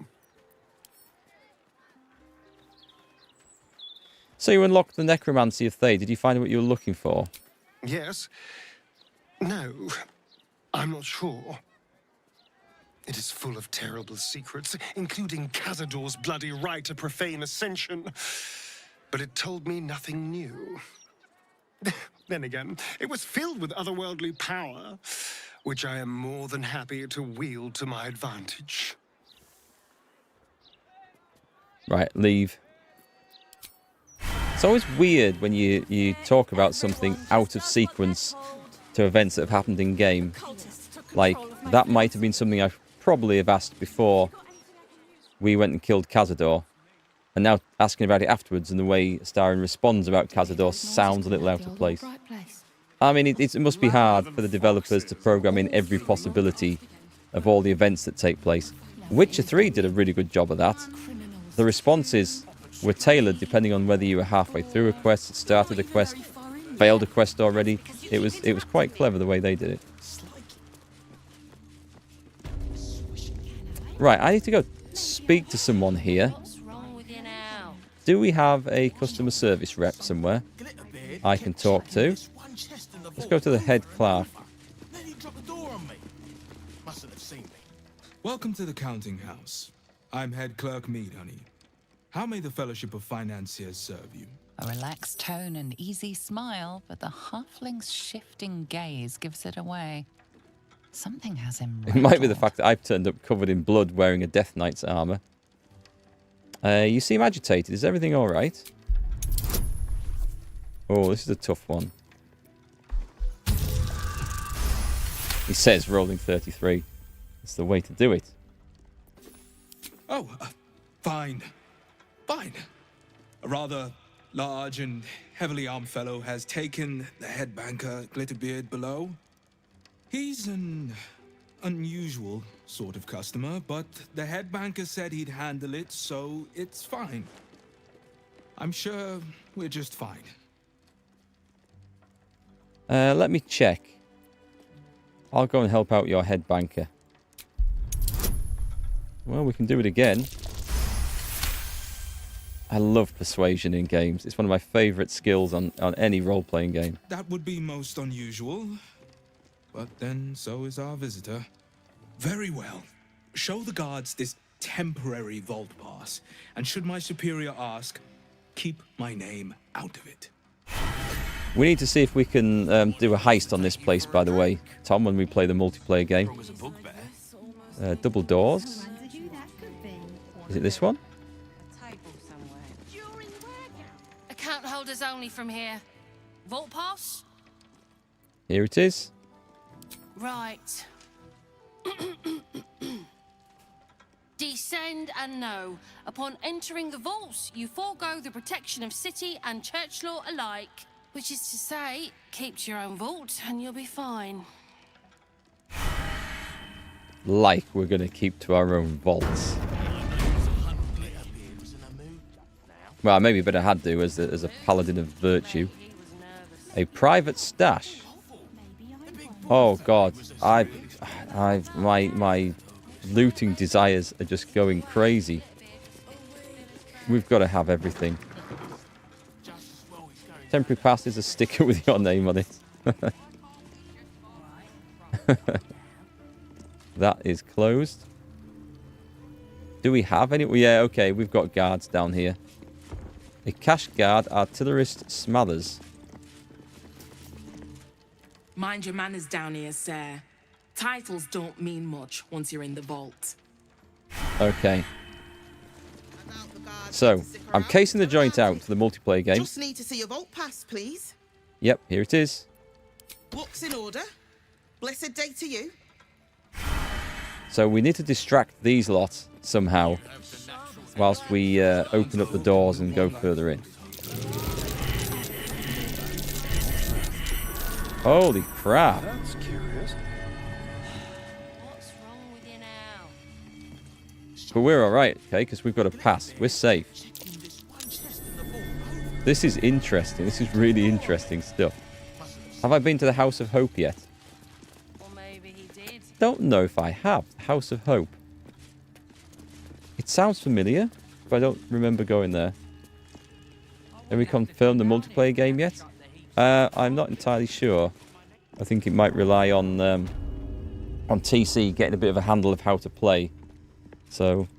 So you unlocked the necromancy of Thay. Did you find what you were looking for? Yes. No. I'm not sure. It is full of terrible secrets, including Cazador's bloody right to profane ascension. But it told me nothing new. Then again, it was filled with otherworldly power, which I am more than happy to wield to my advantage. Right, leave. It's always weird when you talk about something out of sequence to events that have happened in game. Like, that might have been something I probably have asked before we went and killed Cazador. And now asking about it afterwards, and the way Starin responds about Cazador sounds a little out of place. I mean, it must be hard for the developers to program in every possibility of all the events that take place. Witcher 3 did a really good job of that. The responses were tailored depending on whether you were halfway through a quest, started a quest, failed a quest already. It was quite clever the way they did it. Right, I need to go speak to someone here. Do we have a customer service rep somewhere I can talk to? Let's go to the head clerk. Welcome to the counting house. I'm head clerk Mead, honey. How may the Fellowship of Financiers serve you? A relaxed tone and easy smile, but the halfling's shifting gaze gives it away. Something has him It might be the fact that I've turned up covered in blood wearing a Death Knight's armor. You seem agitated. Is everything all right? Oh, this is a tough one. He says rolling 33. It's the way to do it. Oh, fine. Fine. A rather large and heavily armed fellow has taken the head banker, Glitterbeard, below. He's an unusual sort of customer, but the head banker said he'd handle it, so it's fine. I'm sure we're just fine. Let me check. I'll go and help out your head banker. Well, we can do it again. I love persuasion in games. It's one of my favourite skills on any role-playing game. That would be most unusual. But then so is our visitor. Very well. Show the guards this temporary vault pass. And should my superior ask, keep my name out of it. We need to see if we can do a heist on this place, by the way, Tom, when we play the multiplayer game. Double doors. Is it this one? Account holders only from here. Vault pass? Here it is. Right. Descend and know. Upon entering the vaults, you forego the protection of city and church law alike. Which is to say, keep to your own vault and you'll be fine. Like we're going to keep to our own vaults. Well, maybe better had to as a paladin of virtue. A private stash. Oh God, my looting desires are just going crazy. We've got to have everything. Temporary pass is a sticker with your name on it. That is closed. Do we have any? Yeah, okay, we've got guards down here. A cash guard, artillerist Smathers. Mind your manners down here, sir. Titles don't mean much once you're in the vault. Okay. So, I'm casing the joint out for the multiplayer game. Just need to see your vault pass, please. Yep, here it is. Book's in order. Blessed day to you. So we need to distract these lot somehow whilst we open up the doors and go further in. Holy crap. That's curious. But we're alright, okay, because we've got a pass. We're safe. This is interesting. This is really interesting stuff. Have I been to the House of Hope yet? Don't know if I have. House of Hope. It sounds familiar, but I don't remember going there. Have we confirmed the multiplayer game yet? I'm not entirely sure. I think it might rely on TC getting a bit of a handle of how to play. So,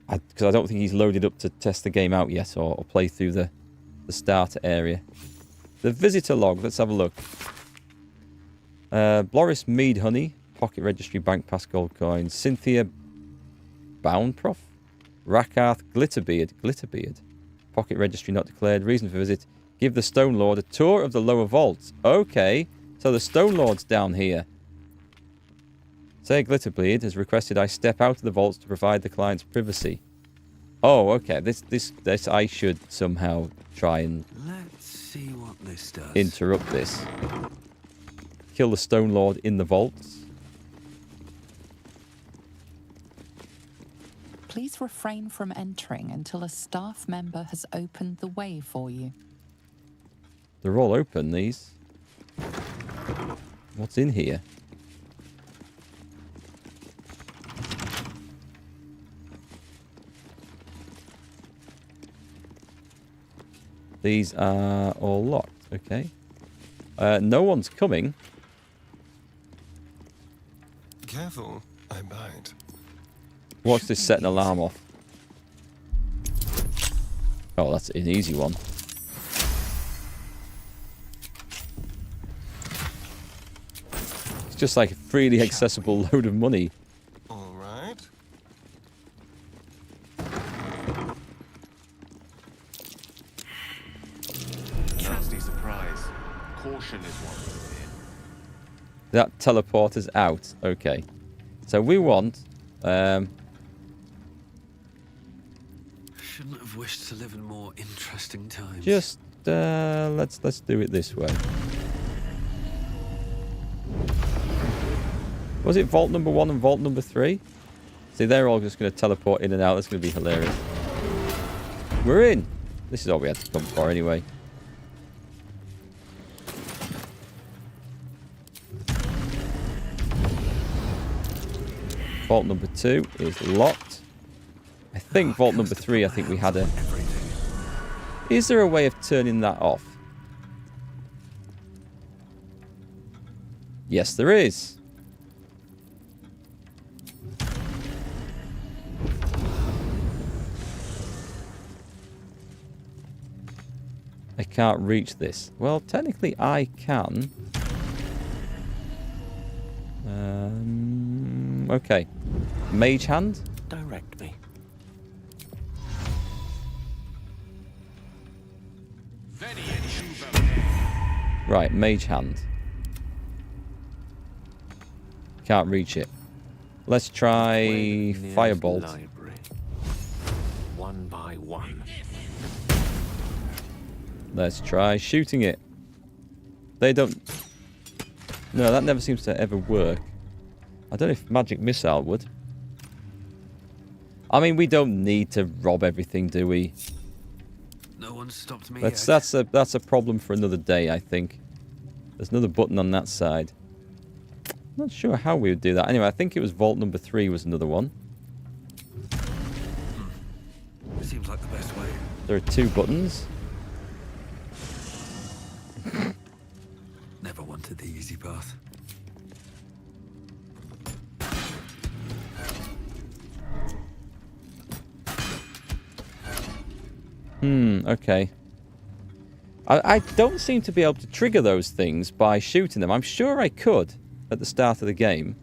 because I don't think he's loaded up to test the game out yet or play through the starter area. The visitor log, let's have a look. Bloris Mead Honey, Pocket Registry, Bank Pass, Gold Coins. Cynthia Boundprof, Rakarth Glitterbeard, Pocket Registry not declared. Reason for visit, give the Stone Lord a tour of the lower vaults. Okay, so the Stone Lord's down here. Sir Glitterbeard has requested I step out of the vaults to provide the client's privacy. Oh, okay. This I should somehow try and Let's see what this does. interrupt this. Kill the Stone Lord in the vaults. Please refrain from entering until a staff member has opened the way for you. They're all open, these. What's in here? These are all locked. Okay. No one's coming. Careful, I bite. Watch this set an alarm off. Oh, that's an easy one. It's just like a freely accessible load of money. All right. Nasty surprise. Caution is one. That teleporters out. Okay. So we want... Shouldn't have wished to live in more interesting times. just let's do it this way. Was it vault number 1 and vault number 3? See, they're all just going to teleport in and out. That's going to be hilarious. We're in. This is all we had to come for anyway. Vault number 2 is locked. I think vault number 3, I think we had a... Is there a way of turning that off? Yes, there is. I can't reach this. Well, technically I can. Okay. Mage hand? Direct me. Right, mage hand. Can't reach it. Let's try firebolt. Library. One by one. Let's try shooting it. They don't... No, that never seems to ever work. I don't know if magic missile would. I mean, we don't need to rob everything, do we? No one stopped me. That's a problem for another day, I think. There's another button on that side. Not sure how we would do that. Anyway, I think it was vault number 3 was another one. Seems like the best way. There are 2 buttons. Never wanted the easy path. Okay. I don't seem to be able to trigger those things by shooting them. I'm sure I could at the start of the game.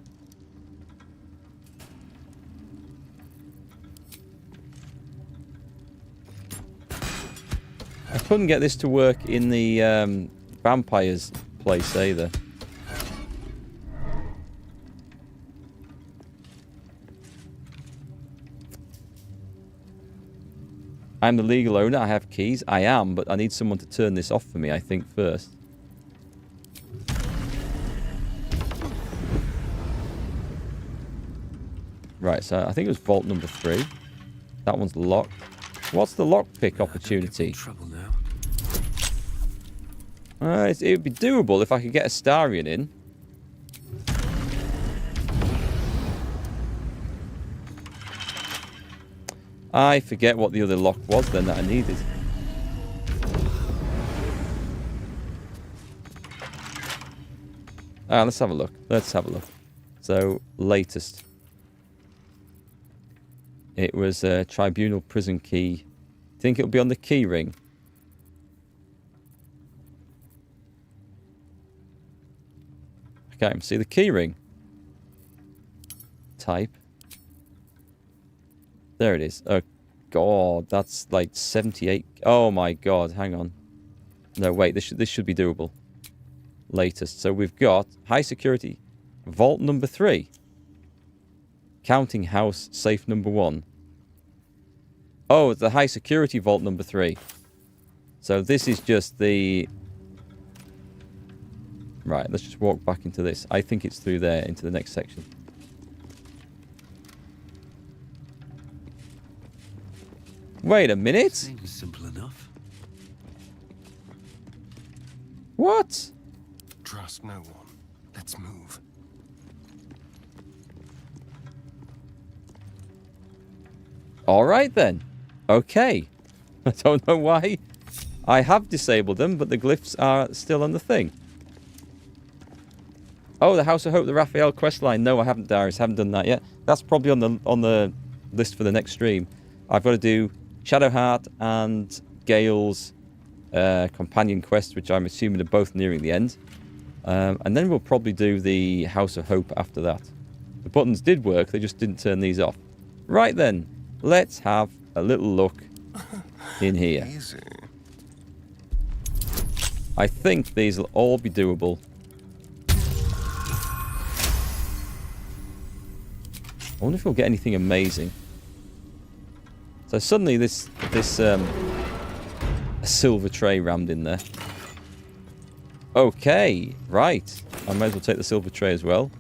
I couldn't get this to work in the vampires place either. I'm the legal owner. I have keys. I am, but I need someone to turn this off for me, I think, first. Right, so I think it was vault number 3. That one's locked. What's the lockpick opportunity? Trouble now. It would be doable if I could get a Starion in. I forget what the other lock was then that I needed. Let's have a look. Let's have a look. So, latest. It was a tribunal prison key. Think it'll be on the key ring? I can't even see the key ring. Type. There it is. Oh, God. That's like 78. Oh, my God. Hang on. No, wait. This should be doable. Latest. So we've got high security. Vault number 3. Counting house safe number 1. Oh, it's the high security vault number 3. So this is just the... Right, let's just walk back into this. I think it's through there into the next section. Wait a minute. Seems simple enough. What? Trust no one. Let's move. All right then. Okay. I don't know why I have disabled them, but the glyphs are still on the thing. Oh, the House of Hope, the Raphael questline. No, I haven't, Darius. Haven't done that yet. That's probably on the list for the next stream. I've got to do Shadowheart and Gale's companion quest, which I'm assuming are both nearing the end. And then we'll probably do the House of Hope after that. The buttons did work, they just didn't turn these off. Right then, let's have a little look in here. Easy. I think these will all be doable. I wonder if we'll get anything amazing. So suddenly this a silver tray rammed in there. Okay, right. I might as well take the silver tray as well.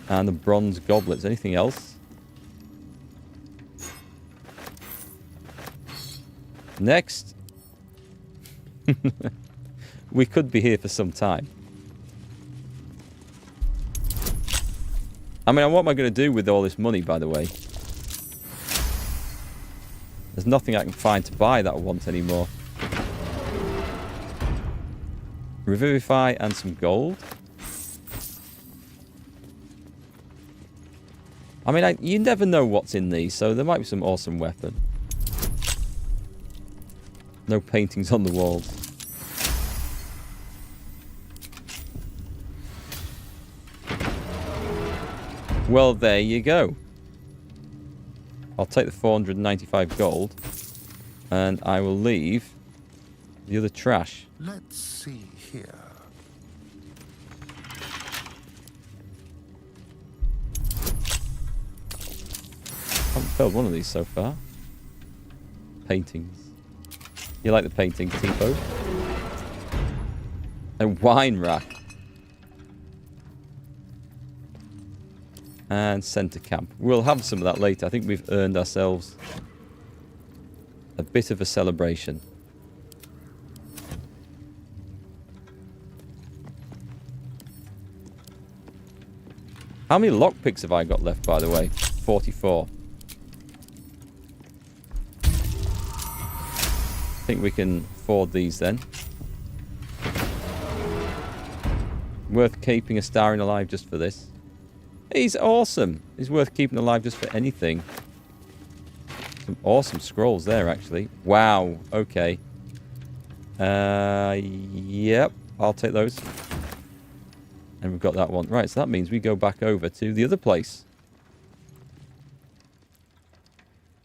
And the bronze goblets. Anything else? Next. We could be here for some time. I mean, what am I going to do with all this money, by the way? There's nothing I can find to buy that I want anymore. Revivify and some gold. I mean, you never know what's in these, so there might be some awesome weapon. No paintings on the walls. Well, there you go. I'll take the 495 gold, and I will leave the other trash. Let's see here. I haven't failed one of these so far. Paintings. You like the paintings, Tipo? A wine rack. And centre camp. We'll have some of that later. I think we've earned ourselves a bit of a celebration. How many lockpicks have I got left, by the way? 44. I think we can afford these then. Worth keeping a star in alive just for this. He's awesome. He's worth keeping alive just for anything. Some awesome scrolls there, actually. Wow. Okay. Yep. I'll take those. And we've got that one. Right, so that means we go back over to the other place.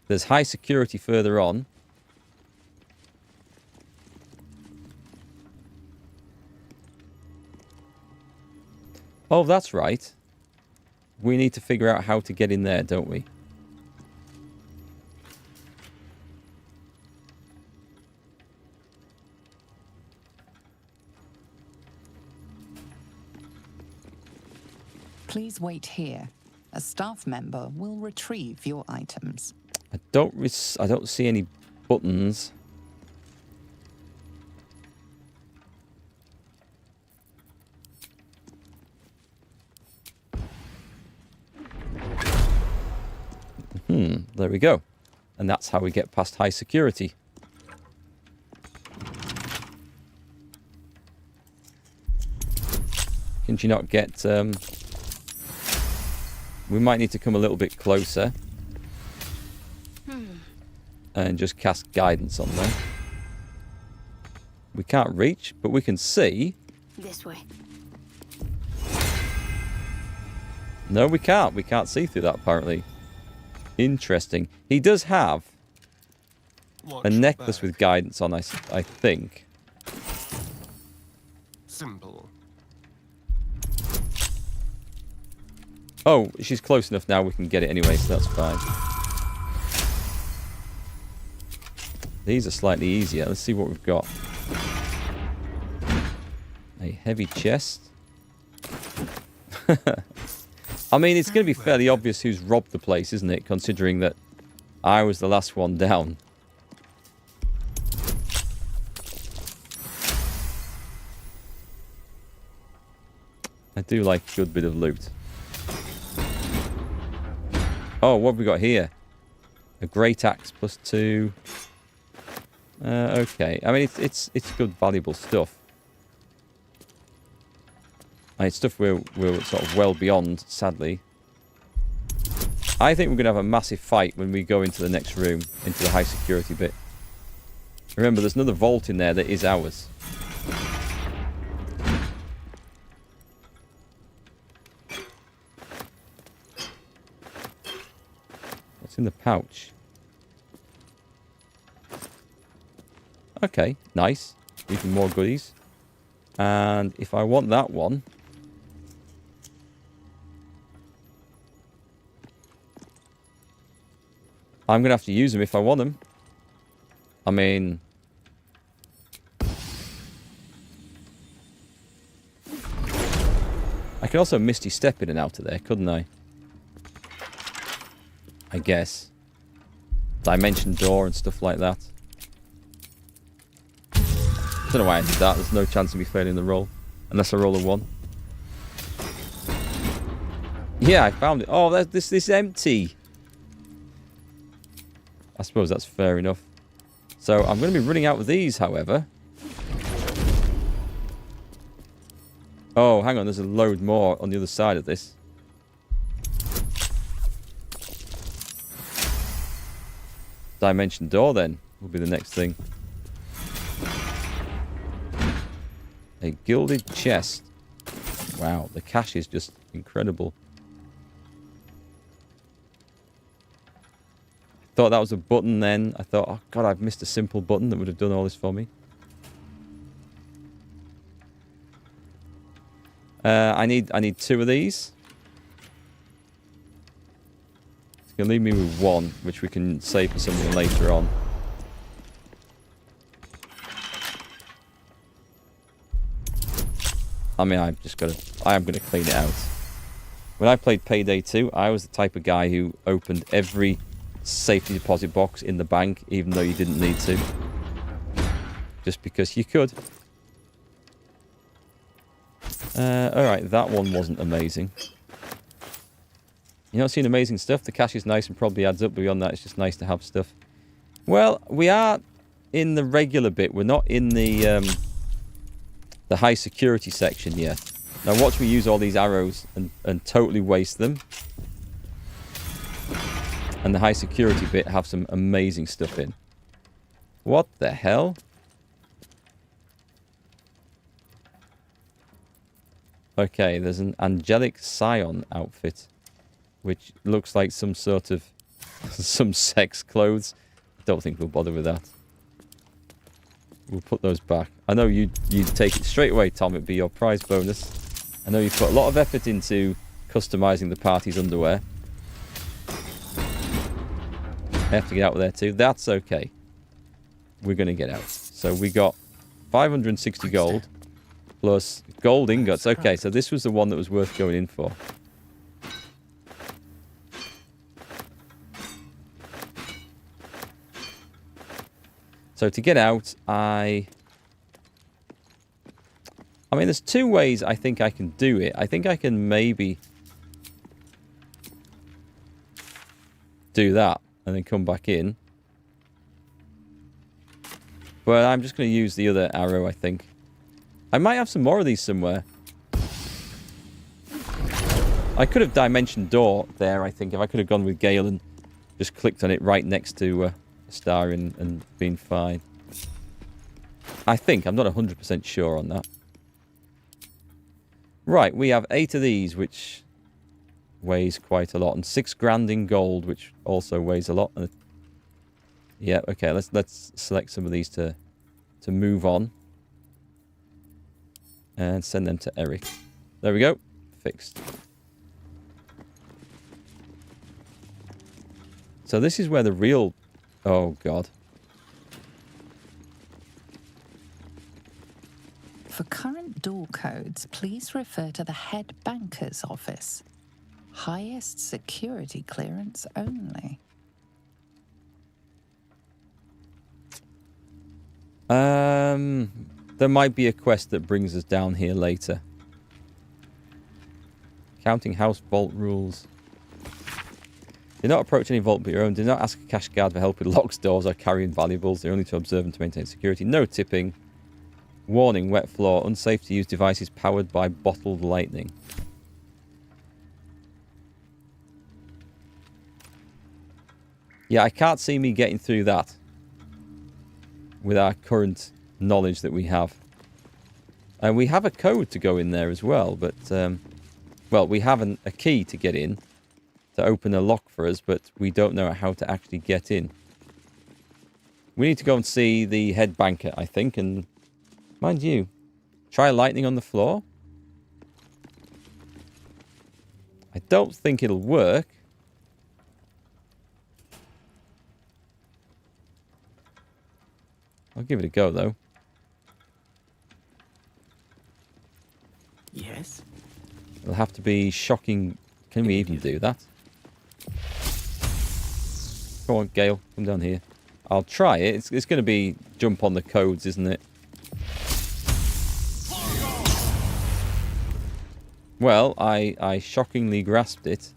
There's high security further on. Oh, that's right. We need to figure out how to get in there, don't we? Please wait here. A staff member will retrieve your items. I don't see any buttons. There we go. And that's how we get past high security. Can you not get... We might need to come a little bit closer. And just cast guidance on them. We can't reach, but we can see. This way. No, we can't. We can't see through that, apparently. Interesting. He does have a necklace with guidance on, I think. Simple. Oh, she's close enough now. We can get it anyway, so that's fine. These are slightly easier. Let's see what we've got. A heavy chest. I mean, it's going to be fairly obvious who's robbed the place, isn't it? Considering that I was the last one down. I do like a good bit of loot. Oh, what have we got here? A great axe +2. Okay. I mean, it's good, valuable stuff. And it's stuff we're sort of well beyond, sadly. I think we're going to have a massive fight when we go into the next room, into the high security bit. Remember, there's another vault in there that is ours. What's in the pouch? Okay, nice. Even more goodies. And if I want that one... I'm going to have to use them if I want them. I mean... I could also Misty Step in and out of there, couldn't I? I guess. Dimension door and stuff like that. I don't know why I did that. There's no chance of me failing the roll. Unless I roll a 1. Yeah, I found it. Oh, this is empty. I suppose that's fair enough. So I'm going to be running out of these, however. Oh, hang on. There's a load more on the other side of this. Dimension door, then, will be the next thing. A gilded chest. Wow, the cash is just incredible. Thought that was a button then. I thought, oh god, I've missed a simple button that would have done all this for me. I need 2 of these. It's gonna leave me with 1, which we can save for something later on. I mean, I am gonna clean it out. When I played Payday 2, I was the type of guy who opened every safety deposit box in the bank, even though you didn't need to. Just because you could. Alright, that one wasn't amazing. You're not seeing amazing stuff. The cash is nice and probably adds up. Beyond that, it's just nice to have stuff. Well, we are in the regular bit. We're not in the high security section yet. Now watch me use all these arrows and totally waste them. And the high security bit have some amazing stuff in. What the hell? Okay, there's an angelic scion outfit, which looks like some sort of some sex clothes. I don't think we'll bother with that. We'll put those back. I know you'd take it straight away, Tom. It'd be your prize bonus. I know you've put a lot of effort into customizing the party's underwear. I have to get out of there too. That's okay. We're going to get out. So we got 560 gold plus gold ingots. Okay, so this was the one that was worth going in for. So to get out, I mean, there's 2 ways I think I can do it. I think I can maybe do that and then come back in. But I'm just going to use the other arrow, I think. I might have some more of these somewhere. I could have dimension door there, I think, if I could have gone with Gale and just clicked on it right next to a star and been fine. I think. I'm not 100% sure on that. Right, we have 8 of these, which weighs quite a lot, and 6 grand in gold, which also weighs a lot. Yeah, okay, let's select some of these to move on. And send them to Erikk. There we go. Fixed. So this is where the real... Oh, God. For current door codes, please refer to the head banker's office. Highest security clearance only. There might be a quest that brings us down here later. Counting house vault rules. Do not approach any vault but your own. Do not ask a cash guard for help with locks, doors, or carrying valuables. They're only to observe and to maintain security. No tipping. Warning, wet floor. Unsafe to use devices powered by bottled lightning. Yeah, I can't see me getting through that with our current knowledge that we have. And we have a code to go in there as well, but, well, we have a key to get in to open a lock for us, but we don't know how to actually get in. We need to go and see the head banker, I think, and mind you, try lightning on the floor. I don't think it'll work. I'll give it a go, though. Yes? It'll have to be shocking. Can we even do that? Come on, Gale. Come down here. I'll try it. It's going to be jump on the codes, isn't it? Well, I shockingly grasped it.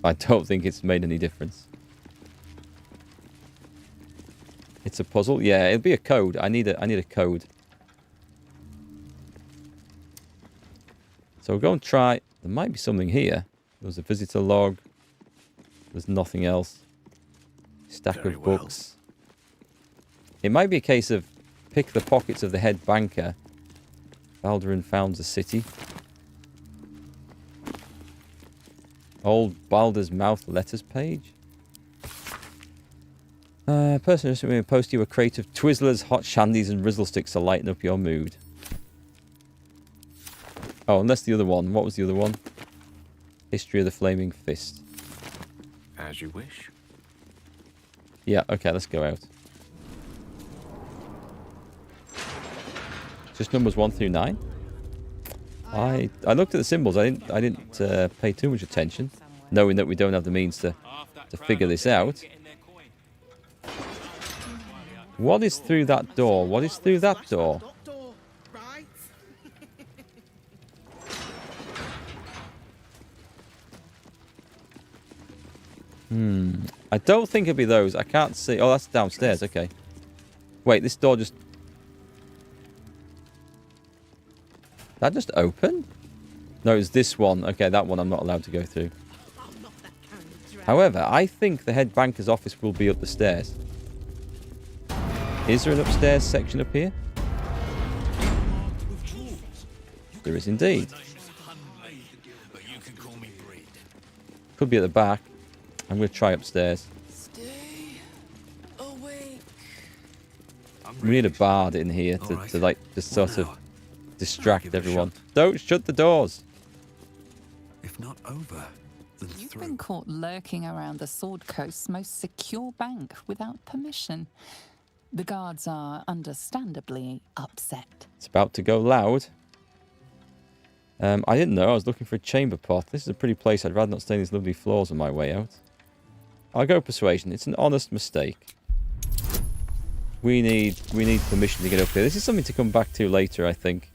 I don't think it's made any difference. It's a puzzle? Yeah, it'll be a code. I need a code. So we'll go and try. There might be something here. There's a visitor log. There's nothing else. Stack of books. It might be a case of pick the pockets of the head banker. Baldur founds a city. Old Baldur's Mouth letters page. Person recently post you a crate of Twizzlers, hot shandies, and Rizzle sticks to lighten up your mood. Oh, unless the other one. What was the other one? History of the Flaming Fist. As you wish. Yeah, okay, let's go out. Just numbers 1 through 9. I looked at the symbols. I didn't pay too much attention, knowing that we don't have the means to figure this out. What is through that door? What is through that door? I don't think it'll be those. I can't see. Oh, that's downstairs. Okay. Wait, this door just... That just opened? No, it's this one. Okay, that one I'm not allowed to go through. However, I think the head banker's office will be up the stairs. Is there an upstairs section up here? There is indeed. Could be at the back. I'm going to try upstairs. We need a bard in here to like, just sort of distract everyone. Don't shut the doors. If not over, then You've been caught lurking around the Sword Coast's most secure bank without permission. The guards are understandably upset. It's about to go loud. I didn't know. I was looking for a chamber pot. This is a pretty place. I'd rather not stay in these lovely floors on my way out. I'll go persuasion. It's an honest mistake. We need permission to get up here. This is something to come back to later, I think.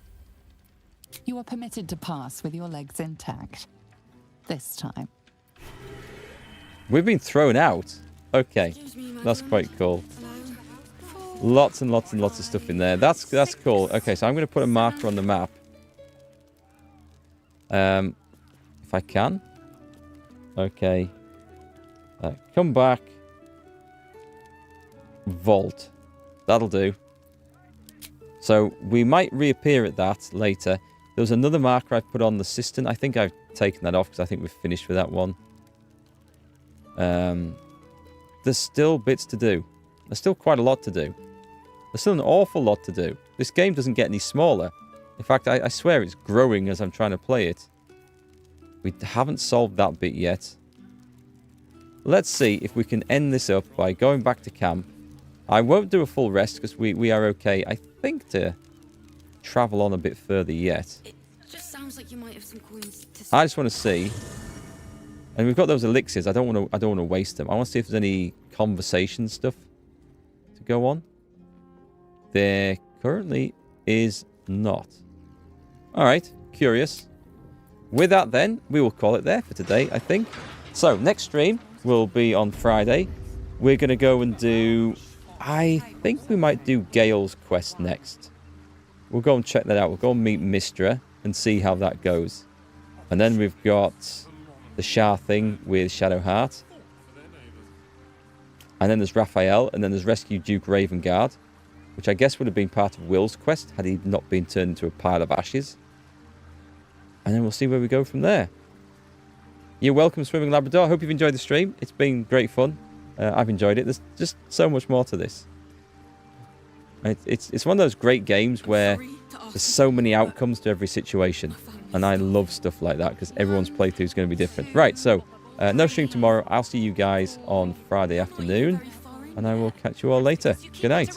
You are permitted to pass with your legs intact. This time. We've been thrown out. Okay. That's quite cool. Lots and lots and lots of stuff in there. That's cool. Okay, so I'm going to put a marker on the map. If I can. Okay. Come back. Vault. That'll do. So we might reappear at that later. There was another marker I put on the cistern. I think I've taken that off because I think we've finished with that one. There's still bits to do. There's still quite a lot to do. There's still an awful lot to do. This game doesn't get any smaller. In fact, I swear it's growing as I'm trying to play it. We haven't solved that bit yet. Let's see if we can end this up by going back to camp. I won't do a full rest because we are okay, I think, to travel on a bit further yet. It just sounds like you might have some coins to... I just want to see. And we've got those elixirs. I don't want to waste them. I want to see if there's any conversation stuff to go on. There currently is not. All right. curious. With that then, we will call it there for today, I think. So, next stream will be on Friday. We're going to go and do... I think we might do Gale's quest next. We'll go and check that out. We'll go and meet Mistra and see how that goes. And then we've got the Shah thing with Shadowheart. And then there's Raphael. And then there's Rescue Duke Ravengard, which I guess would have been part of Will's quest had he not been turned into a pile of ashes. And then we'll see where we go from there. You're welcome, Swimming Labrador. I hope you've enjoyed the stream. It's been great fun. I've enjoyed it. There's just so much more to this. It's one of those great games where there's so many outcomes to every situation. And I love stuff like that because everyone's playthrough is going to be different. Right, so no stream tomorrow. I'll see you guys on Friday afternoon. And I will catch you all later. Good night.